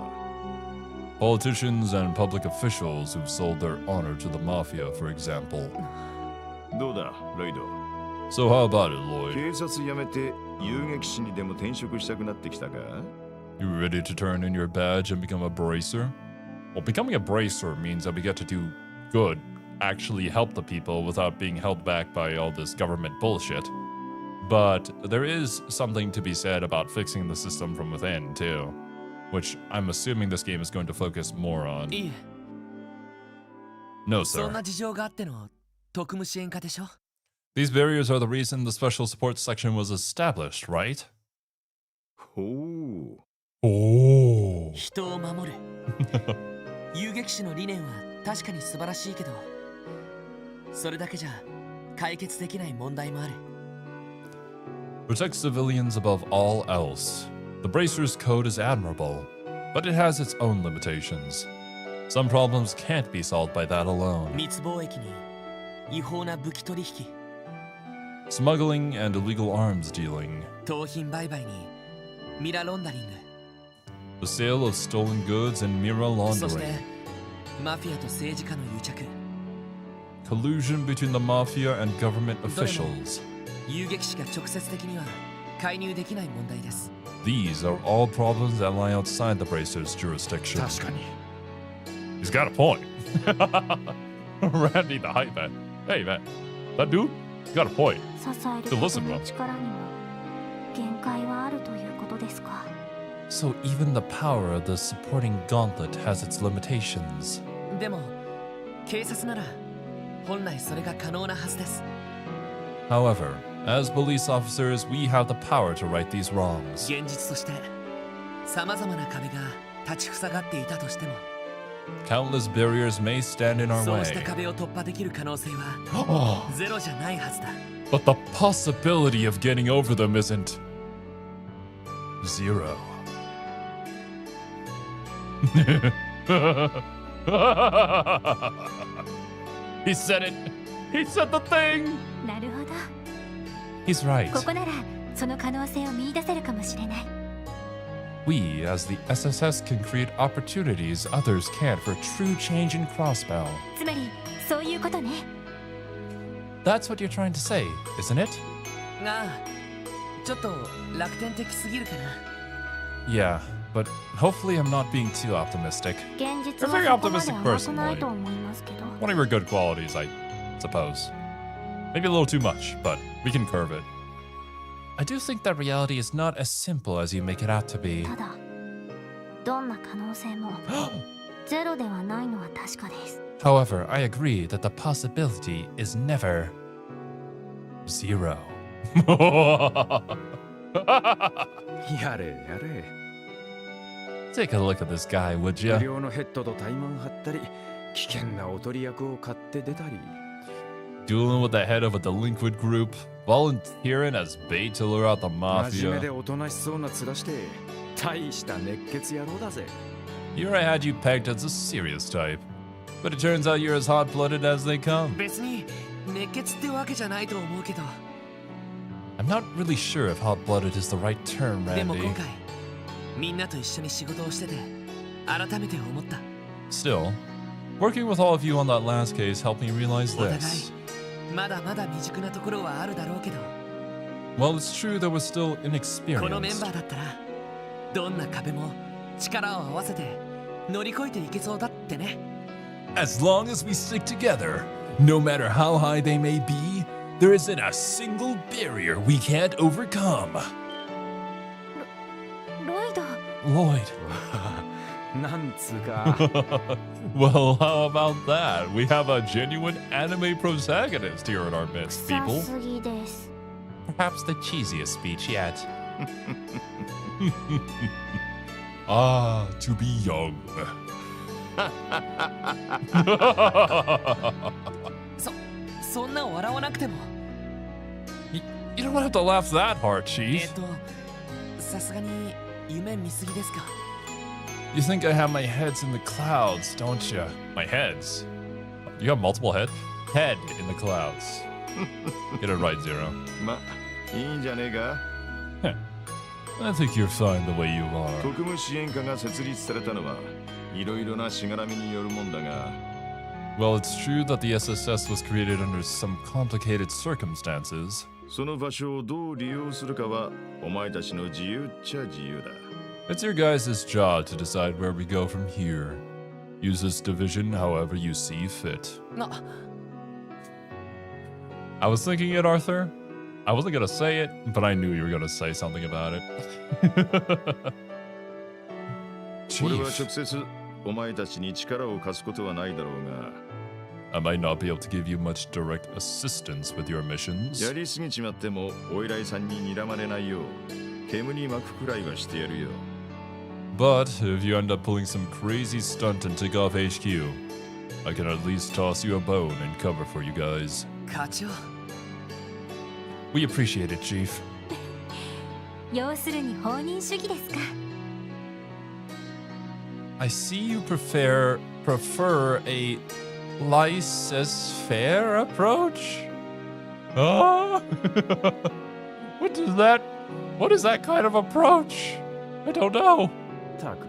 Politicians and public officials who've sold their honor to the mafia, for example. どうだ、ロイド。So how about it, Lloyd? 警察辞めて遊撃士にでも転職したくなってきたか? You ready to turn in your badge and become a bracer? Well, becoming a bracer means that we get to do good, actually help the people without being held back by all this government bullshit. But there is something to be said about fixing the system from within, too. Which I'm assuming this game is going to focus more on. No, sir. These barriers are the reason the special support section was established, right? Oh. 人を守る遊撃士の理念は確かに素晴らしいけど、それだけじゃ解決できない問題もある。Protect civilians above all else. The Bracer's code is admirable, but it has its own limitations. Some problems can't be solved by that alone. 密貿易に違法な武器取引、 Smuggling and illegal arms dealing. 盗品売買にミラーロンダリング、 The sale of stolen goods and mirror そし laundering. てマフィアと政治家の癒着。 Collusion between the mafia and government officials. 遊撃士が直接的には介入できない問題です。 These are all problems that lie outside the Bracer's jurisdiction. 確かに。 He's got a point. Randy the hype man. Hey man, that dude, he's got a point. 支えることの力にも限界はあるということですか。 So even the power of the supporting gauntlet has its limitations. でも警察なら本来それが可能なはずです。 However, as police officers, we have the power to right these wrongs. 現実として様々な壁が立ちふさがっていたとしても、 Countless barriers may stand in our そうした way. 壁を突破できる可能性はゼロじゃないはずだ。 But the possibility of getting over them isn't zero. He said it. He said the thing. なるほど。 He's right. ここならその可能性を見出せるかもしれない。 We, as the SSS, can create opportunities others can't for true change in Crossbell. つまりそういうことね。 That's what you're trying to say, isn't it? が、ちょっと楽天的すぎるかな。 Yeah, but hopefully I'm not being too optimistic. 現実 You're は very そこまで optimistic 甘くない personally. と思いますけど。 One of your good qualities, I suppose. Maybe a little too much, but we can curve it. I do think that reality is not as simple as you make it out to be. ただ、どんな可能性もゼロではないのは確かです。 However, I agree that the possibility is never zero. やれやれ。 Take a look at this guy, would 不 ya? 良のヘッドと対マン張ったり、危険なおとり役を買って出たり。 Dueling with the head of a delinquent group, volunteering as bait to lure out the 真面目で mafia. おとなしそうな面して、大した熱血野郎だぜ。 Here I had you pegged as a serious type, but it turns out you're as hot-blooded as they come. 別に熱血ってわけじゃないと思うけど、 I'm not really sure if hot-blooded is the right term, でも Randy. 今回みんなと一緒に仕事をしてて改めて思った。 Still, working with all of you on that last case helped me realize お互い this. まだまだ未熟なところはあるだろうけど、 Well, it's true that we're still このメン inexperienced. バーだったらどんな壁も力を合わせて乗り越えていけそうだってね。 As long as we stick together, no matter how high they may be, there isn't a single barrier we can't overcome. ロイド。 Lloyd. なんつうか Well, how about that? We have a genuine anime protagonist here in our midst, 臭 people. すぎです。 Perhaps the cheesiest speech yet. Ah, to be young. そんな笑わなくても。 You don't have to laugh that hard, Chief. さすがに夢見すぎですか。 You think I have my heads in the clouds, don't you? My heads? You have multiple heads? Head in the clouds. Get it right, Zero. ま、いいんじゃねえか。 I think you're fine the way you are. 特務支援課が設立されたのはいろいろなしがらみによるもんだが、 Well, it's true that the SSS was created under some complicated circumstances. その場所をどう利用するかはお前たちの自由っちゃ自由だ。 It's your guys' job to decide where we go from here. Use this division however you see fit. I was thinking it, Arthur. I wasn't gonna say it, but I knew you were gonna say something about it. 俺は Chief, 直接お前たちに力を貸すことはないだろうが、 I might not be able to give you much direct assistance with your missions. やりすぎちまってもお偉いさんに睨まれないよう煙に巻くくらいはしてやるよ。 But if you end up pulling some crazy stunt and take off HQ, I can at least toss you a bone and cover for you guys. 課長。 We appreciate it, Chief. 要するに放任主義ですか。 I see you prefer a laissez-faire approach? Oh? What is that kind of approach? I don't know. たく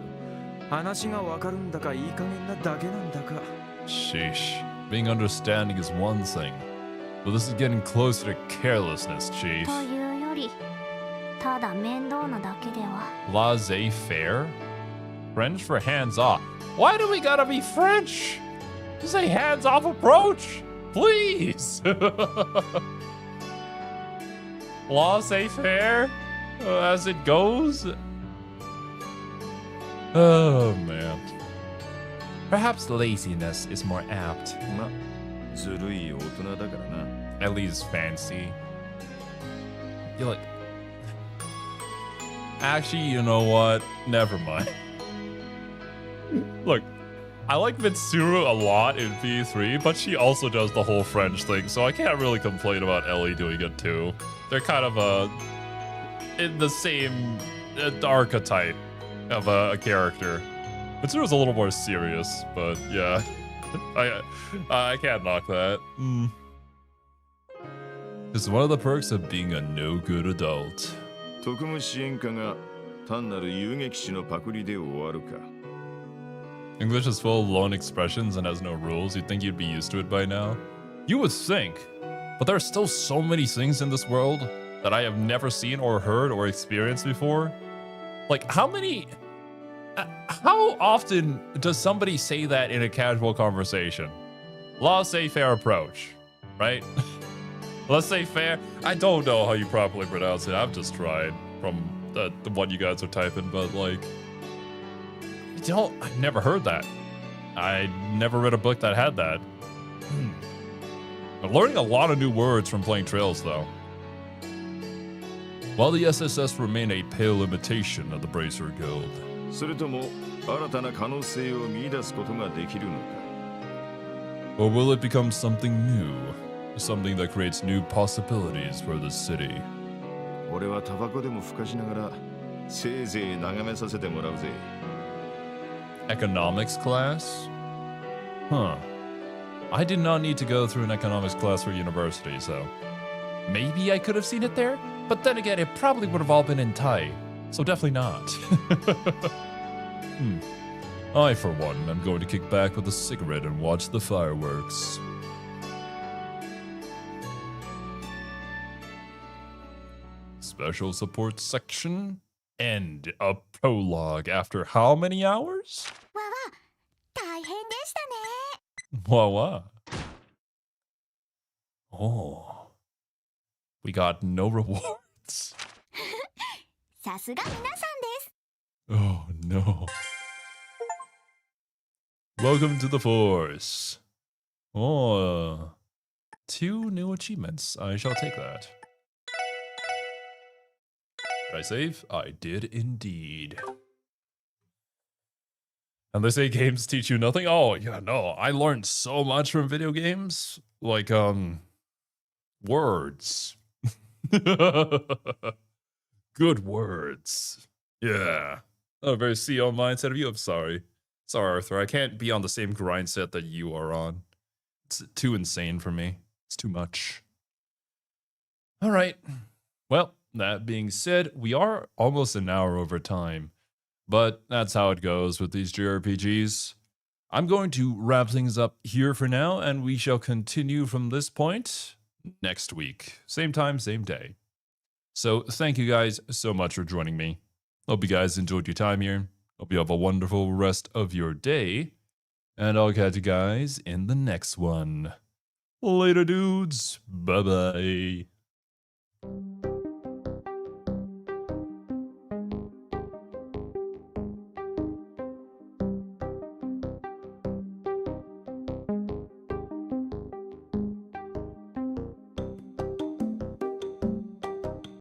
話がわかるんだかいい加減なだけなんだか。 Sheesh. Being understanding is one thing, but this is getting closer to carelessness, Chief. というより、ただ面倒なだけでは。 Laissez-faire? French for hands off. Why do we gotta be French? Just say hands off approach, please. Laissez-faire as it goes. Oh man. Perhaps laziness is more apt. ま、ずるい大人だからな。 At least fancy. You look. Actually, you know what? Never mind. Look, I like Mitsuru a lot in P3, but she also does the whole French thing, so I can't really complain about Ellie doing it too. They're kind of in the same archetype of a character. Mitsuru's a little more serious, but yeah, I can't knock that. It's one of the perks of being a no-good adult. 特務支援課が単なる遊撃士のパクリで終わるか。 English is full of loan expressions and has no rules. You'd think you'd be used to it by now. You would think, but there are still so many things in this world that I have never seen or heard or experienced before. Like, how often does somebody say that in a casual conversation? Laissez-faire approach, right? Laissez-faire. I don't know how you properly pronounce it. I've just tried from the one you guys are typing, but like, I've never heard that. I never read a book that had that. I'm learning a lot of new words from playing Trails, though. While the SSS remain a pale imitation of the Bracer Guild. それとも新たな可能性を見出すことができるのか。 Or will it become something new? Something that creates new possibilities for the city. 俺はタバコでもふかしながらせいぜい眺めさせてもらうぜ。 Economics class? Huh. I did not need to go through an economics class for university, so maybe I could have seen it there, but then again, it probably would have all been in Thai, so definitely not. I, for one, am going to kick back with a cigarette and watch the fireworks. Special support section. End a prologue after how many hours? わわ、大変でしたね。 Wow, wow. Oh. We got no rewards. さすが皆さんです。 Oh no. Welcome to the Force. Oh, 2 new achievements. I shall take that. Did I save? I did indeed. And they say games teach you nothing? Oh, yeah, no. I learned so much from video games. Like, words. Good words. Yeah. Oh, very CEO mindset of you. I'm sorry. Sorry, Arthur. I can't be on the same grind set that you are on. It's too insane for me. It's too much. All right. Well, that being said, we are almost an hour over time. But that's how it goes with these JRPGs. I'm going to wrap things up here for now, and we shall continue from this point next week. Same time, same day. So thank you guys so much for joining me. Hope you guys enjoyed your time here. Hope you have a wonderful rest of your day. And I'll catch you guys in the next one. Later, dudes. Bye-bye.